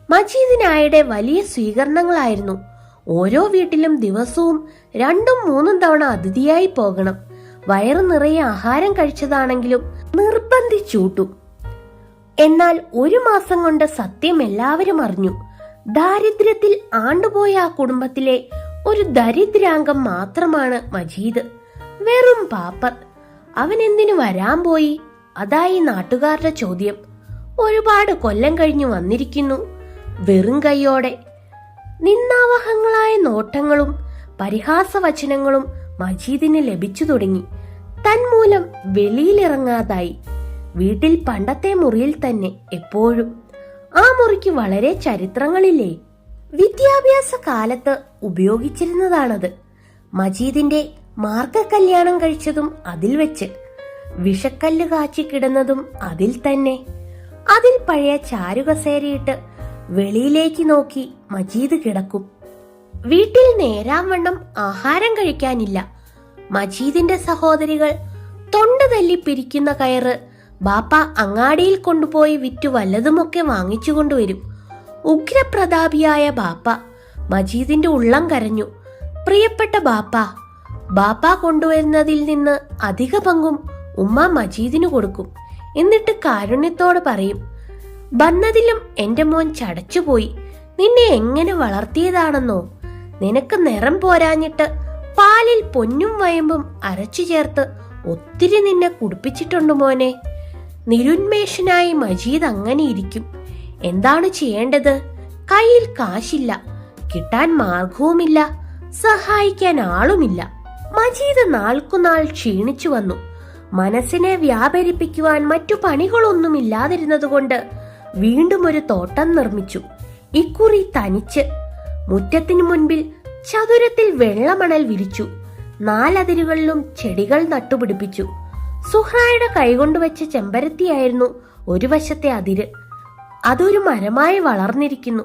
മജീദിനായുടെ വലിയ സ്വീകരണങ്ങളായിരുന്നു. ഓരോ വീട്ടിലും ദിവസവും 2-3 തവണ അതിഥിയായി പോകണം. വയറു നിറയെ ആഹാരം കഴിച്ചതാണെങ്കിലും നിർബന്ധിച്ചൂട്ടും. എന്നാൽ 1 മാസം കൊണ്ട് സത്യം എല്ലാവരും അറിഞ്ഞു. ദാരിദ്ര്യത്തിൽ ആണ്ടുപോയ ആ കുടുംബത്തിലെ ഒരു ദരിദ്രാംഗം മാത്രമാണ് മജീദ്. വെറും പാപ്പർ. അവൻ എന്തിനു വരാൻ പോയി? അതായി നാട്ടുകാരുടെ ചോദ്യം. ഒരുപാട് കൊല്ലം കഴിഞ്ഞു വന്നിരിക്കുന്നു, വെറും കൈയോടെ. നിന്നാവഹങ്ങളായ നോട്ടങ്ങളും പരിഹാസവചനങ്ങളും മജീദിന് ലഭിച്ചു തുടങ്ങി. തന്മൂലം വെളിയിലിറങ്ങാതായി. വീട്ടിൽ പണ്ടത്തെ മുറിയിൽ തന്നെ എപ്പോഴും. ആ മുറിക്ക് വളരെ ചരിത്രങ്ങളില്ലേ. വിദ്യാഭ്യാസ കാലത്ത് ഉപയോഗിച്ചിരുന്നതാണത്. മജീദിന്റെ മാർഗ കല്യാണം കഴിച്ചതും അതിൽ വെച്ച്. വിഷക്കല്ല് കാച്ചി കിടന്നതും അതിൽ തന്നെ. അതിൽ പഴയ ചാരുകസേരയിട്ട് വെളിയിലേക്ക് നോക്കി മജീദ് കിടക്കും. വീട്ടിൽ നേരാംവണ്ണം ആഹാരം കഴിക്കാനില്ല. മജീദിന്റെ സഹോദരികൾ തൊണ്ട തല്ലി പിരിക്കുന്ന കയറ് ബാപ്പ അങ്ങാടിയിൽ കൊണ്ടുപോയി വിറ്റു വല്ലതുമൊക്കെ വാങ്ങിച്ചു കൊണ്ടുവരും. ഉഗ്രപ്രതാപിയായ ബാപ്പ. മജീദിന്റെ ഉള്ളം കരഞ്ഞു. പ്രിയപ്പെട്ട ബാപ്പ. ബാപ്പ കൊണ്ടുവരുന്നതിൽ നിന്ന് അധിക പങ്കും ഉമ്മ മജീദിന് കൊടുക്കും. എന്നിട്ട് കാരുണ്യത്തോട് പറയും, വന്നതിലും എന്റെ മോൻ ചടച്ചുപോയി. നിന്നെ എങ്ങനെ വളർത്തിയതാണെന്നോ. നിനക്ക് നിറം പോരാഞ്ഞിട്ട് പാലിൽ പൊന്നും വയമ്പും അരച്ചു ചേർത്ത് ഒത്തിരി നിന്നെ കുടിപ്പിച്ചിട്ടുണ്ട് മോനെ. നിരുന്മേഷനായി മജീദ് അങ്ങനെ ഇരിക്കും. എന്താണ് ചെയ്യേണ്ടത്? കയ്യിൽ കാശില്ല, കിട്ടാൻ മാർഗവുമില്ല, സഹായിക്കാൻ ആളുമില്ല. മജീദ് നാൾക്കുനാൾ ക്ഷീണിച്ചു വന്നു. മനസ്സിനെ വ്യാപരിപ്പിക്കുവാൻ മറ്റു പണികളൊന്നുമില്ലാതിരുന്നതുകൊണ്ട് വീണ്ടും ഒരു തോട്ടം നിർമ്മിച്ചു. ഇക്കുറി തനിച്ച്. മുറ്റത്തിനു മുൻപിൽ ചതുരത്തിൽ വെള്ളമണൽ വിരിച്ചു. നാലതിരുകളിലും ചെടികൾ നട്ടുപിടിപ്പിച്ചു. സുഹ്റായുടെ കൈകൊണ്ടുവച്ച ചെമ്പരത്തിയായിരുന്നു ഒരു വശത്തെ അതിര്. അതൊരു മരമായി വളർന്നിരിക്കുന്നു.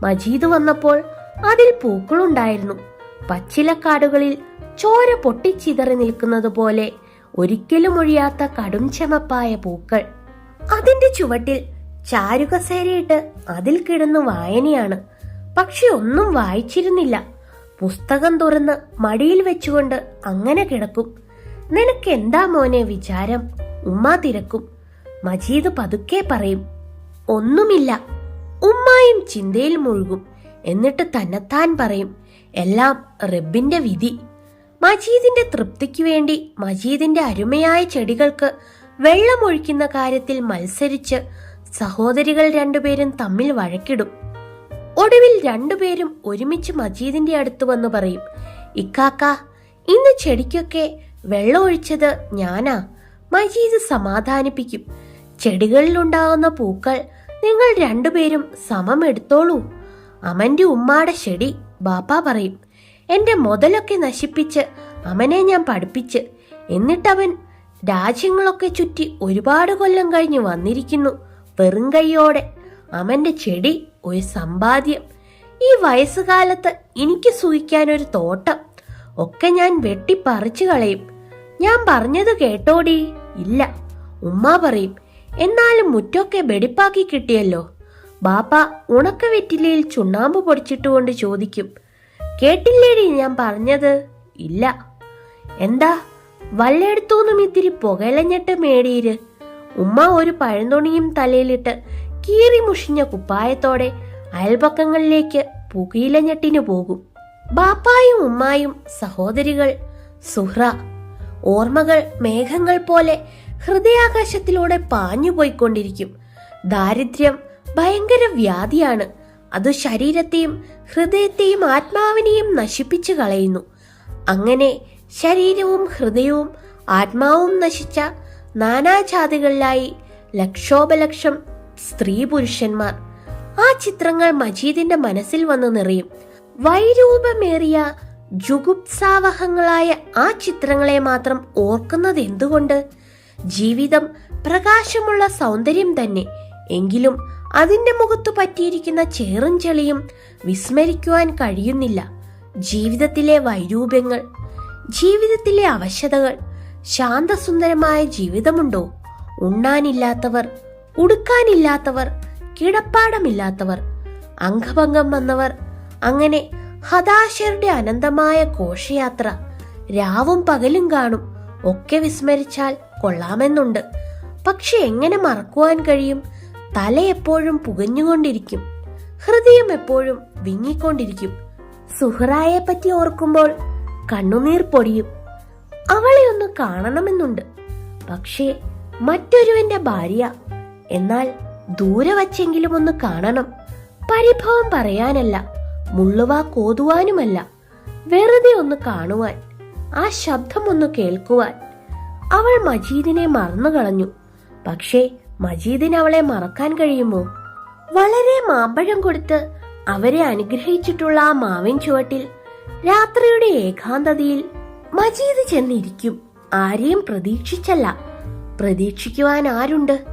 മജീദ് വന്നപ്പോൾ അതിൽ പൂക്കളുണ്ടായിരുന്നു. പച്ചിലക്കാടുകളിൽ ചോര പൊട്ടിച്ചിതറി നിൽക്കുന്നത് പോലെ ഒരിക്കലും ഒഴിയാത്ത കടും ചെമപ്പായ പൂക്കൾ. അതിന്റെ ചുവട്ടിൽ ചാരുകസേരയിട്ട് അതിൽ കിടന്നു വായനയാണ്. പക്ഷെ ഒന്നും വായിച്ചിരുന്നില്ല. പുസ്തകം തുറന്ന് മടിയിൽ വെച്ചുകൊണ്ട് അങ്ങനെ കിടക്കും. നിനക്ക് എന്താ മോനെ വിചാരം? ഉമ്മ തിരക്കും. മജീദ് പതുക്കെ പറയും, ഒന്നുമില്ല. ഉമ്മായും ചിന്തയിൽ മുഴുകും. എന്നിട്ട് തന്നെത്താൻ പറയും, എല്ലാം റബ്ബിന്റെ വിധി. മജീദിന്റെ തൃപ്തിക്ക് വേണ്ടി മജീദിന്റെ അരുമയായ ചെടികൾക്ക് വെള്ളമൊഴിക്കുന്ന കാര്യത്തിൽ മത്സരിച്ച് സഹോദരികൾ രണ്ടുപേരും തമ്മിൽ വഴക്കിടും. ഒടുവിൽ രണ്ടുപേരും ഒരുമിച്ച് മജീദിന്റെ അടുത്ത് വന്ന് പറയും, ഇക്കാക്ക, ഇന്ന് ചെടിക്കൊക്കെ വെള്ളം ഒഴിച്ചത് ഞാനാ. മജീദ് സമാധാനിപ്പിക്കും. ചെടികളിലുണ്ടാകുന്ന പൂക്കൾ നിങ്ങൾ രണ്ടുപേരും സമം എടുത്തോളൂ. അമന്റെ ഉമ്മാടെ ചെടി ബാപ്പ പറയും. എന്റെ മുതലൊക്കെ നശിപ്പിച്ച് അമനെ ഞാൻ പഠിപ്പിച്ച്, എന്നിട്ടവൻ രാജ്യങ്ങളൊക്കെ ചുറ്റി ഒരുപാട് കൊല്ലം കഴിഞ്ഞ് വന്നിരിക്കുന്നു വെറും കൈയോടെ. അമന്റെ ചെടി ഒരു സമ്പാദ്യം. ഈ വയസ്സുകാലത്ത് എനിക്ക് സുഖിക്കാനൊരു തോട്ടം ഒക്കെ ഞാൻ വെട്ടിപ്പറിച്ചു കളയും. ഞാൻ പറഞ്ഞത് കേട്ടോടി? ഇല്ല. ഉമ്മ പറയും, എന്നാലും മുറ്റൊക്കെ വെടിപ്പാക്കി കിട്ടിയല്ലോ. ബാപ്പ ഉണക്ക വെറ്റിലയിൽ ചുണ്ണാമ്പ് പൊടിച്ചിട്ടുകൊണ്ട് ചോദിക്കും, കേട്ടില്ലേടി ഞാൻ പറഞ്ഞത്? ഇല്ല. എന്താ വല്ലെടുത്തോന്നും ഇത്തിരി പുകലഞ്ഞിട്ട് മേടിയിര്. ഉമ്മ ഒരു പഴന്തുണിയും തലയിലിട്ട് കീറി മുഷിഞ്ഞ കുപ്പായത്തോടെ അയൽപക്കങ്ങളിലേക്ക് പുകയിലഞ്ഞെട്ടിനു പോകും. ബാപ്പായും ഉമ്മായും സഹോദരികൾ സുഹ്റ. ഓർമ്മകൾ മേഘങ്ങൾ പോലെ ഹൃദയാകാശത്തിലൂടെ പാഞ്ഞുപോയിക്കൊണ്ടിരിക്കും. ദാരിദ്ര്യം ഭയങ്കര വ്യാധിയാണ്. അത് ശരീരത്തെയും ഹൃദയത്തെയും ആത്മാവിനെയും നശിപ്പിച്ചു കളയുന്നു. അങ്ങനെ ശരീരവും ഹൃദയവും ആത്മാവും നശിച്ച നാനാജാതികളിലായി ലക്ഷോപലക്ഷം സ്ത്രീ പുരുഷന്മാർ. ആ ചിത്രങ്ങൾ മജീദിന്റെ മനസ്സിൽ വന്ന് നിറയും. വൈരൂപമേറിയ ജുഗുപ്സാവഹങ്ങളായ ആ ചിത്രങ്ങളെ മാത്രം ഓർക്കുന്നത് എന്തുകൊണ്ട്? ജീവിതം പ്രകാശമുള്ള സൗന്ദര്യം തന്നെ. എങ്കിലും അതിന്റെ മുഖത്തു പറ്റിയിരിക്കുന്ന ചേറും ചെളിയും വിസ്മരിക്കുവാൻ കഴിയുന്നില്ല. ജീവിതത്തിലെ വൈരൂപ്യങ്ങൾ, ജീവിതത്തിലെ അവശതകൾ. ശാന്തസുന്ദരമായ ജീവിതമുണ്ടോ? ഉണ്ണാനില്ലാത്തവർ, ഉടുക്കാനില്ലാത്തവർ, കിടപ്പാടമില്ലാത്തവർ, അംഗഭംഗം വന്നവർ, അങ്ങനെ ഹതാശരുടെ അനന്തമായ ഘോഷയാത്ര. രാവും പകലും കാണും. ഒക്കെ വിസ്മരിച്ചാൽ കൊള്ളാമെന്നുണ്ട്. പക്ഷെ എങ്ങനെ മറക്കുവാൻ കഴിയും? തല എപ്പോഴും പുകഞ്ഞുകൊണ്ടിരിക്കും. ഹൃദയം എപ്പോഴും വിങ്ങിക്കൊണ്ടിരിക്കും. സുഹ്റായെ പറ്റി ഓർക്കുമ്പോൾ കണ്ണുനീർ പൊടിയും. അവളെ ഒന്ന് കാണണമെന്നുണ്ട്. പക്ഷേ മറ്റൊരുവന്റെ ഭാര്യ. എന്നാൽ ദൂരെ വച്ചെങ്കിലും ഒന്ന് കാണണം. പരിഭവം പറയാനല്ല, മുള്ളുവാ കോതുവാനുമല്ല, വെറുതെ ഒന്ന് കാണുവാൻ, ആ ശബ്ദം ഒന്ന് കേൾക്കുവാൻ. അവൾ മജീദിനെ മറന്നു കളഞ്ഞു. പക്ഷേ മജീദിന് അവളെ മറക്കാൻ കഴിയുമോ? വളരെ മാമ്പഴം കൊടുത്ത് അവരെ അനുഗ്രഹിച്ചിട്ടുള്ള ആ മാവിൻ ചുവട്ടിൽ രാത്രിയുടെ ഏകാന്തതയിൽ മജീദ് ചെന്നിരിക്കും. ആരെയും പ്രതീക്ഷിച്ചല്ല. പ്രതീക്ഷിക്കുവാൻ ആരുണ്ട്?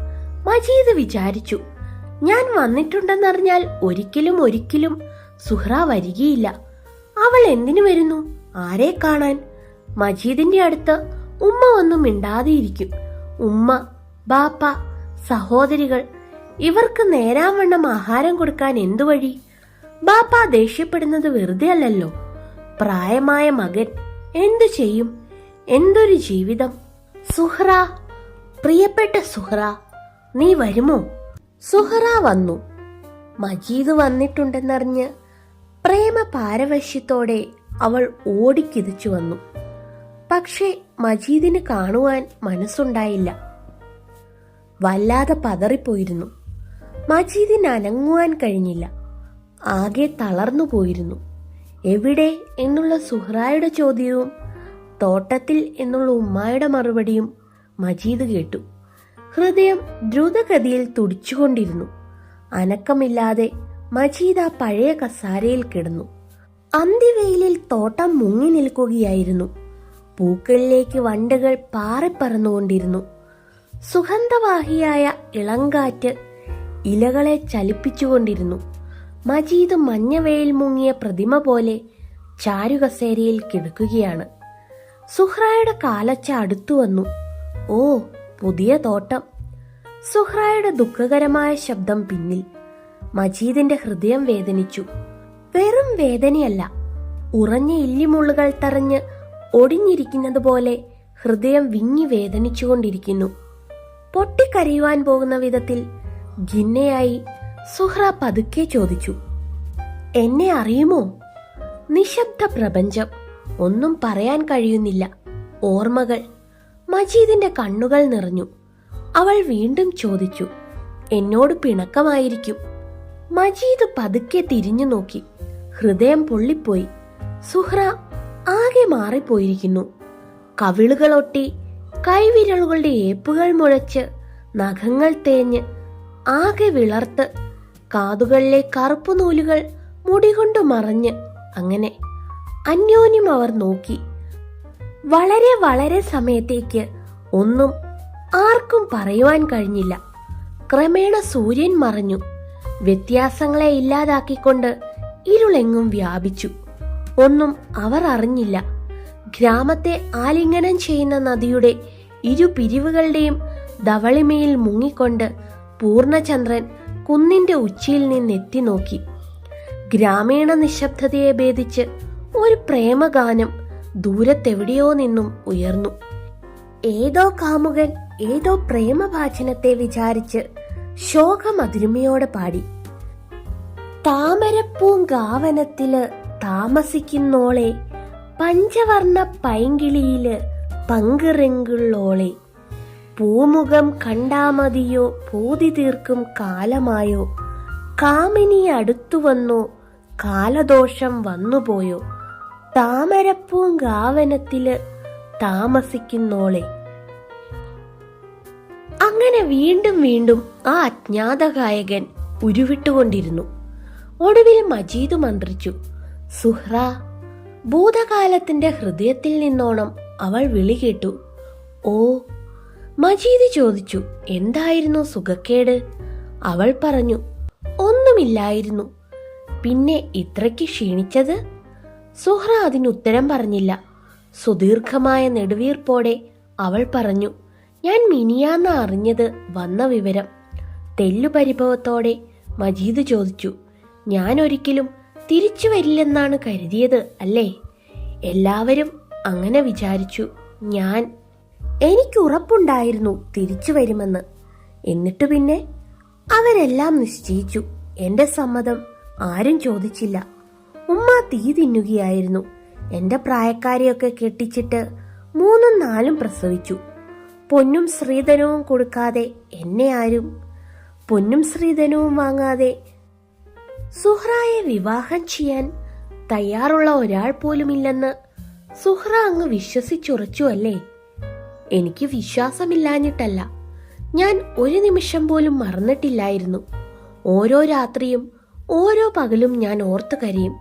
മജീദ് വിചാരിച്ചു. ഞാൻ വന്നിട്ടുണ്ടെന്നറിഞ്ഞാൽ ഒരിക്കലും സുഹ്റ വരികയില്ല. അവൾ എന്തിനു വരുന്നു? ആരെ കാണാൻ? മജീദിന്റെ അടുത്ത് ഉമ്മ ഒന്നും മിണ്ടാതെയിരിക്കും. ഉമ്മ, ബാപ്പ, സഹോദരികൾ, ഇവർക്ക് നേരാവണ്ണം ആഹാരം കൊടുക്കാൻ എന്തു വഴി? ബാപ്പ ദേഷ്യപ്പെടുന്നത് വെറുതെ അല്ലല്ലോ. പ്രായമായ മകൻ എന്തു ചെയ്യും? എന്തൊരു ജീവിതം! സുഹ്റ, പ്രിയപ്പെട്ട സുഹ്റ, നീ വരുമോ? സുഹ്റ വന്നു. മജീദ് വന്നിട്ടുണ്ടെന്നറിഞ്ഞ് പ്രേമ പാരവശ്യത്തോടെ അവൾ ഓടിക്കിതച്ചു വന്നു. പക്ഷേ മജീദിന് കാണുവാൻ മനസ്സുണ്ടായില്ല. വല്ലാതെ പതറിപ്പോയിരുന്നു. മജീദിന് അനങ്ങുവാൻ കഴിഞ്ഞില്ല. ആകെ തളർന്നു പോയിരുന്നു. എവിടെ എന്നുള്ള സുഹ്റായുടെ ചോദ്യവും തോട്ടത്തിൽ എന്നുള്ള ഉമ്മായുടെ മറുപടിയും മജീദ് കേട്ടു. ഹൃദയം ദ്രുതഗതിയിൽ തുടിച്ചുകൊണ്ടിരുന്നു. അനക്കമില്ലാതെ മജീദ് ആ പഴയ കസാരയിൽ കിടന്നു. അന്തിവെയിലിൽ തോട്ടം മുങ്ങി നിൽക്കുകയായിരുന്നു. പൂക്കളിലേക്ക് വണ്ടുകൾ പാറിപ്പറന്നുകൊണ്ടിരുന്നു. സുഗന്ധവാഹിയായ ഇളങ്കാറ്റ് ഇലകളെ ചലിപ്പിച്ചുകൊണ്ടിരുന്നു. മജീദ് മഞ്ഞവെയിൽ മുങ്ങിയ പ്രതിമ പോലെ ചാരുകസേരയിൽ കിടക്കുകയാണ്. സുഹ്റായുടെ കാലച്ച അടുത്തു വന്നു. ഓ, പുതിയ തോട്ടം! സുഹ്റായുടെ ദുഃഖകരമായ ശബ്ദം പിന്നിൽ. മജീദിന്റെ ഹൃദയം വേദനിച്ചു. വെറും വേദനയല്ല, ഉറഞ്ഞ ഇല്ലിമുള്ളുകൾ തറഞ്ഞ് ഒടിഞ്ഞിരിക്കുന്നത് പോലെ ഹൃദയം വിങ്ങി വേദനിച്ചുകൊണ്ടിരിക്കുന്നു. പൊട്ടിക്കരയുവാൻ പോകുന്ന വിധത്തിൽ ഖിന്നയായി സുഹ്റ പതുക്കെ ചോദിച്ചു, എന്നെ അറിയുമോ? നിശബ്ദ പ്രപഞ്ചം. ഒന്നും പറയാൻ കഴിയുന്നില്ല. ഓർമ്മകൾ. മജീദിന്റെ കണ്ണുകൾ നിറഞ്ഞു. അവൾ വീണ്ടും ചോദിച്ചു, എന്നോട് പിണക്കമായിരിക്കും. മജീദ് പതുക്കെ തിരിഞ്ഞു നോക്കി. ഹൃദയം പൊള്ളിപ്പോയി. സുഹ്റ ആകെ മാറിപ്പോയിരിക്കുന്നു. കവിളുകളൊട്ടി, കൈവിരലുകളുടെ ഏപ്പുകൾ മുഴച്ച്, നഖങ്ങൾ തേഞ്ഞ്, ആകെ വിളർത്ത്, കാതുകളിലെ കറുപ്പു നൂലുകൾ മുടികൊണ്ടു മറഞ്ഞ്, അങ്ങനെ അന്യോന്യം അവർ നോക്കി. വളരെ വളരെ സമയത്തേക്ക് ഒന്നും ആർക്കും പറയുവാൻ കഴിഞ്ഞില്ല. ക്രമേണ സൂര്യൻ മറഞ്ഞു. വ്യത്യാസങ്ങളെ ഇല്ലാതാക്കിക്കൊണ്ട് ഇരുളെങ്ങും വ്യാപിച്ചു. ഒന്നും അവർ അറിഞ്ഞില്ല. ഗ്രാമത്തെ ആലിംഗനം ചെയ്യുന്ന നദിയുടെ ഇരുപിരിവുകളുടെയും ധവളിമയിൽ മുങ്ങിക്കൊണ്ട് പൂർണ്ണചന്ദ്രൻ കുന്നിന്റെ ഉച്ചിയിൽ നിന്നെത്തി നോക്കി. ഗ്രാമീണ നിശബ്ദതയെ ഭേദിച്ച് ഒരു പ്രേമഗാനം ദൂരത്തെവിടെയോ നിന്നും ഉയർന്നു. ഏതോ കാമുകൻ ഏതോ പ്രേമഭാചനത്തെ വിചാരിച്ച് ശോകമധുരമയോടെ പാടി. താമരപ്പൂങ്കാവനത്തില് താമസിക്കുന്നോളെ, പഞ്ചവർണ്ണ പൈങ്കിളിയില് പങ്കിറെങ്കുള്ളോളെ, പൂമുഖം കണ്ടാമതിയോ പൂതി തീർക്കും കാലമായോ, കാമിനി അടുത്തുവന്നോ കാലദോഷം വന്നുപോയോ, താമരപ്പൂങ്കാവനത്തില് താമസിക്കുന്നോളെ. അങ്ങനെ വീണ്ടും വീണ്ടും ആ അജ്ഞാത ഗായകൻ ഉരുവിട്ടുകൊണ്ടിരുന്നു. ഒടുവിൽ മജീദ് മന്ത്രിച്ചു, സുഹ്റ. ഭൂതകാലത്തിന്റെ ഹൃദയത്തിൽ നിന്നോണം അവൾ വിളി കേട്ടു. ഓ! മജീദ് ചോദിച്ചു, എന്തായിരുന്നു സുഖക്കേട്? അവൾ പറഞ്ഞു, ഒന്നുമില്ലായിരുന്നു. പിന്നെ ഇത്രയ്ക്ക് ക്ഷീണിച്ചത്? സുഹ്റ അതിനുത്തരം പറഞ്ഞില്ല. സുദീർഘമായ നെടുവീർപ്പോടെ അവൾ പറഞ്ഞു, ഞാൻ മിനിയാന്ന് അറിഞ്ഞത് വന്ന വിവരം. തെല്ലുപരിഭവത്തോടെ മജീദ് ചോദിച്ചു, ഞാൻ ഒരിക്കലും തിരിച്ചു വരില്ലെന്നാണ് കരുതിയത് അല്ലേ? എല്ലാവരും അങ്ങനെ വിചാരിച്ചു. എനിക്ക് ഉറപ്പുണ്ടായിരുന്നു തിരിച്ചു വരുമെന്ന്. എന്നിട്ട് പിന്നെ അവരെല്ലാം നിശ്ചയിച്ചു. എന്റെ സമ്മതം ആരും ചോദിച്ചില്ല. ഉമ്മ തീ തിന്നുകയായിരുന്നു. എന്റെ പ്രായക്കാരെയൊക്കെ കെട്ടിച്ചിട്ട് 3ഉം 4ഉം പ്രസവിച്ചു. പൊന്നും സ്ത്രീധനവും കൊടുക്കാതെ എന്നെ ആരും, പൊന്നും സ്ത്രീധനവും വാങ്ങാതെ സുഹ്റായെ വിവാഹം ചെയ്യാൻ തയ്യാറുള്ള ഒരാൾ പോലുമില്ലെന്ന് സുഹ്റ അങ്ങ് വിശ്വസിച്ചുറച്ചു അല്ലേ? എനിക്ക് വിശ്വാസമില്ലാഞ്ഞിട്ടല്ല, ഞാൻ ഒരു നിമിഷം പോലും മറന്നിട്ടില്ലായിരുന്നു. ഓരോ രാത്രിയും ഓരോ പകലും ഞാൻ ഓർത്തു കരയും.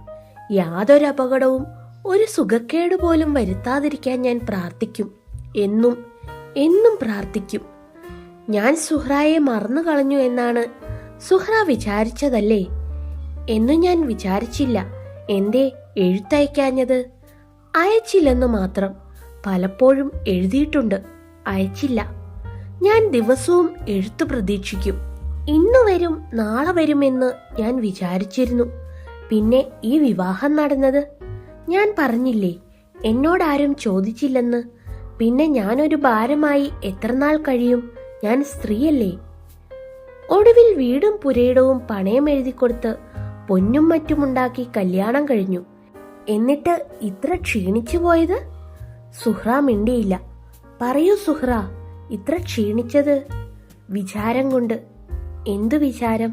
യാതൊരു അപകടവും ഒരു സുഖക്കേട് പോലും വരുത്താതിരിക്കാൻ ഞാൻ പ്രാർത്ഥിക്കും. എന്നും എന്നും പ്രാർത്ഥിക്കും. ഞാൻ സുഹ്റായെ മറന്നു കളഞ്ഞു എന്നാണ് സുഹ്റ വിചാരിച്ചതല്ലേ? എന്നും ഞാൻ വിചാരിച്ചില്ല. എന്തേ എഴുത്തയക്കാഞ്ഞത്? അയച്ചില്ലെന്നു മാത്രം. പലപ്പോഴും എഴുതിയിട്ടുണ്ട്, അയച്ചില്ല. ഞാൻ ദിവസവും എഴുത്ത് പ്രതീക്ഷിക്കും. ഇന്നു വരും നാളെ വരുമെന്ന് ഞാൻ വിചാരിച്ചിരുന്നു. പിന്നെ ഈ വിവാഹം നടന്നത് ഞാൻ പറഞ്ഞില്ലേ, എന്നോടാരും ചോദിച്ചില്ലെന്ന്. പിന്നെ ഞാനൊരു ഭാരമായി എത്രനാൾ കഴിയും? ഞാൻ സ്ത്രീയല്ലേ? ഒടുവിൽ വീടും പുരയിടവും പണയം എഴുതിക്കൊടുത്ത് പൊന്നും മറ്റുമുണ്ടാക്കി കല്യാണം കഴിഞ്ഞു. എന്നിട്ട് ഇത്ര ക്ഷീണിച്ചു പോയത്? സുഹ്റ മിണ്ടിയില്ല. പറയൂ സുഹ്റ, ഇത്ര ക്ഷീണിച്ചത്? വിചാരം കൊണ്ട്. എന്തു വിചാരം?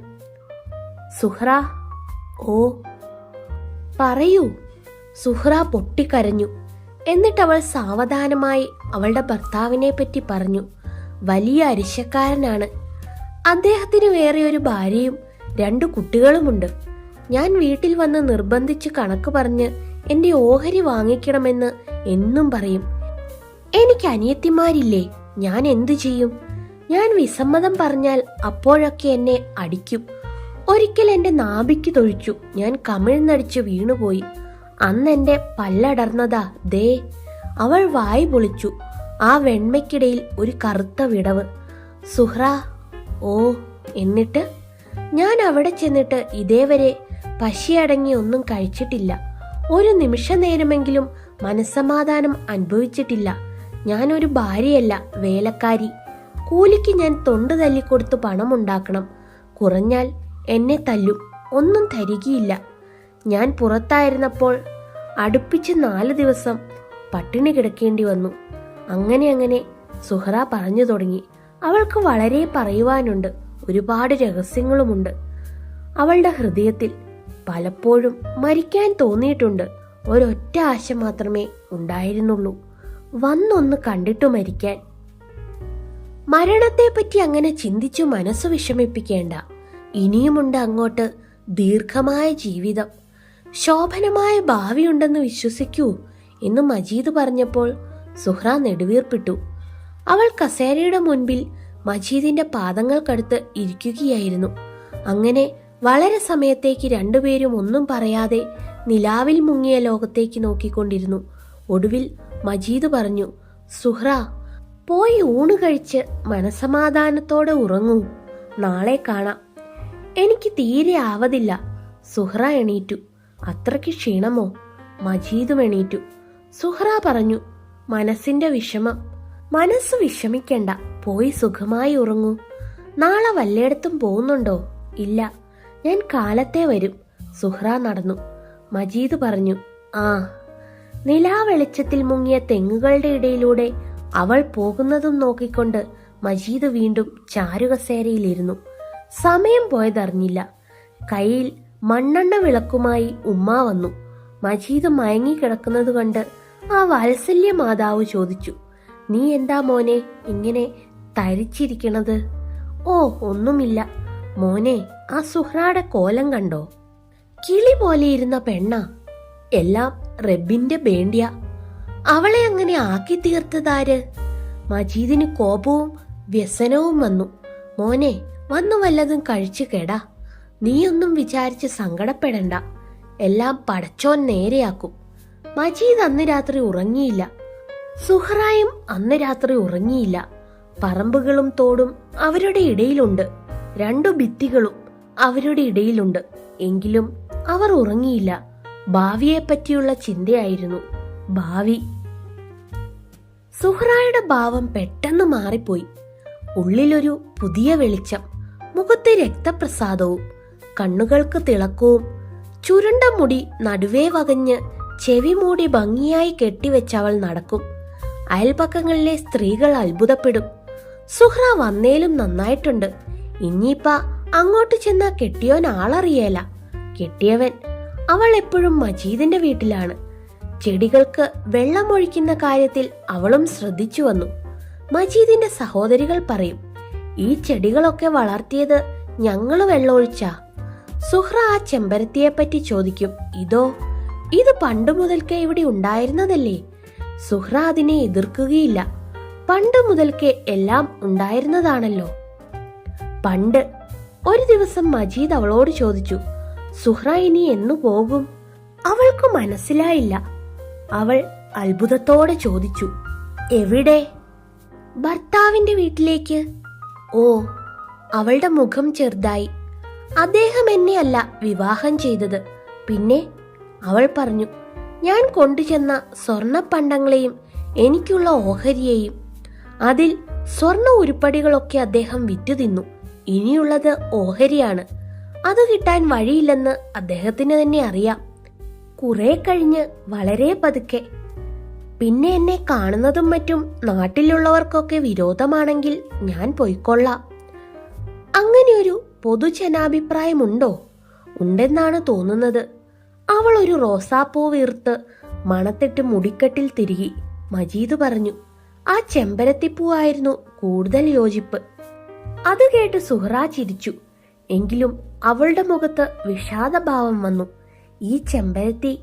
സുഹ്റ. ഓ പറയൂ. സുഹ്റ പൊട്ടിക്കരഞ്ഞു. എന്നിട്ടവൾ സാവധാനമായി അവളുടെ ഭർത്താവിനെ പറ്റി പറഞ്ഞു. വലിയ അരിശക്കാരനാണ്. അദ്ദേഹത്തിന് വേറെ ഒരു ഭാര്യയും 2 കുട്ടികളുമുണ്ട്. ഞാൻ വീട്ടിൽ വന്ന് നിർബന്ധിച്ച് കണക്ക് പറഞ്ഞ് എന്റെ ഓഹരി വാങ്ങിക്കണമെന്ന് എന്നും പറയും. എനിക്ക് അനിയത്തിമാരില്ലേ, ഞാൻ എന്തു ചെയ്യും? ഞാൻ വിസമ്മതം പറഞ്ഞാൽ അപ്പോഴൊക്കെ എന്നെ അടിക്കും. ഒരിക്കൽ എന്റെ നാഭിക്ക് തൊഴിച്ചു, ഞാൻ കമിഴ്ന്നടിച്ച് വീണുപോയി. അന്ന് എന്റെ പല്ലടർന്നതാ ദേ. അവൾ വായി പൊളിച്ചു. ആ വെണ്മയ്ക്കിടയിൽ ഒരു കറുത്ത വിടവ്. സുഹ്റ, ഓ, എന്നിട്ട്? ഞാൻ അവിടെ ചെന്നിട്ട് ഇതേവരെ പശിയടങ്ങി ഒന്നും കഴിച്ചിട്ടില്ല. ഒരു നിമിഷ നേരമെങ്കിലും മനസ്സമാധാനം അനുഭവിച്ചിട്ടില്ല. ഞാനൊരു ഭാര്യയല്ല, വേലക്കാരി. കൂലിക്ക് ഞാൻ തൊണ്ട് തല്ലിക്കൊടുത്ത് പണമുണ്ടാക്കണം. കുറഞ്ഞാൽ എന്നെ തല്ലും, ഒന്നും തരികയില്ല. ഞാൻ പുറത്തായിരുന്നപ്പോൾ അടുപ്പിച്ച് 4 ദിവസം പട്ടിണി കിടക്കേണ്ടി വന്നു. അങ്ങനെ സുഹ്റ പറഞ്ഞു തുടങ്ങി. അവൾക്ക് വളരെ പറയുവാനുണ്ട്, ഒരുപാട് രഹസ്യങ്ങളുമുണ്ട് അവളുടെ ഹൃദയത്തിൽ. പലപ്പോഴും മരിക്കാൻ തോന്നിയിട്ടുണ്ട്. ഒരൊറ്റ ആശ മാത്രമേ ഉണ്ടായിരുന്നുള്ളൂ, വന്നൊന്ന് കണ്ടിട്ടു മരിക്കാൻ. മരണത്തെപ്പറ്റി അങ്ങനെ ചിന്തിച്ചു മനസ്സ് വിഷമിപ്പിക്കേണ്ട. ഇനിയുമുണ്ട് അങ്ങോട്ട് ദീർഘമായ ജീവിതം, ശോഭനമായ ഭാവിയുണ്ടെന്ന് വിശ്വസിക്കൂ എന്ന് മജീദ് പറഞ്ഞപ്പോൾ സുഹ്റ നെടുവീർപ്പിട്ടു. അവൾ കസേരയുടെ മുൻപിൽ മജീദിന്റെ പാദങ്ങൾക്കടുത്ത് ഇരിക്കുകയായിരുന്നു. അങ്ങനെ വളരെ സമയത്തേക്ക് രണ്ടുപേരും ഒന്നും പറയാതെ നിലാവിൽ മുങ്ങിയ ലോകത്തേക്ക് നോക്കിക്കൊണ്ടിരുന്നു. ഒടുവിൽ മജീദ് പറഞ്ഞു, സുഹ്റ, പോയി ഊണ് കഴിച്ച് മനസമാധാനത്തോടെ ഉറങ്ങൂ, നാളെ കാണാം. എനിക്ക് തീരെ ആവതില്ല. സുഹ്റ എണീറ്റു. അത്രയ്ക്ക് ക്ഷീണമോ? മജീദും എണീറ്റു. സുഹ്റ പറഞ്ഞു, മനസ്സിന്റെ വിഷമം. മനസ്സ് വിഷമിക്കണ്ട, പോയി സുഖമായി ഉറങ്ങൂ. നാളെ വല്ലയിടത്തും പോകുന്നുണ്ടോ? ഇല്ല, ഞാൻ കാലത്തെ വരും. സുഹ്റ നടന്നു. മജീദ് പറഞ്ഞു, ആ. നിലാവെളിച്ചത്തിൽ മുങ്ങിയ തെങ്ങുകളുടെ ഇടയിലൂടെ അവൾ പോകുന്നതും നോക്കിക്കൊണ്ട് മജീദ് വീണ്ടും ചാരുകസേരയിലിരുന്നു. സമയം പോയതറിഞ്ഞില്ല. കയ്യിൽ മണ്ണെണ്ണ വിളക്കുമായി ഉമ്മ വന്നു. മജീദ് മയങ്ങിക്കിടക്കുന്നത് കണ്ട് ആ വാത്സല്യ മാതാവ് ചോദിച്ചു, നീ എന്താ മോനെ ഇങ്ങനെ തരിച്ചിരിക്കണത്? ഓ, ഒന്നുമില്ല മോനെ. ആ സുഹ്റയുടെ കോലം കണ്ടോ? കിളി പോലെ ഇരുന്ന പെണ്ണ. എല്ലാം റബ്ബിന്റെ ബേണ്ടിയ. അവളെ അങ്ങനെ ആക്കി തീർത്തതാര്? മജീദിന് കോപവും വ്യസനവും വന്നു. മോനെ, വന്നു വല്ലതും കഴിച്ചു കേടാ. നീയൊന്നും വിചാരിച്ച് സങ്കടപ്പെടണ്ട, എല്ലാം പടച്ചോൻ നേരെയാക്കും. മജീദ് അന്ന് രാത്രി ഉറങ്ങിയില്ല. സുഹ്റായും അന്ന് രാത്രി ഉറങ്ങിയില്ല. പറമ്പുകളും തോടും അവരുടെ ഇടയിലുണ്ട്, 2 ഭിത്തികളും അവരുടെ ഇടയിലുണ്ട്. എങ്കിലും അവർ ഉറങ്ങിയില്ല. ഭാവിയെപ്പറ്റിയുള്ള ചിന്തയായിരുന്നു. ഭാവി. സുഹ്റായുടെ ഭാവം പെട്ടെന്ന് മാറിപ്പോയി. ഉള്ളിലൊരു പുതിയ വെളിച്ചം, മുഖത്ത് രക്തപ്രസാദവും, കണ്ണുകൾക്ക് തിളക്കവും. ചുരുണ്ട മുടി നടുവേ വകഞ്ഞ് ചെവി മൂടി ഭംഗിയായി കെട്ടിവെച്ചവൾ നടക്കും. അയൽപക്കങ്ങളിലെ സ്ത്രീകൾ അത്ഭുതപ്പെടും. സുഹ്റ വന്നേലും നന്നായിട്ടുണ്ട്. ഇനിയിപ്പ അങ്ങോട്ട് ചെന്നാ കെട്ടിയോൻ ആളറിയേല. കെട്ടിയവൻ അവൾ എപ്പോഴും മജീദിന്റെ വീട്ടിലാണ്. ചെടികൾക്ക് വെള്ളമൊഴിക്കുന്ന കാര്യത്തിൽ അവളും ശ്രദ്ധിച്ചു വന്നു. മജീദിന്റെ സഹോദരികൾ പറയും, ഈ ചെടികളൊക്കെ വളർത്തിയത് ഞങ്ങള് വെള്ളമൊഴിച്ചാ. സുഹ്റ ആ ചെമ്പരത്തിയെപ്പറ്റി ചോദിക്കും. ഇത് പണ്ടു മുതൽക്കേ ഇവിടെ ഉണ്ടായിരുന്നതല്ലേ? സുഹ്റ അതിനെ എതിർക്കുകയില്ല. പണ്ട് മുതൽക്കേ എല്ലാം ഉണ്ടായിരുന്നതാണല്ലോ. പണ്ട് ഒരു ദിവസം മജീദ് അവളോട് ചോദിച്ചു, സുഹ്റ ഇനി എന്നു പോകും? അവൾക്ക് മനസ്സിലായില്ല. അവൾ അത്ഭുതത്തോടെ ചോദിച്ചു, എവിടെ? ഭർത്താവിന്റെ വീട്ടിലേക്ക്. ഓ. അവളുടെ മുഖം ചെറുതായി. അദ്ദേഹം എന്നെ അല്ല വിവാഹം ചെയ്തത്. പിന്നെ? അവൾ പറഞ്ഞു, ഞാൻ കൊണ്ടുചെന്ന സ്വർണപ്പണ്ടങ്ങളെയും എനിക്കുള്ള ഓഹരിയെയും. അതിൽ സ്വർണ ഉരുപ്പടികളൊക്കെ അദ്ദേഹം വിറ്റു തിന്നു. ഇനിയുള്ളത് ഓഹരിയാണ്. അത് കിട്ടാൻ വഴിയില്ലെന്ന് അദ്ദേഹത്തിന് തന്നെ അറിയാം. കുറെ കഴിഞ്ഞ് വളരെ പതുക്കെ, പിന്നെ എന്നെ കാണുന്നതും മറ്റും നാട്ടിലുള്ളവർക്കൊക്കെ വിരോധമാണെങ്കിൽ ഞാൻ പൊയ്ക്കൊള്ളാം. അങ്ങനെയൊരു പൊതുജനാഭിപ്രായമുണ്ടോ? ഉണ്ടെന്നാണ് തോന്നുന്നത്. അവൾ ഒരു റോസാപ്പൂ വീർത്ത് മണത്തിട്ട് മുടിക്കെട്ടിൽ തിരുകി. മജീദ് പറഞ്ഞു, ആ ചെമ്പരത്തിപ്പൂവായിരുന്നു കൂടുതൽ യോജിപ്പ്. അത് കേട്ട് സുഹ്റ ചിരിച്ചു. എങ്കിലും അവളുടെ മുഖത്ത് വിഷാദഭാവം വന്നു. ഈ ചെമ്പരത്തി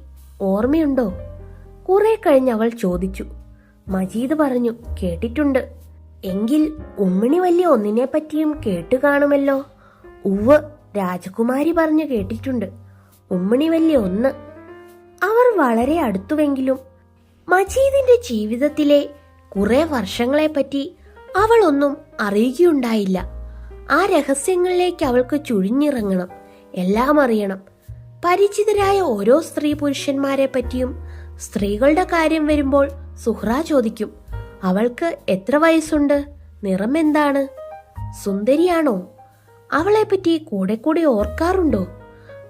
ഓർമ്മയുണ്ടോ? കുറെ കഴിഞ്ഞ് അവൾ ചോദിച്ചു. മജീദ് പറഞ്ഞു, കേട്ടിട്ടുണ്ട്. എങ്കിൽ ഉമ്മിണി വലിയ ഒന്നിനെ പറ്റിയും കേട്ടു കാണുമല്ലോ? ഉവ്വ്, രാജകുമാരി പറഞ്ഞു കേട്ടിട്ടുണ്ട്. ഉമ്മിണി വലിയ ഒന്ന്. അവർ വളരെ അടുത്തുവെങ്കിലും മജീദിന്റെ ജീവിതത്തിലെ കുറെ വർഷങ്ങളെപ്പറ്റി അവളൊന്നും അറിയുകയുണ്ടായില്ല. ആ രഹസ്യങ്ങളിലേക്ക് അവൾക്ക് ചുഴിഞ്ഞിറങ്ങണം, എല്ലാം അറിയണം. പരിചിതരായ ഓരോ സ്ത്രീ പുരുഷന്മാരെ പറ്റിയും സ്ത്രീകളുടെ കാര്യം വരുമ്പോൾ സുഹ്റ ചോദിക്കും, അവൾക്ക് എത്ര വയസ്സുണ്ട്, നിറം എന്താണ്, സുന്ദരിയാണോ, അവളെപ്പറ്റി കൂടെ കൂടെ ഓർക്കാറുണ്ടോ?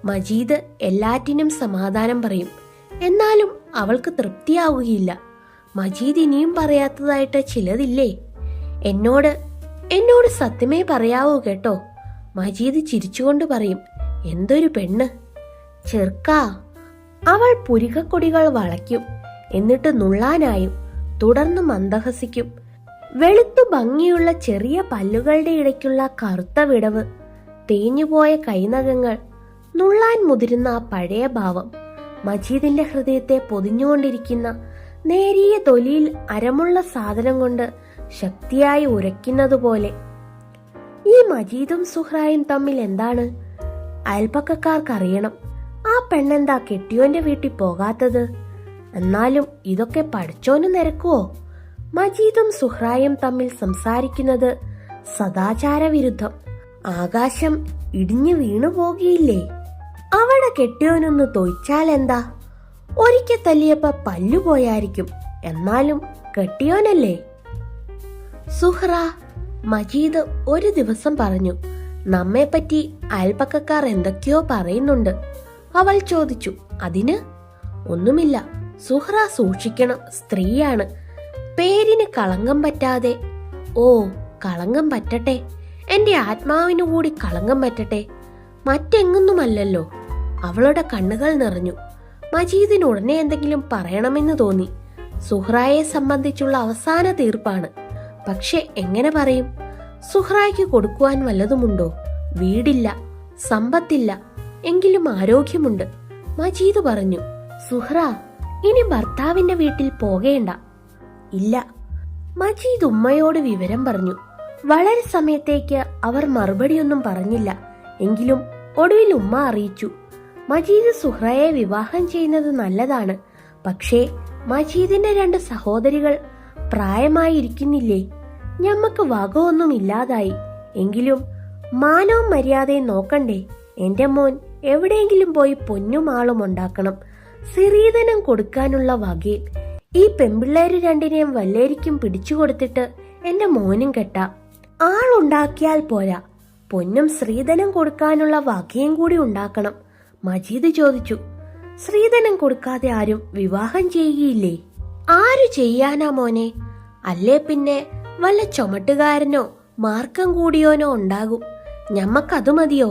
മജീദ് എല്ലാറ്റിനും സമാധാനം പറയും. എന്നാലും അവൾക്ക് തൃപ്തിയാവുകയില്ല. മജീദ് ഇനിയും പറയാത്തതായിട്ട് ചിലതില്ലേ? എന്നോട് സത്യമേ പറയാവൂ കേട്ടോ. മജീദ് ചിരിച്ചുകൊണ്ട് പറയും. എന്തൊരു പെണ്ണ് ചെറുക്കാ. അവൾ പുരികക്കൊടികൾ വളയ്ക്കും, എന്നിട്ട് നുള്ളാനായും, തുടർന്ന് മന്ദഹസിക്കും. വെളുത്തു ഭംഗിയുള്ള ചെറിയ പല്ലുകളുടെ ഇടയ്ക്കുള്ള കറുത്ത വിടവ്, തേഞ്ഞുപോയ കൈനഖങ്ങൾ, നുള്ളാൻ മുതിരുന്ന ആ പഴയ ഭാവം, മജീദിന്റെ ഹൃദയത്തെ പൊതിഞ്ഞുകൊണ്ടിരിക്കുന്ന നേരിയ തൊലിയിൽ അരമുള്ള സാധനം കൊണ്ട് ശക്തിയായി ഉരയ്ക്കുന്നതുപോലെ. ഈ മജീദും സുഹ്റായും തമ്മിൽ എന്താണ്? അയൽപ്പക്കക്കാർക്കറിയണം. ആ പെണ്ണെന്താ കെട്ടിയോന്റെ വീട്ടിൽ പോകാത്തത്? എന്നാലും ഇതൊക്കെ പഠിച്ചോന് നിരക്കുവോ? മജീദും സുഹ്റായും തമ്മിൽ സംസാരിക്കുന്നത് സദാചാര വിരുദ്ധം. ആകാശം ഇടിഞ്ഞു വീണു പോകിയില്ലേ? അവിടെ കെട്ടിയോനൊന്ന് തൊയ്ച്ചാൽ എന്താ? ഒരിക്കൽ തല്ലിയപ്പ പല്ലു പോയായിരിക്കും, എന്നാലും കെട്ടിയോനല്ലേ. സുഹ്റ, മജീദ് ഒരു ദിവസം പറഞ്ഞു, നമ്മെപ്പറ്റി അയൽപ്പക്കക്കാർ എന്തൊക്കെയോ പറയുന്നുണ്ട്. അവൾ ചോദിച്ചു, അതിന്? ഒന്നുമില്ല. സുഹ്റ സൂക്ഷിക്കണം, സ്ത്രീയാണ്. പേരിന് കളങ്കം പറ്റാതെ. ഓ, കളങ്കം പറ്റട്ടെ, എന്റെ ആത്മാവിനു കൂടി കളങ്കം പറ്റട്ടെ, മറ്റെങ്ങൊന്നുമല്ലല്ലോ. അവളുടെ കണ്ണുകൾ നിറഞ്ഞു. മജീദിന് ഉടനെ എന്തെങ്കിലും പറയണമെന്ന് തോന്നി. സുഹ്റായെ സംബന്ധിച്ചുള്ള അവസാന തീർപ്പാണ്. പക്ഷെ എങ്ങനെ പറയും? സുഹ്റായ്ക്ക് കൊടുക്കുവാൻ വല്ലതുമുണ്ടോ? വീടില്ല, സമ്പത്തില്ല, എങ്കിലും ആരോഗ്യമുണ്ട്. മജീദ് പറഞ്ഞു, സുഹ്റ, ഇനി ഭർത്താവിന്റെ വീട്ടിൽ പോകേണ്ട. ഇല്ല. മജീദ് ഉമ്മയോട് വിവരം പറഞ്ഞു. വളരെ സമയത്തേക്ക് അവർ മറുപടിയൊന്നും പറഞ്ഞില്ല. എങ്കിലും ഒടുവിൽ ഉമ്മ അറിയിച്ചു, മജീദ് സുഹ്റയെ വിവാഹം ചെയ്യുന്നത് നല്ലതാണ്. പക്ഷേ മജീദിന്റെ 2 സഹോദരികൾ പ്രായമായിരിക്കുന്നില്ലേ? ഞമ്മക്ക് വകയൊന്നും ഇല്ലാതായി. എങ്കിലും മാനവും മര്യാദയും നോക്കണ്ടേ? എന്റെ മോൻ എവിടെയെങ്കിലും പോയി പൊന്നും ആളും ഉണ്ടാക്കണം. സ്ത്രീധനം കൊടുക്കാനുള്ള വകയിൽ ഈ പെമ്പിള്ളേര് 2 വല്ലേരിക്കും പിടിച്ചു കൊടുത്തിട്ട് എന്റെ മോനും കെട്ടാം. ആളുണ്ടാക്കിയാൽ പോരാ, പൊന്നും സ്ത്രീധനം കൊടുക്കാനുള്ള വകയും കൂടി ഉണ്ടാക്കണം. മജീദ് ചോദിച്ചു, സ്ത്രീധനം കൊടുക്കാതെ ആരും വിവാഹം ചെയ്യുകയില്ലേ? ആരു ചെയ്യാനാ മോനെ? അല്ലേ പിന്നെ വല്ല ചുമട്ടുകാരനോ മാർക്കം കൂടിയോനോ ഉണ്ടാകും. ഞമ്മക്കതു മതിയോ?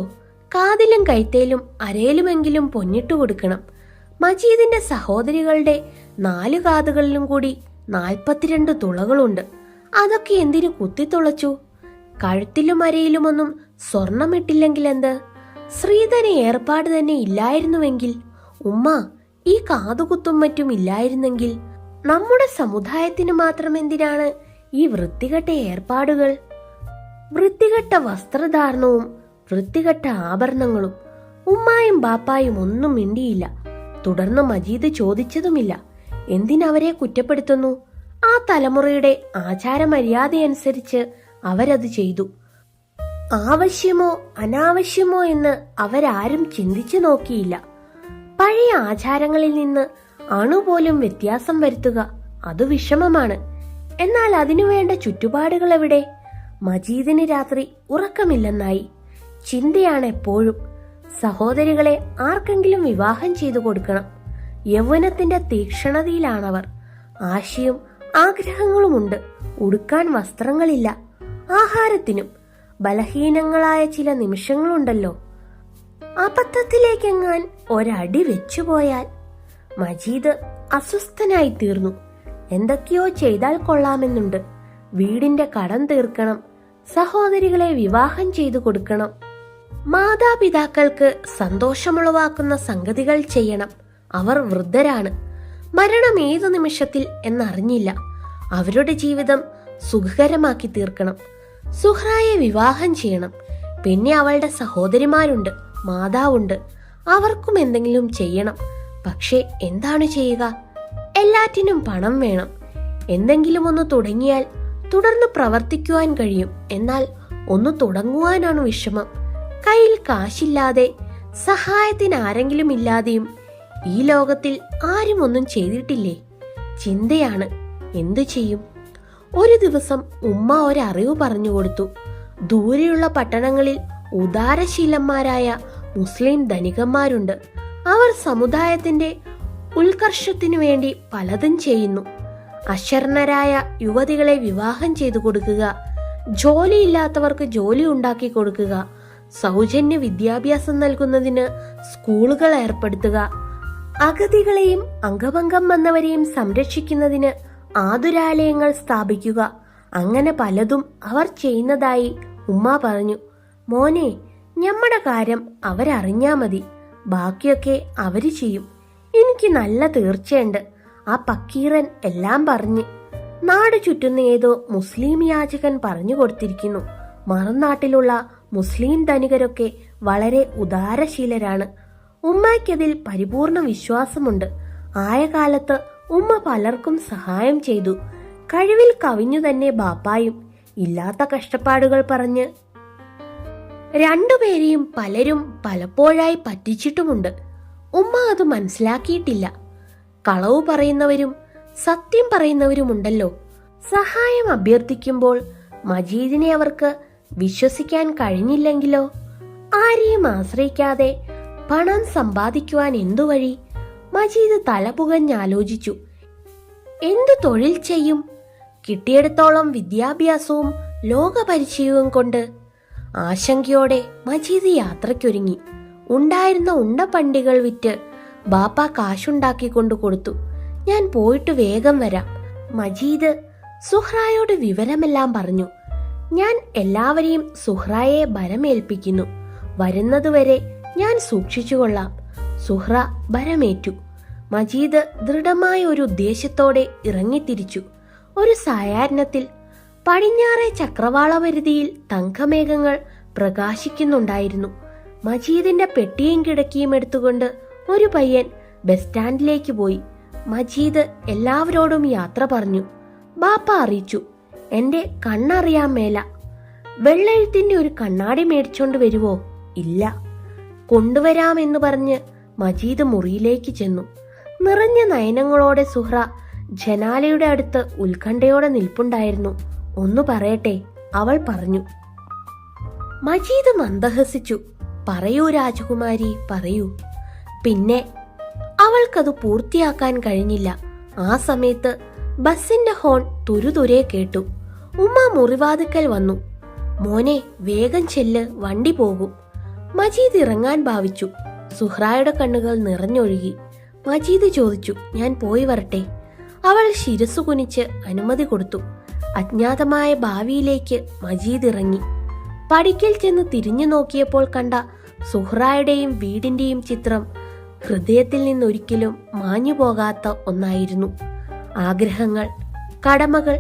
കാതിലും കൈത്തേലും അരയിലുമെങ്കിലും പൊന്നിട്ടു കൊടുക്കണം. മജീദിന്റെ സഹോദരികളുടെ 4 കാതുകളിലും കൂടി 42 തുളകളുണ്ട്. അതൊക്കെ എന്തിനു കുത്തിത്തുളച്ചു? കഴുത്തിലും അരയിലുമൊന്നും സ്വർണമിട്ടില്ലെങ്കിൽ എന്ത്? ശ്രീധന ഏർപ്പാട് തന്നെ ഇല്ലായിരുന്നുവെങ്കിൽ, ഉമ്മ ഈ കാതുകുത്തും മറ്റും ഇല്ലായിരുന്നെങ്കിൽ, നമ്മുടെ സമുദായത്തിന് മാത്രം എന്തിനാണ് ഈ വൃത്തികെട്ട ഏർപ്പാടുകൾ? വൃത്തികെട്ട വസ്ത്രധാരണവും വൃത്തികെട്ട ആഭരണങ്ങളും. ഉമ്മായും ബാപ്പായും ഒന്നും മിണ്ടിയില്ല. തുടർന്ന് മജീദ് ചോദിച്ചതുമില്ല. എന്തിനവരെ കുറ്റപ്പെടുത്തുന്നു? ആ തലമുറയുടെ ആചാരമര്യാദയനുസരിച്ച് അവരത് ചെയ്തു. ആവശ്യമോ അനാവശ്യമോ എന്ന് അവരാരും ചിന്തിച്ചു നോക്കിയില്ല. പഴയ ആചാരങ്ങളിൽ നിന്ന് അണുപോലും വ്യത്യാസം വരുത്തുക അത് വിഷമമാണ്. എന്നാൽ അതിനുവേണ്ട ചുറ്റുപാടുകൾ എവിടെ? മജീദിന് രാത്രി ഉറക്കമില്ലെന്നായി. ചിന്തയാണ് എപ്പോഴും. സഹോദരികളെ ആർക്കെങ്കിലും വിവാഹം ചെയ്തു കൊടുക്കണം. യൗവനത്തിന്റെ തീക്ഷ്ണതയിലാണവർ. ആശയും ആഗ്രഹങ്ങളുമുണ്ട്. ഉടുക്കാൻ വസ്ത്രങ്ങളില്ല. ആഹാരത്തിനും ബലഹീനങ്ങളായ ചില നിമിഷങ്ങളുണ്ടല്ലോ. അബദ്ധത്തിലേക്കെങ്ങാൻ ഒരടി വെച്ചുപോയാൽ. മജീദ് അസ്വസ്ഥനായി തീർന്നു. എന്തൊക്കെയോ ചെയ്താൽ കൊള്ളാമെന്നുണ്ട്. വീടിന്റെ കടം തീർക്കണം, സഹോദരികളെ വിവാഹം ചെയ്തു കൊടുക്കണം. മാതാപിതാക്കൾക്ക് സന്തോഷമുളവാക്കുന്ന സംഗതികൾ ചെയ്യണം. അവർ വൃദ്ധരാണ്. മരണം ഏതു നിമിഷത്തിൽ എന്നറിഞ്ഞില്ല. അവരുടെ ജീവിതം സുഖകരമാക്കി തീർക്കണം. സുഹ്റായെ വിവാഹം ചെയ്യണം. പിന്നെ അവളുടെ സഹോദരിമാരുണ്ട്, മാതാവുണ്ട്. അവർക്കും എന്തെങ്കിലും ചെയ്യണം. പക്ഷേ എന്താണ് ചെയ്യുക? എല്ലാറ്റിനും പണം വേണം. എന്തെങ്കിലും ഒന്ന് തുടങ്ങിയാൽ തുടർന്ന് പ്രവർത്തിക്കുവാൻ കഴിയും. എന്നാൽ ഒന്ന് തുടങ്ങുവാനാണ് വിഷമം. കയ്യിൽ കാശില്ലാതെ, സഹായത്തിന് ആരെങ്കിലും ഇല്ലാതെയും ഈ ലോകത്തിൽ ആരും ഒന്നും ചെയ്തിട്ടില്ലേ? ചിന്തയാണ്. എന്തു ചെയ്യും? ഒരു ദിവസം ഉമ്മ ഒരറിവ് പറഞ്ഞു കൊടുത്തു. ദൂരെയുള്ള പട്ടണങ്ങളിൽ ഉദാരശീലന്മാരായ മുസ്ലിം ധനികന്മാരുണ്ട്. അവർ സമുദായത്തിന്റെ ഉത്കർഷത്തിനു വേണ്ടി പലതും ചെയ്യുന്നു. അശരണരായ യുവതികളെ വിവാഹം ചെയ്തു കൊടുക്കുക, ജോലിയില്ലാത്തവർക്ക് ജോലി ഉണ്ടാക്കി കൊടുക്കുക, സൗജന്യ വിദ്യാഭ്യാസം നൽകുന്നതിന് സ്കൂളുകൾ ഏർപ്പെടുത്തുക, അഗതികളെയും അംഗഭംഗം വന്നവരെയും സംരക്ഷിക്കുന്നതിന് ആതുരാലയങ്ങൾ സ്ഥാപിക്കുക. അങ്ങനെ പലതും അവർ ചെയ്യുന്നതായി ഉമ്മ പറഞ്ഞു. മോനെ, ഞമ്മടെ കാര്യം അവരറിഞ്ഞാ മതി. ബാക്കിയൊക്കെ അവര് ചെയ്യും. എനിക്ക് നല്ല തീർച്ചയുണ്ട്. ആ പക്കീറൻ എല്ലാം പറഞ്ഞ്. നാട് ചുറ്റുന്ന ഏതോ മുസ്ലിം യാചകൻ പറഞ്ഞു കൊടുത്തിരിക്കുന്നു. മറുനാട്ടിലുള്ള മുസ്ലിം ധനികരൊക്കെ വളരെ ഉദാരശീലരാണ്. ഉമ്മയ്ക്കതിൽ പരിപൂർണ വിശ്വാസമുണ്ട്. ആയ കാലത്ത് ഉമ്മ പലർക്കും സഹായം ചെയ്തു. കഴിവിൽ കവിഞ്ഞു തന്നെ ബാപ്പായും. ഇല്ലാത്ത കഷ്ടപ്പാടുകൾ പറഞ്ഞ് രണ്ടുപേരെയും പലരും പലപ്പോഴായി പറ്റിച്ചിട്ടുമുണ്ട്. ഉമ്മ അത് മനസ്സിലാക്കിയിട്ടില്ല. കളവ് പറയുന്നവരും സത്യം പറയുന്നവരുമുണ്ടല്ലോ. സഹായം അഭ്യർത്ഥിക്കുമ്പോൾ മജീദിനെ അവർക്ക് വിശ്വസിക്കാൻ കഴിഞ്ഞില്ലെങ്കിലോ? ആരെയും ആശ്രയിക്കാതെ പണം സമ്പാദിക്കുവാൻ എന്തു വഴി? മജീദ് തലപുകഞ്ഞാലോചിച്ചു. എന്തു തൊഴിൽ ചെയ്യും? കിട്ടിയിടത്തോളം വിദ്യാഭ്യാസവും ലോകപരിചയവും കൊണ്ട് ആശങ്കയോടെ മജീദ് യാത്രയ്ക്കൊരുങ്ങി. ഉണ്ടായിരുന്ന ഉണ്ടപ്പണ്ടികൾ വിറ്റ് ബാപ്പ കാശുണ്ടാക്കി കൊണ്ടു കൊടുത്തു. ഞാൻ പോയിട്ട് വേഗം വരാം. മജീദ് സുഹ്റായോട് വിവരമെല്ലാം പറഞ്ഞു. ഞാൻ എല്ലാവരെയും സുഹ്റായെ ഭരമേൽപ്പിക്കുന്നു. വരുന്നതുവരെ ഞാൻ സൂക്ഷിച്ചുകൊള്ളാം. സുഹ്റ ഭരമേറ്റു. മജീദ് ദൃഢമായ ഒരു ഉദ്ദേശത്തോടെ ഇറങ്ങിത്തിരിച്ചു. ഒരു സായാഹ്നത്തിൽ പടിഞ്ഞാറെ ചക്രവാള പരിധിയിൽ തങ്കമേഘങ്ങൾ പ്രകാശിക്കുന്നുണ്ടായിരുന്നു. മജീദിന്റെ പെട്ടിയും കിടക്കിയും എടുത്തുകൊണ്ട് ഒരു പയ്യൻ ബസ് സ്റ്റാൻഡിലേക്ക് പോയി. മജീദ് എല്ലാവരോടും യാത്ര പറഞ്ഞു. ബാപ്പ അറിയിച്ചു, എന്റെ കണ്ണറിയാൻ മേല. വെള്ളെഴുത്തിന്റെ ഒരു കണ്ണാടി മേടിച്ചോണ്ട് വരുവോ? ഇല്ല. കൊണ്ടുവരാമെന്ന് പറഞ്ഞ് മജീദ് മുറിയിലേക്ക് ചെന്നു. നിറഞ്ഞ നയനങ്ങളോടെ സുഹ്റ ജനാലയുടെ അടുത്ത് ഉത്കണ്ഠയോടെ നിൽപ്പുണ്ടായിരുന്നു. ഒന്ന് പറയട്ടെ, അവൾ പറഞ്ഞു. മജീദ് മന്ദഹസിച്ചു. പറയൂ രാജകുമാരി, പറയൂ. പിന്നെ അവൾക്കത് പൂർത്തിയാക്കാൻ കഴിഞ്ഞില്ല. ആ സമയത്ത് ബസിന്റെ ഹോൺ തുരുതുരെ കേട്ടു. ഉമ്മ മുറിവാതിക്കൽ വന്നു. മോനെ, വേഗം ചെല്ല്, വണ്ടി പോകും. മജീദ് ഇറങ്ങാൻ ഭാവിച്ചു. സുഹ്റായുടെ കണ്ണുകൾ നിറഞ്ഞൊഴുകി. മജീദ് ചോദിച്ചു, ഞാൻ പോയി വരട്ടെ? അവൾ ശിരസു കുനിച്ച് അനുമതി കൊടുത്തു. അജ്ഞാതമായ ഭാവിയിലേക്ക് മജീദ് ഇറങ്ങി. പടിക്കൽ ചെന്ന് തിരിഞ്ഞു നോക്കിയപ്പോൾ കണ്ട സുഹ്റായുടെയും വീടിന്റെയും ചിത്രം ഹൃദയത്തിൽ നിന്നൊരിക്കലും മാഞ്ഞു പോകാത്ത ഒന്നായിരുന്നു. ആഗ്രഹങ്ങൾ, കടമകൾ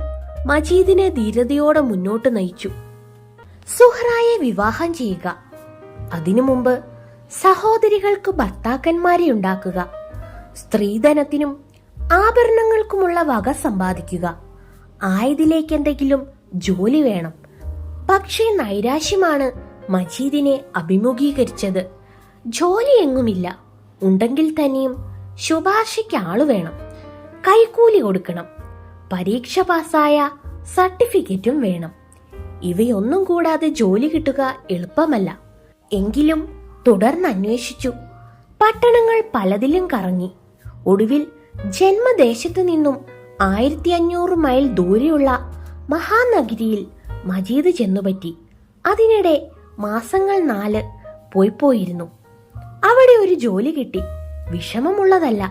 മജീദിനെ ധീരതയോടെ മുന്നോട്ട് നയിച്ചു. സുഹ്റായെ വിവാഹം ചെയ്യുക, അതിനു മുമ്പ് സഹോദരികൾക്ക് ഭർത്താക്കന്മാരെ ഉണ്ടാക്കുക, സ്ത്രീധനത്തിനും ആഭരണങ്ങൾക്കുമുള്ള വക സമ്പാദിക്കുക, ആയതിലേക്ക് എന്തെങ്കിലും ജോലി വേണം. പക്ഷേ നൈരാശ്യമാണ് മജീദിനെ അഭിമുഖീകരിച്ചത്. ജോലി എങ്ങുമില്ല. ഉണ്ടെങ്കിൽ തന്നെയും ശുപാർശയ്ക്ക് ആളു വേണം. കൈക്കൂലി കൊടുക്കണം. പരീക്ഷ പാസ്സായ സർട്ടിഫിക്കറ്റും വേണം. ഇവയൊന്നും കൂടാതെ ജോലി കിട്ടുക എളുപ്പമല്ല. എങ്കിലും തുടർന്ന് അന്വേഷിച്ചു. പട്ടണങ്ങൾ പലതിലും കറങ്ങി. ഒടുവിൽ ജന്മദേശത്തു നിന്നും 1500 മൈൽ ദൂരെയുള്ള മഹാനഗരിയിൽ മജീദ് ചെന്നുപറ്റി. അതിനിടെ മാസങ്ങൾ 4 പോയിരുന്നു. അവിടെ ഒരു ജോലി കിട്ടി. വിഷമമുള്ളതല്ല,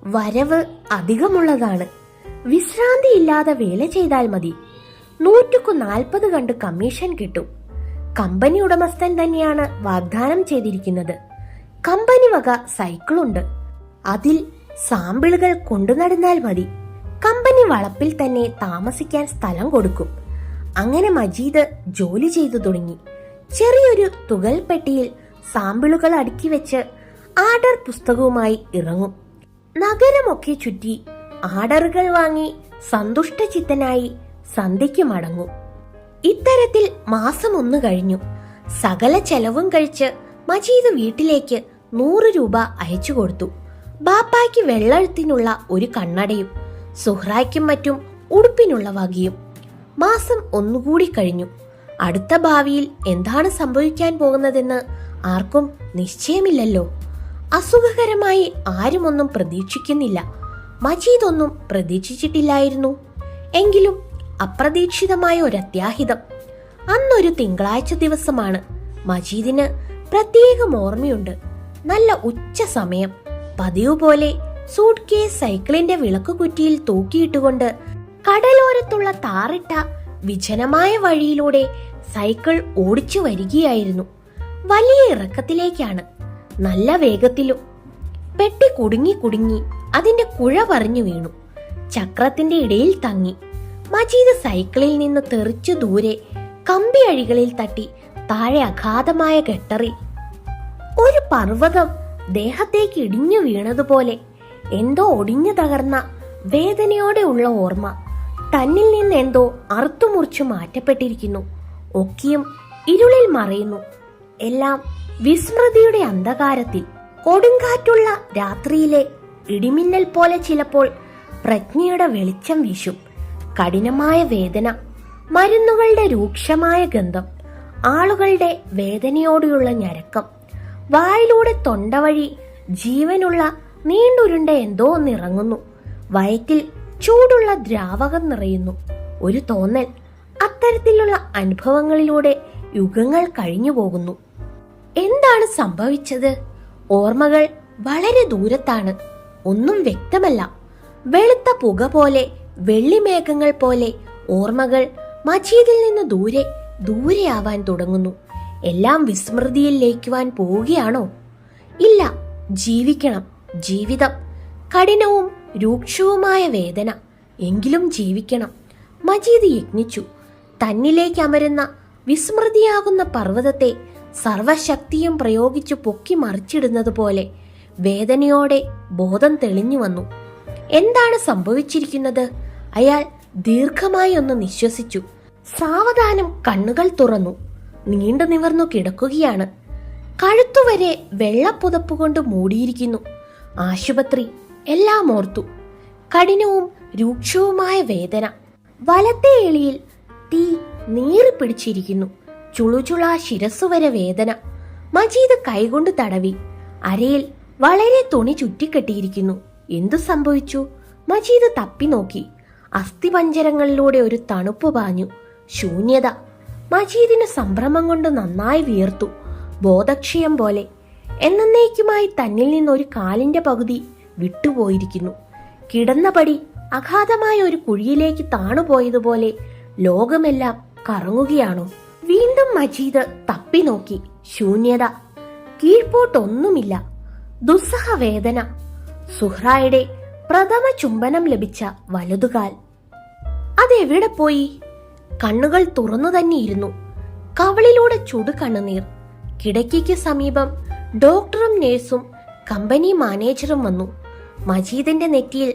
വരവ് അധികമുള്ളതാണ്. വിശ്രാന്തിയില്ലാതെ വേല ചെയ്താൽ മതി. 140 കണ്ട് കമ്മീഷൻ കിട്ടും. കമ്പനി ഉടമസ്ഥൻ തന്നെയാണ് വാഗ്ദാനം ചെയ്തിരിക്കുന്നത്. കമ്പനി വക സൈക്കിളുണ്ട്. അതിൽ സാമ്പിളുകൾ കൊണ്ടു നടന്നാൽ മതി. കമ്പനി വളപ്പിൽ തന്നെ താമസിക്കാൻ സ്ഥലം കൊടുക്കും. അങ്ങനെ മജീദ് ജോലി ചെയ്തു തുടങ്ങി. ചെറിയൊരു തുകൽ പെട്ടിയിൽ സാമ്പിളുകൾ അടുക്കി വെച്ച് ആർഡർ പുസ്തകവുമായി ഇറങ്ങും. നഗരമൊക്കെ ചുറ്റി ആർഡറുകൾ വാങ്ങി സന്തുഷ്ടചിത്തനായി സന്ധ്യയ്ക്ക് മടങ്ങും. ഇത്തരത്തിൽ മാസം 1 കഴിഞ്ഞു. സകല ചെലവും കഴിച്ച് മജീദ് വീട്ടിലേക്ക് 100 രൂപ അയച്ചു കൊടുത്തു. ബാപ്പായ്ക്ക് വെള്ളെഴുത്തിനുള്ള ഒരു കണ്ണടയും സുഹ്റായ്ക്കും മറ്റും ഉടുപ്പിനുള്ള വകയും. മാസം 1 കൂടി കഴിഞ്ഞു. അടുത്ത ഭാവിയിൽ എന്താണ് സംഭവിക്കാൻ പോകുന്നതെന്ന് ആർക്കും നിശ്ചയമില്ലല്ലോ. അസുഖകരമായി ആരുമൊന്നും പ്രതീക്ഷിക്കുന്നില്ല. മജീദ് ഒന്നും പ്രതീക്ഷിച്ചിട്ടില്ലായിരുന്നു. എങ്കിലും അപ്രതീക്ഷിതമായ ഒരു അത്യാഹിതം. അന്നൊരു തിങ്കളാഴ്ച ദിവസമാണ്. മജീദിന് പ്രത്യേകം ഓർമ്മയുണ്ട്. നല്ല ഉച്ച സമയം. പതിവ് പോലെ സൂട്ട് കേസ് സൈക്കിളിന്റെ വിളക്കുകുറ്റിയിൽ തൂക്കിയിട്ടുകൊണ്ട് കടലോരത്തുള്ള താറിട്ട വിജനമായ വഴിയിലൂടെ സൈക്കിൾ ഓടിച്ചു വരികയായിരുന്നു. വലിയ ഇറക്കത്തിലേക്കാണ്. നല്ല വേഗത്തിലും. പെട്ടി കുടുങ്ങി അതിന്റെ കുഴ പറഞ്ഞു വീണു. ചക്രത്തിന്റെ ഇടയിൽ തങ്ങി. മജീദ് സൈക്കിളിൽ നിന്ന് തെറിച്ചു ദൂരെ കമ്പി അഴികളിൽ തട്ടി താഴെ അഗാധമായ ഗട്ടറിൽ. ഒരു പർവ്വതം ദേഹത്തേക്ക് ഇടിഞ്ഞു വീണതുപോലെ എന്തോ ഒടിഞ്ഞു തകർന്ന വേദനയോടെ ഉള്ള ഓർമ്മ. തന്നിൽ നിന്ന് എന്തോ അറുത്തുമുറിച്ചു മാറ്റപ്പെട്ടിരിക്കുന്നു. ഒക്കെയും ഇരുളിൽ മറയുന്നു. എല്ലാം വിസ്മൃതിയുടെ അന്ധകാരത്തിൽ. കൊടുങ്കാറ്റുള്ള രാത്രിയിലെ ഇടിമിന്നൽ പോലെ ചിലപ്പോൾ പ്രജ്ഞയുടെ വെളിച്ചം വീശും. കഠിനമായ വേദന, മരുന്നുകളുടെ രൂക്ഷമായ ഗന്ധം, ആളുകളുടെ വേദനയോടെയുള്ള ഞരക്കം. വായിലൂടെ തൊണ്ടവഴി ജീവനുള്ള നീണ്ടുരുണ്ട എന്തോ ഒന്നിറങ്ങുന്നു. വയറ്റിൽ ചൂടുള്ള ദ്രാവകം നിറയുന്നു. ഒരു തോന്നൽ. അത്തരത്തിലുള്ള അനുഭവങ്ങളിലൂടെ യുഗങ്ങൾ കഴിഞ്ഞു പോകുന്നു. എന്താണ് സംഭവിച്ചത്? ഓർമ്മകൾ വളരെ ദൂരത്താണ്. ഒന്നും വ്യക്തമല്ല. വെളുത്ത പുക പോലെ, വെള്ളിമേഘങ്ങൾ പോലെ ഓർമ്മകൾ മജീദിൽ നിന്ന് ദൂരെയാവാൻ തുടങ്ങുന്നു. എല്ലാം വിസ്മൃതിയിൽ ലയിക്കുവാൻ പോവുകയാണോ? ഇല്ല, ജീവിക്കണം. ജീവിതം കഠിനവും രൂക്ഷവുമായ വേദന. എങ്കിലും ജീവിക്കണം. മജീദ് യത്നിച്ചു. തന്നിലേക്ക് അമരുന്ന വിസ്മൃതിയാകുന്ന പർവ്വതത്തെ സർവശക്തിയും പ്രയോഗിച്ചു പൊക്കി മറിച്ചിടുന്നത് പോലെ വേദനയോടെ ബോധം തെളിഞ്ഞു വന്നു. എന്താണ് സംഭവിച്ചിരിക്കുന്നത്? അയാൾ ദീർഘമായി ഒന്ന് നിശ്വസിച്ചു. സാവധാനം കണ്ണുകൾ തുറന്നു. നീണ്ടു നിവർന്നു കിടക്കുകയാണ്. കഴുത്തുവരെ വെള്ളപ്പുതപ്പ് കൊണ്ട് മൂടിയിരിക്കുന്നു. ആശുപത്രി. എല്ലാം ഓർത്തു. കഠിനവും രൂക്ഷവുമായ വേദന. വലത്തെ എളിയിൽ തീ നീറി പിടിച്ചിരിക്കുന്നു. ചുളുചുളാ ശിരസ്സുവരെ വേദന. മജീദ് കൈകൊണ്ട് തടവി. അരയിൽ വളരെ തുണി ചുറ്റിക്കെട്ടിയിരിക്കുന്നു. എന്തു സംഭവിച്ചു? മജീദ് തപ്പി നോക്കി. അസ്ഥിപഞ്ജരങ്ങളിലൂടെ ഒരു തണുപ്പ് പാഞ്ഞു. ശൂന്യത. മജീദിന് സംഭ്രമം കൊണ്ട് നന്നായി വിയർത്തു. ബോധക്ഷയം പോലെ. എന്നേക്കുമായി തന്നിൽ നിന്നൊരു കാലിന്റെ പകുതി വിട്ടുപോയിരിക്കുന്നു. കിടന്നപടി അഗാധമായ ഒരു കുഴിയിലേക്ക് താണുപോയതുപോലെ ലോകമെല്ലാം കറങ്ങുകയാണോ? വീണ്ടും മജീദ് തപ്പി നോക്കി. ശൂന്യത. കീഴ്പോട്ടൊന്നുമില്ല. ദുസ്സഹ വേദന. സുഹ്റായുടെ പ്രഥമ ചുംബനം ലഭിച്ച വലതുകാൽ. അതെവിടെ പോയി? കണ്ണുകൾ തുറന്നു തന്നെയിരുന്നു. കവളിലൂടെ ചുടു കണ്ണുനീർ. കിടക്കയ്ക്ക് സമീപം ഡോക്ടറും നേഴ്സും കമ്പനി മാനേജറും വന്നു. മജീദിന്റെ നെറ്റിയിൽ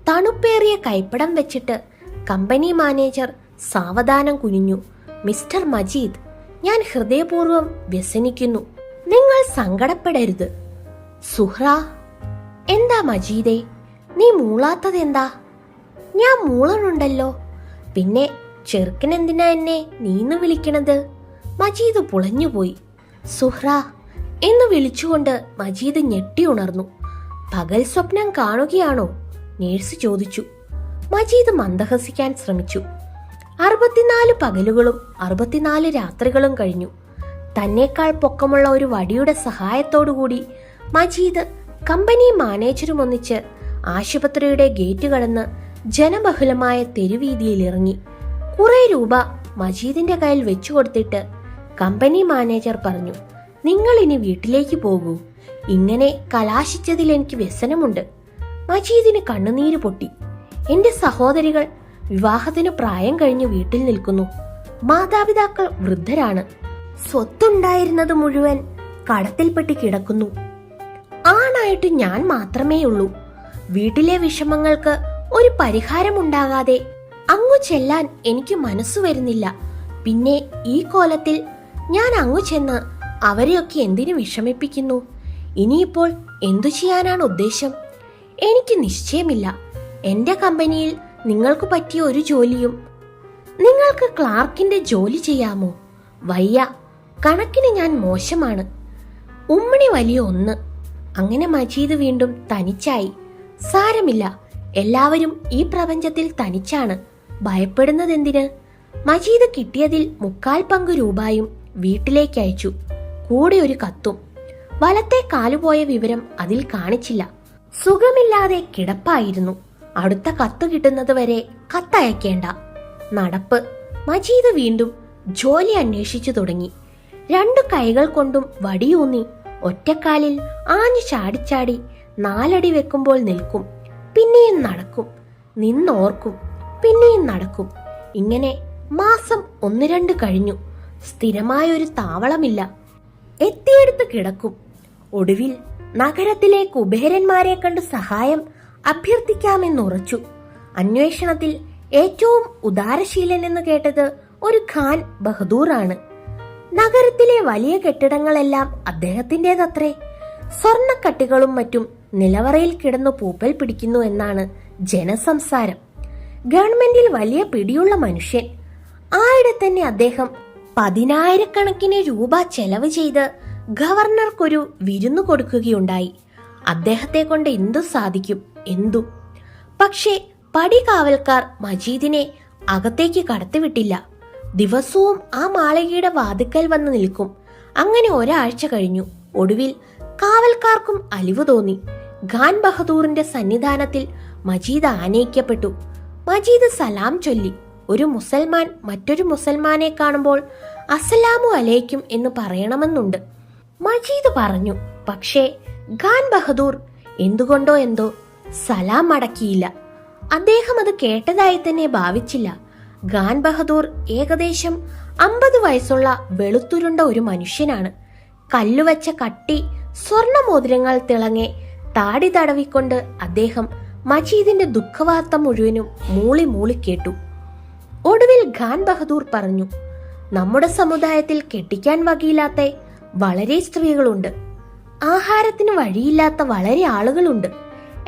തണുപ്പേറിയ കൈപ്പടം വെച്ചിട്ട് കമ്പനി മാനേജർ സാവധാനം കുനിഞ്ഞു. മിസ്റ്റർ മജീദ്, ഞാൻ ഹൃദയപൂർവ്വം വ്യസനിക്കുന്നു. നിങ്ങൾ സങ്കടപ്പെടരുത്. സുഹ്റ. എന്താ മജീദേ, നീ മൂളാത്തതെന്താ? ഞാൻ മൂളണുണ്ടല്ലോ. പിന്നെ ചെറുക്കനെന്തിനാ എന്നെ നീന്ന് വിളിക്കണത്? മജീദ് പുളഞ്ഞുപോയി. സുഹ്റ എന്ന് വിളിച്ചുകൊണ്ട് മജീദ് ഞെട്ടി ഉണർന്നു. പകൽ സ്വപ്നം കാണുകയാണോ? നേഴ്സ് ചോദിച്ചു. മജീദ് മന്ദഹസിക്കാൻ ശ്രമിച്ചു. 64 പകലുകളും 64 രാത്രികളും കഴിഞ്ഞു. തന്നേക്കാൾ പൊക്കമുള്ള ഒരു വടിയുടെ സഹായത്തോടുകൂടി മജീദ് കമ്പനി മാനേജരും ഒന്നിച്ച് ആശുപത്രിയുടെ ഗേറ്റ് കടന്ന് ജനബഹുലമായ തെരുവീതിയിൽ ഇറങ്ങി. കുറെ രൂപ മജീദിന്റെ കയ്യിൽ വെച്ചു കൊടുത്തിട്ട് കമ്പനി മാനേജർ പറഞ്ഞു, നിങ്ങൾ ഇനി വീട്ടിലേക്ക് പോകൂ. ഇങ്ങനെ കലാശിച്ചതിൽ എനിക്ക് വ്യസനമുണ്ട്. മജീദിന് കണ്ണുനീര് പൊട്ടി. എന്റെ സഹോദരികൾ വിവാഹത്തിന് പ്രായം കഴിഞ്ഞ് വീട്ടിൽ നിൽക്കുന്നു. മാതാപിതാക്കൾ വൃദ്ധരാണ്. സ്വത്തുണ്ടായിരുന്നത് മുഴുവൻ കടത്തിൽപ്പെട്ട് കിടക്കുന്നു. ആണായിട്ട് ഞാൻ മാത്രമേ ഉള്ളൂ. വീട്ടിലെ വിഷമങ്ങൾക്ക് ഒരു പരിഹാരമുണ്ടാകാതെ അങ്ങു ചെല്ലാൻ എനിക്ക് മനസ്സു വരുന്നില്ല. പിന്നെ ഈ കോലത്തിൽ ഞാൻ അങ്ങു ചെന്ന് അവരെയൊക്കെ എന്തിനു വിഷമിപ്പിക്കുന്നു? ഇനിയിപ്പോൾ എന്തു ചെയ്യാനാണ് ഉദ്ദേശം? എനിക്ക് നിശ്ചയമില്ല. എന്റെ കമ്പനിയിൽ നിങ്ങൾക്ക് പറ്റിയ ഒരു ജോലിയും. നിങ്ങൾക്ക് ക്ലാർക്കിന്റെ ജോലി ചെയ്യാമോ? വയ്യ, കണക്കിന് ഞാൻ മോശമാണ്. ഉമ്മണി വലിയ ഒന്ന്. അങ്ങനെ മജീദ് വീണ്ടും തനിച്ചായി. സാരമില്ല, എല്ലാവരും ഈ പ്രപഞ്ചത്തിൽ തനിച്ചാണ്. ഭയപ്പെടുന്നതെന്തിന്? മജീദ് കിട്ടിയതിൽ 1/4 പങ്ക് രൂപയും വീട്ടിലേക്ക് അയച്ചു. കൂടെ ഒരു കത്തും. വലത്തെ കാലുപോയ വിവരം അതിൽ കാണിച്ചില്ല. സുഖമില്ലാതെ കിടപ്പായിരുന്നു. അടുത്ത കത്ത് കിട്ടുന്നത് വരെ കത്തയക്കേണ്ട. നടപ്പ്. മജീദ് വീണ്ടും ജോലി അന്വേഷിച്ചു തുടങ്ങി. 2 കൈകൾ കൊണ്ടും വടിയൂന്നി ഒറ്റക്കാലിൽ ആഞ്ഞു ചാടിച്ചാടി 4 അടി വെക്കുമ്പോൾ നിൽക്കും. പിന്നെയും നടക്കും. നിന്നോർക്കും. പിന്നെയും നടക്കും. ഇങ്ങനെ മാസം 1-2 കഴിഞ്ഞു. സ്ഥിരമായൊരു താവളമില്ല. എത്തിയെടുത്ത് കിടക്കും. ഒടുവിൽ നഗരത്തിലെ കുബേരന്മാരെ കണ്ട് സഹായം അഭ്യർത്ഥിക്കാമെന്നുറച്ചു. അന്വേഷണത്തിൽ ഏറ്റവും ഉദാരശീലൻ എന്ന് കേട്ടത് ഒരു ഖാൻ ബഹദൂറാണ്. നഗരത്തിലെ വലിയ കെട്ടിടങ്ങളെല്ലാം അദ്ദേഹത്തിൻ്റെതത്രേ. സ്വർണക്കട്ടികളും മറ്റും നിലവറയിൽ കിടന്നു പൂപ്പൽ പിടിക്കുന്നു എന്നാണ് ജനസംസാരം. ഗവൺമെന്റിൽ വലിയ പിടിയുള്ള മനുഷ്യൻ. ആയിടെ തന്നെ അദ്ദേഹം 10,000 രൂപ ചെലവ് ചെയ്ത് ഗവർണർക്കൊരു വിരുന്നു കൊടുക്കുകയുണ്ടായി. അദ്ദേഹത്തെ കൊണ്ട് എന്തു സാധിക്കും? എന്തു. പക്ഷേ പടികാവൽക്കാർ മജീദിനെ അകത്തേക്ക് കടത്തിവിട്ടില്ല. ദിവസവും ആ മാളികയുടെ വാതിക്കൽ വന്ന് നിൽക്കും. അങ്ങനെ ഒരാഴ്ച കഴിഞ്ഞു. ഒടുവിൽ കാവൽക്കാർക്കും അലിവ് തോന്നി. ഖാൻ ബഹദൂറിന്റെ സന്നിധാനത്തിൽ മജീദ് ആനയിക്കപ്പെട്ടു. മജീദ് സലാം ചൊല്ലി. ഒരു മുസൽമാൻ മറ്റൊരു മുസൽമാനെ കാണുമ്പോൾ അസ്സലാമു അലൈക്കും എന്ന് പറയണമെന്നുണ്ട്. മജീദ് പറഞ്ഞു. പക്ഷേ ഖാൻ ബഹദൂർ എന്തുകൊണ്ടോ എന്തോ സലാം മടക്കിയില്ല. അദ്ദേഹം അത് കേട്ടതായി തന്നെ ഭാവിച്ചില്ല. ഖാൻ ബഹദൂർ ഏകദേശം 50 വയസ്സുള്ള വെളുത്തുരുണ്ട ഒരു മനുഷ്യനാണ്. കല്ലുവച്ച കട്ടി സ്വർണമോതിരങ്ങൾ തിളങ്ങെ താടി തടവിക്കൊണ്ട് അദ്ദേഹം മജീദിന്റെ ദുഃഖവാർത്ത മുഴുവനും മൂളി മൂളി കേട്ടു. ഒടുവിൽ ഖാൻ ബഹദൂർ പറഞ്ഞു, നമ്മുടെ സമുദായത്തിൽ കെട്ടിക്കാൻ വകയില്ലാത്ത വളരെ സ്ത്രീകളുണ്ട്. ആഹാരത്തിന് വഴിയില്ലാത്ത വളരെ ആളുകളുണ്ട്.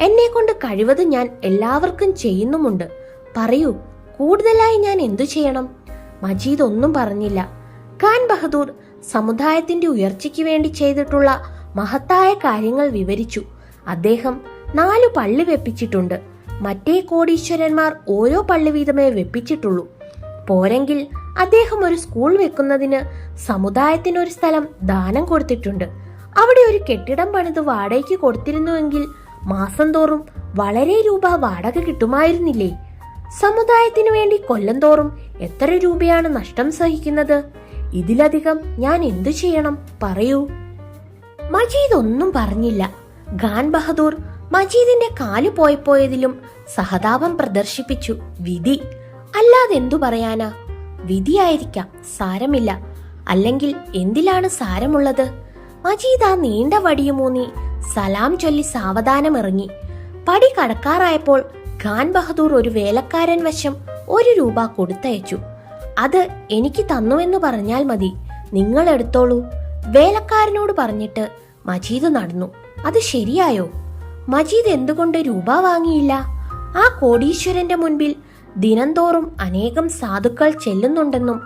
എന്നെ കൊണ്ട് കഴിവത് ഞാൻ എല്ലാവർക്കും ചെയ്യുന്നുമുണ്ട്. പറയൂ, കൂടുതലായി ഞാൻ എന്തു ചെയ്യണം? മജീദ് ഒന്നും പറഞ്ഞില്ല. ഖാൻ ബഹദൂർ സമുദായത്തിന്റെ ഉയർച്ചയ്ക്ക് വേണ്ടി ചെയ്തിട്ടുള്ള മഹത്തായ കാര്യങ്ങൾ വിവരിച്ചു. അദ്ദേഹം 4 പള്ളി വെപ്പിച്ചിട്ടുണ്ട്. മറ്റേ കോടീശ്വരന്മാർ ഓരോ പള്ളി വീതമേ വെപ്പിച്ചിട്ടുള്ളൂ. പോരെങ്കിൽ അദ്ദേഹം ഒരു സ്കൂൾ വെക്കുന്നതിന് സമുദായത്തിനൊരു സ്ഥലം ദാനം കൊടുത്തിട്ടുണ്ട്. അവിടെ ഒരു കെട്ടിടം പണിത് വാടകയ്ക്ക് കൊടുത്തിരുന്നുവെങ്കിൽ മാസം തോറും വളരെ രൂപ വാടക കിട്ടുമായിരുന്നില്ലേ? സമുദായത്തിനു വേണ്ടി കൊല്ലം തോറും എത്ര രൂപയാണ് നഷ്ടം സഹിക്കുന്നത്? ഇതിലധികം ഞാൻ എന്തു ചെയ്യണം? പറയൂ. മജീദ് ഒന്നും പറഞ്ഞില്ല. ഖാൻ ബഹദൂർ മജീദിന്റെ കാല് പോയതിലും സഹതാപം പ്രദർശിപ്പിച്ചു. വിധി, അല്ലാതെന്തു പറയാനാ? വിധിയായിരിക്കാം, സാരമില്ല. അല്ലെങ്കിൽ എന്തിലാണ് സാരമുള്ളത്? മജീദ് ആ നീണ്ട വടിയുമൂന്നി സലാം ചൊല്ലി സാവധാനം ഇറങ്ങി. പടി കടക്കാറായപ്പോൾ ഖാൻ ബഹദൂർ ഒരു വേലക്കാരൻ വശം 1 രൂപ കൊടുത്തയച്ചു. അത് എനിക്ക് തന്നുവെന്ന് പറഞ്ഞാൽ മതി, നിങ്ങൾ എടുത്തോളൂ. വേലക്കാരനോട് പറഞ്ഞിട്ട് മജീദ് നടന്നു. അത് ശരിയായോ? മജീദ് എന്തുകൊണ്ട് രൂപ വാങ്ങിയില്ല? ആ കോടീശ്വരന്റെ മുൻപിൽ ദിനംതോറും അനേകം സാധുക്കൾ ചെല്ലുന്നുണ്ടെന്നും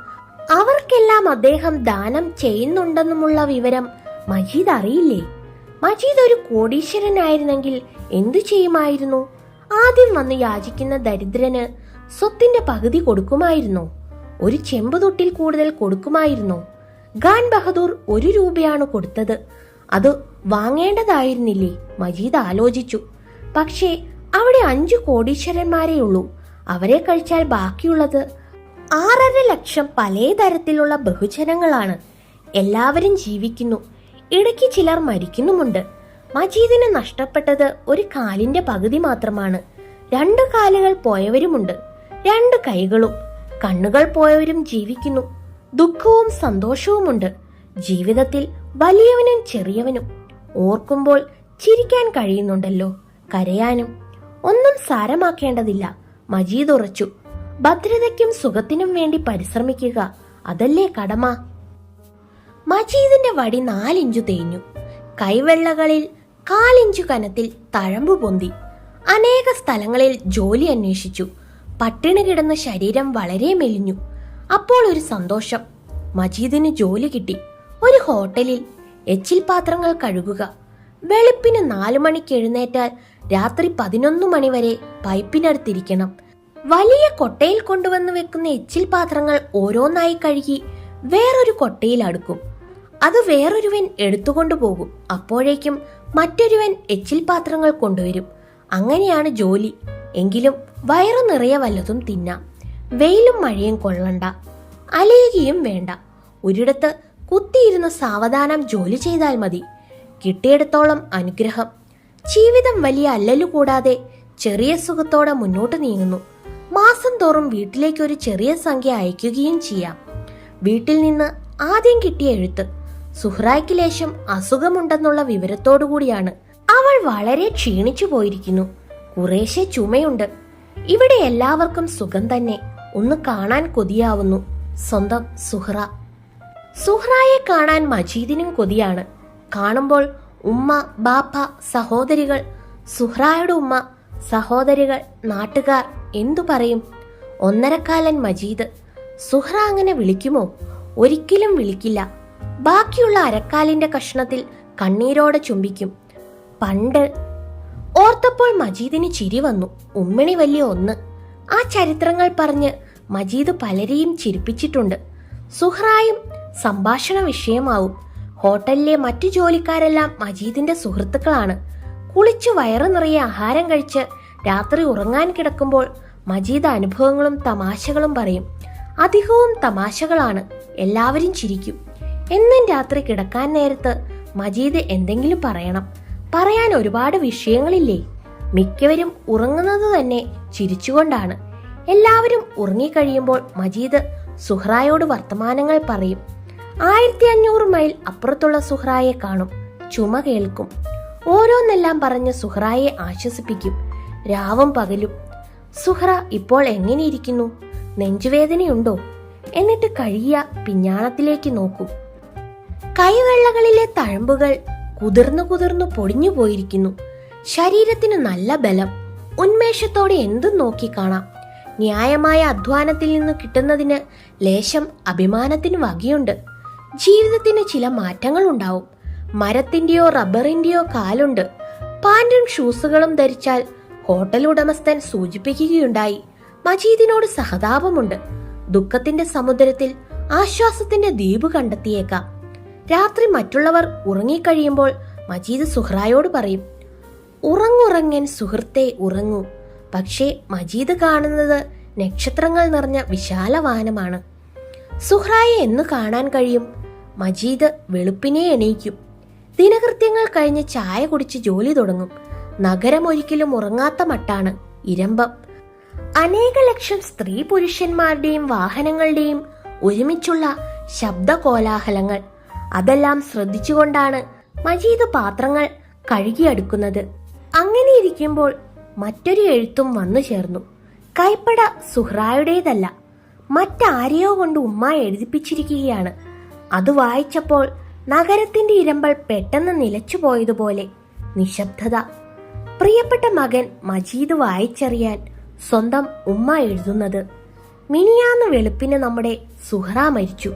അവർക്കെല്ലാം അദ്ദേഹം ദാനം ചെയ്യുന്നുണ്ടെന്നുമുള്ള വിവരം മജീദ് അറിയില്ലേ? മജീദ് ഒരു കോടീശ്വരനായിരുന്നെങ്കിൽ എന്തു ചെയ്യുമായിരുന്നു? ആദ്യം വന്ന് യാചിക്കുന്ന ദരിദ്രന് സ്വത്തിന്റെ പകുതി കൊടുക്കുമായിരുന്നോ? ഒരു ചെമ്പുതൊട്ടിൽ കൂടുതൽ കൊടുക്കുമായിരുന്നോ? ഖാൻ ബഹദൂർ 1 രൂപയാണ് കൊടുത്തത്. അത് വാങ്ങേണ്ടതായിരുന്നില്ലേ? മജീദ് ആലോചിച്ചു. പക്ഷേ അവിടെ 5 കോടീശ്വരന്മാരേ ഉള്ളൂ. അവരെ കഴിച്ചാൽ ബാക്കിയുള്ളത് 6.5 ലക്ഷം പലതരത്തിലുള്ള ബഹുജനങ്ങളാണ്. എല്ലാവരും ജീവിക്കുന്നു, ഇടയ്ക്ക് ചിലർ മരിക്കുന്നുമുണ്ട്. മജീദിന് നഷ്ടപ്പെട്ടത് ഒരു കാലിന്റെ പകുതി മാത്രമാണ്. 2 കാലുകൾ പോയവരുമുണ്ട്, 2 കൈകളും. കണ്ണുകൾ പോയവരും ജീവിക്കുന്നു. ദുഃഖവും സന്തോഷവുമുണ്ട് ജീവിതത്തിൽ, വലിയവനും ചെറിയവനും. ഓർക്കുമ്പോൾ ചിരിക്കാൻ കഴിയുന്നുണ്ടല്ലോ, കരയാനും. ഒന്നും സാരമാക്കേണ്ടതില്ല, മജീദ് ഉറച്ചു. ഭദ്രതയ്ക്കും സുഖത്തിനും വേണ്ടി പരിശ്രമിക്കുക, അതല്ലേ കടമ. മജീദിന്റെ വടി 4 ഇഞ്ചു തേഞ്ഞു. കൈവെള്ളകളിൽ 1/4 ഇഞ്ചു കനത്തിൽ തഴമ്പു പൊന്തി. അനേക സ്ഥലങ്ങളിൽ ജോലി അന്വേഷിച്ചു. പട്ടിണി കിടന്ന ശരീരം വളരെ മെലിഞ്ഞു. അപ്പോൾ ഒരു സന്തോഷം, മജീദിന് ജോലി കിട്ടി. ഒരു ഹോട്ടലിൽ എച്ചിൽ പാത്രങ്ങൾ കഴുകുക. വെളുപ്പിന് 4 മണിക്ക് എഴുന്നേറ്റാൽ രാത്രി 11 മണി വരെ പൈപ്പിനടുത്തിരിക്കണം. വലിയ കൊട്ടയിൽ കൊണ്ടുവന്ന് വെക്കുന്ന എച്ചിൽ പാത്രങ്ങൾ ഓരോന്നായി കഴുകി വേറൊരു കൊട്ടയിൽ അടുക്കും. അത് വേറൊരുവൻ എടുത്തുകൊണ്ടു പോകും. അപ്പോഴേക്കും മറ്റൊരുവൻ എച്ചിൽ പാത്രങ്ങൾ കൊണ്ടുവരും. അങ്ങനെയാണ് ജോലി. എങ്കിലും വയറു നിറയെ വല്ലതും തിന്നാം. വെയിലും മഴയും കൊള്ളണ്ട, അലയുകയും വേണ്ട. ഒരിടത്ത് കുത്തിയിരുന്ന് സാവധാനം ജോലി ചെയ്താൽ മതി. കിട്ടിയിടത്തോളം അനുഗ്രഹം. ജീവിതം വലിയ അല്ലലു കൂടാതെ ചെറിയ സുഖത്തോടെ മുന്നോട്ട് നീങ്ങുന്നു. മാസം തോറും വീട്ടിലേക്ക് ഒരു ചെറിയ സംഖ്യ അയക്കുകയും ചെയ്യാം. വീട്ടിൽ നിന്ന് ആദ്യം കിട്ടിയ എഴുത്ത് സുഹ്റായ്ക്ക് ലേശം അസുഖമുണ്ടെന്നുള്ള വിവരത്തോടുകൂടിയാണ്. അവൾ വളരെ ക്ഷീണിച്ചു പോയിരിക്കുന്നു. കുറേശ്ശെ ചുമയുണ്ട്. ഇവിടെ എല്ലാവർക്കും സുഖം തന്നെ. ഒന്ന് കാണാൻ കൊതിയാവുന്നു. സ്വന്തം സുഹ്റ. സുഹ്റായെ കാണാൻ മജീദിനും കൊതിയാണ്. കാണുമ്പോൾ ഉമ്മ, ബാപ്പ, സഹോദരികൾ, സുഹ്റായുടെ ഉമ്മ, സഹോദരികൾ, നാട്ടുകാർ എന്തു പറയും? 1.25 മജീദ്. സുഹ്റ അങ്ങനെ വിളിക്കുമോ? ഒരിക്കലും വിളിക്കില്ല. ബാക്കിയുള്ള അരക്കാലിന്റെ കഷ്ണത്തിൽ കണ്ണീരോടെ ചുംബിക്കും. പണ്ട് ഓർത്തപ്പോൾ മജീദിന് ചിരി വന്നു. ഉമ്മിണി വലിയ ഒന്ന്. ആ ചരിത്രങ്ങൾ പറഞ്ഞ് മജീദ് പലരെയും ചിരിപ്പിച്ചിട്ടുണ്ട്. സുഹ്റായും സംഭാഷണ വിഷയമാവും. ഹോട്ടലിലെ മറ്റു ജോലിക്കാരെല്ലാം മജീദിന്റെ സുഹൃത്തുക്കളാണ്. കുളിച്ചു വയറു നിറയെ ആഹാരം കഴിച്ച് രാത്രി ഉറങ്ങാൻ കിടക്കുമ്പോൾ മജീദ് അനുഭവങ്ങളും തമാശകളും പറയും. അധികവും തമാശകളാണ്. എല്ലാവരും ചിരിക്കും. എന്നും രാത്രി കിടക്കാൻ നേരത്ത് മജീദ് എന്തെങ്കിലും പറയണം. പറയാൻ ഒരുപാട് വിഷയങ്ങളില്ലേ? മിക്കവരും ഉറങ്ങുന്നത് തന്നെ ചിരിച്ചുകൊണ്ടാണ്. എല്ലാവരും ഉറങ്ങിക്കഴിയുമ്പോൾ മജീദ് സുഹ്റായോട് വർത്തമാനങ്ങൾ പറയും. 1500 മൈൽ അപ്പുറത്തുള്ള സുഹ്റായെ കാണും. ചുമ കേൾക്കും. ഓരോന്നെല്ലാം പറഞ്ഞ് സുഹ്റായെ ആശ്വസിപ്പിക്കും. രാവും പകലും. സുഹ്റ ഇപ്പോൾ എങ്ങനെയിരിക്കുന്നു? നെഞ്ചുവേദനയുണ്ടോ? എന്നിട്ട് കഴിയ പിഞ്ഞാണത്തിലേക്ക് നോക്കും. കൈവെള്ളകളിലെ തഴമ്പുകൾ കുതിർന്നു കുതിർന്നു പൊടിഞ്ഞു പോയിരിക്കുന്നു. ശരീരത്തിന് നല്ല ബലം. ഉന്മേഷത്തോടെ എന്തും നോക്കി കാണാം. ന്യായമായ അധ്വാനത്തിൽ നിന്ന് കിട്ടുന്നതിന് ലേശം അഭിമാനത്തിന് വകയുണ്ട്. ജീവിതത്തിന് ചില മാറ്റങ്ങൾ ഉണ്ടാവും. മരത്തിന്റെയോ റബ്ബറിന്റെയോ കാലുണ്ട്. പാന്റും ഷൂസുകളും ധരിച്ചാൽ ഹോട്ടൽ ഉടമസ്ഥൻ സൂചിപ്പിക്കുകയുണ്ടായി. മജീദിനോട് സഹതാപമുണ്ട്. ദുഃഖത്തിന്റെ സമുദ്രത്തിൽ ആശ്വാസത്തിന്റെ ദ്വീപ് കണ്ടെത്തിയേക്കാം. രാത്രി മറ്റുള്ളവർ ഉറങ്ങിക്കഴിയുമ്പോൾ മജീദ് സുഹ്റായോട് പറയും, ഉറങ്ങുറങ്ങൻ സുഹൃത്തെ ഉറങ്ങൂ. പക്ഷേ മജീദ് കാണുന്നത് നക്ഷത്രങ്ങൾ നിറഞ്ഞ വിശാലവാനമാണ്. സുഹ്റായെ എന്ന് കാണാൻ കഴിയും? മജീദ് വെളുപ്പിനെ എണീക്കും. ദിനകൃത്യങ്ങൾ കഴിഞ്ഞ് ചായ കുടിച്ച് ജോലി തുടങ്ങും. നഗരം ഒരിക്കലും ഉറങ്ങാത്ത മട്ടാണ്. ഇരമ്പം. അനേക ലക്ഷം സ്ത്രീ പുരുഷന്മാരുടെയും വാഹനങ്ങളുടെയും ഒരുമിച്ചുള്ള ശബ്ദ കോലാഹലങ്ങൾ. അതെല്ലാം ശ്രദ്ധിച്ചുകൊണ്ടാണ് മജീദ് പാത്രങ്ങൾ കഴുകിയെടുക്കുന്നത്. അങ്ങനെ ഇരിക്കുമ്പോൾ മറ്റൊരു എഴുത്തും വന്നു ചേർന്നു. കൈപ്പട സുഹ്റായുടേതല്ല, മറ്റാരെയോ കൊണ്ട് ഉമ്മ എഴുതിപ്പിച്ചിരിക്കുകയാണ്. അത് വായിച്ചപ്പോൾ നഗരത്തിന്റെ ഇരമ്പൽ പെട്ടെന്ന് നിലച്ചുപോയതുപോലെ. നിശബ്ദത. പ്രിയപ്പെട്ട മകൻ മജീദ് വായിച്ചറിയാൻ സ്വന്തം ഉമ്മ എഴുതുന്നത്. മിനിയാന്ന് വെളുപ്പിന് നമ്മുടെ സുഹ്റ മരിച്ചു.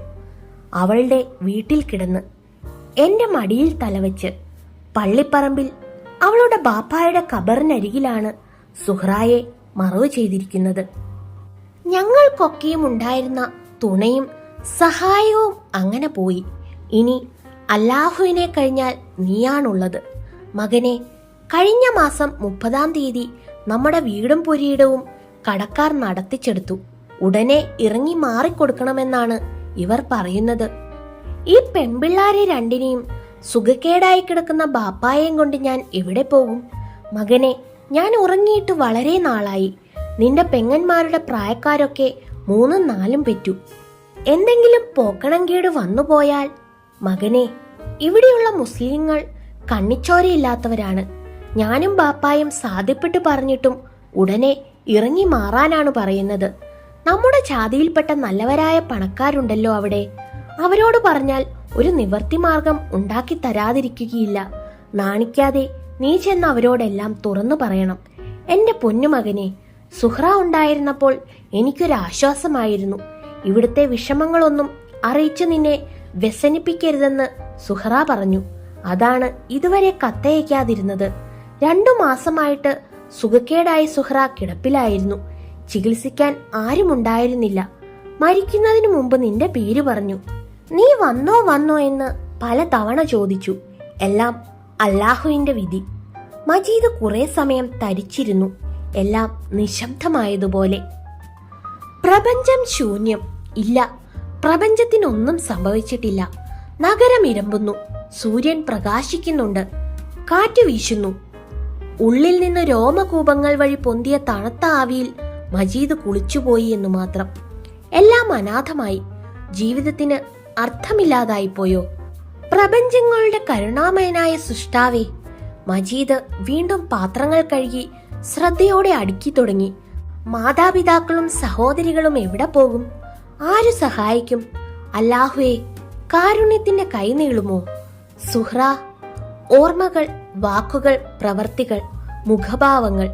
അവളുടെ വീട്ടിൽ കിടന്ന് എന്റെ മടിയിൽ തലവെച്ച്. പള്ളിപ്പറമ്പിൽ അവളുടെ ബാപ്പായുടെ ഖബറിനരികിലാണ് സുഹ്റായെ മറവ് ചെയ്തിരിക്കുന്നത്. ഞങ്ങൾക്കൊക്കെയും ഉണ്ടായിരുന്ന തുണയും സഹായവും അങ്ങനെ പോയി. ഇനി അല്ലാഹുവിനെ കഴിഞ്ഞാൽ നീയാണുള്ളത്. മകനെ, കഴിഞ്ഞ മാസം 30-ാം തീയതി നമ്മുടെ വീടും പുരയിടവും കടക്കാർ നടത്തിച്ചെടുത്തു. ഉടനെ ഇറങ്ങി മാറിക്കൊടുക്കണമെന്നാണ് ഇവർ പറയുന്നത്. ഈ പെൺപിള്ളാരെ രണ്ടിനെയും സുഖക്കേടായി കിടക്കുന്ന ബാപ്പായെയും കൊണ്ട് ഞാൻ എവിടെ പോകും? മകനെ, ഞാൻ ഉറങ്ങിയിട്ട് വളരെ നാളായി. നിന്റെ പെങ്ങന്മാരുടെ പ്രായക്കാരൊക്കെ 3ഉം 4ഉം പെറ്റു. എന്തെങ്കിലും പോക്കണം കേട് വന്നുപോയാൽ? മകനെ, ഇവിടെയുള്ള മുസ്ലിങ്ങൾ കണ്ണിച്ചോരയില്ലാത്തവരാണ്. ഞാനും ബാപ്പായും സാധ്യപ്പെട്ട് പറഞ്ഞിട്ടും ഉടനെ ഇറങ്ങി മാറാനാണ് പറയുന്നത്. നമ്മുടെ ജാതിയിൽപ്പെട്ട നല്ലവരായ പണക്കാരുണ്ടല്ലോ അവിടെ, അവരോട് പറഞ്ഞാൽ ഒരു നിവർത്തി മാർഗം ഉണ്ടാക്കി തരാതിരിക്കുകയില്ല. നാണിക്കാതെ നീ ചെന്ന് അവരോടെല്ലാം തുറന്നു പറയണം. എന്റെ പൊന്നുമകനെ, സുഹ്റ ഉണ്ടായിരുന്നപ്പോൾ എനിക്കൊരാശ്വാസമായിരുന്നു. ഇവിടുത്തെ വിഷമങ്ങളൊന്നും അറിയിച്ചു നിന്നെ വ്യസനിപ്പിക്കരുതെന്ന് സുഹ്റ പറഞ്ഞു. അതാണ് ഇതുവരെ കത്തയക്കാതിരുന്നത്. 2 മാസമായിട്ട് സുഖക്കേടായി സുഹ്റ കിടപ്പിലായിരുന്നു. ചികിത്സിക്കാൻ ആരുമുണ്ടായിരുന്നില്ല. മരിക്കുന്നതിനു മുമ്പ് നിന്റെ പേര് പറഞ്ഞു. നീ വന്നോ എന്ന് പല തവണ ചോദിച്ചു. എല്ലാം അല്ലാഹുവിന്റെ വിധി. മജീദ് കുറെ സമയം തരിച്ചിരുന്നു. എല്ലാം നിശബ്ദമായതുപോലെ. പ്രപഞ്ചം ശൂന്യം. ഇല്ല, പ്രപഞ്ചത്തിനൊന്നും സംഭവിച്ചിട്ടില്ല. നഗരം ഇരമ്പുന്നു. സൂര്യൻ പ്രകാശിക്കുന്നുണ്ട്. കാറ്റ് വീശുന്നു. ഉള്ളിൽ നിന്ന് രോമകൂപങ്ങൾ വഴി പൊന്തിയ തണുത്ത ആവിയിൽ മജീദ് കുളിച്ചുപോയി എന്ന് മാത്രം. എല്ലാം അനാഥമായി. ജീവിതത്തിന് അർത്ഥമില്ലാതായിപ്പോയോ? പ്രപഞ്ചങ്ങളുടെ കരുണാമയനായ സൃഷ്ടാവേ, മജീദ് വീണ്ടും പാത്രങ്ങൾ കഴുകി ശ്രദ്ധയോടെ അടുക്കി തുടങ്ങി. മാതാപിതാക്കളും സഹോദരികളും എവിടെ പോകും? ആര് സഹായിക്കും? അല്ലാഹുവേ, കാരുണ്യത്തിന്റെ കൈ നീളുമോ? സുഹ്റ. ഓർമ്മകൾ, വാക്കുകൾ, പ്രവർത്തികൾ, മുഖഭാവങ്ങൾ,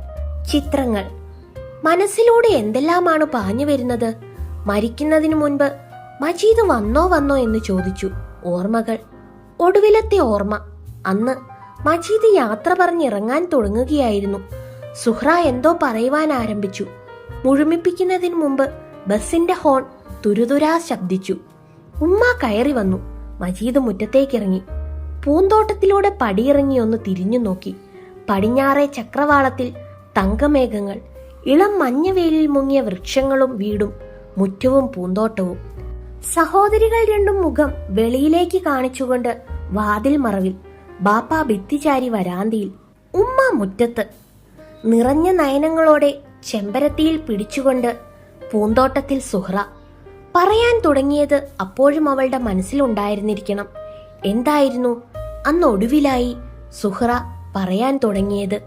ചിത്രങ്ങൾ. മനസ്സിലൂടെ എന്തെല്ലാമാണ് പാഞ്ഞു വരുന്നത്. മരിക്കുന്നതിനു മുൻപ് മജീദ് വന്നോ എന്ന് ചോദിച്ചു. ഓർമ്മകൾ. ഒടുവിലത്തെ ഓർമ്മ. അന്ന് മജീദ് യാത്ര പറഞ്ഞിറങ്ങാൻ തുടങ്ങുകയായിരുന്നു. സുഹ്റ എന്തോ പറയുവാൻ ആരംഭിച്ചു. മുഴുമിപ്പിക്കുന്നതിന് മുമ്പ് ബസിന്റെ ഹോൺ തുരുതുരാ ശബ്ദിച്ചു. ഉമ്മ കയറി വന്നു. മജീദ് മുറ്റത്തേക്കിറങ്ങി. പൂന്തോട്ടത്തിലൂടെ പടിയിറങ്ങി ഒന്ന് തിരിഞ്ഞു നോക്കി. പടിഞ്ഞാറേ ചക്രവാളത്തിൽ തങ്കമേഘങ്ങൾ. ഇളം മഞ്ഞവെയിലിൽ മുങ്ങിയ വൃക്ഷങ്ങളും വീടും, മുറ്റവും പൂന്തോട്ടവും. സഹോദരികൾ രണ്ടും മുഖം വെളിയിലേക്ക് കാണിച്ചുകൊണ്ട് വാതിൽ മറവിൽ. ബാപ്പ ഭിത്തിചാരി വരാന്തിയിൽ. ഉമ്മ മുറ്റത്ത്. നിറഞ്ഞ നയനങ്ങളോടെ ചെമ്പരത്തിയിൽ പിടിച്ചുകൊണ്ട് പൂന്തോട്ടത്തിൽ സുഹ്റ. പറയാൻ തുടങ്ങിയത് അപ്പോഴും അവളുടെ മനസ്സിലുണ്ടായിരുന്നിരിക്കണം. എന്തായിരുന്നു അന്ന് ഒടുവിലായി സുഹ്റ പറയാൻ തുടങ്ങിയത്?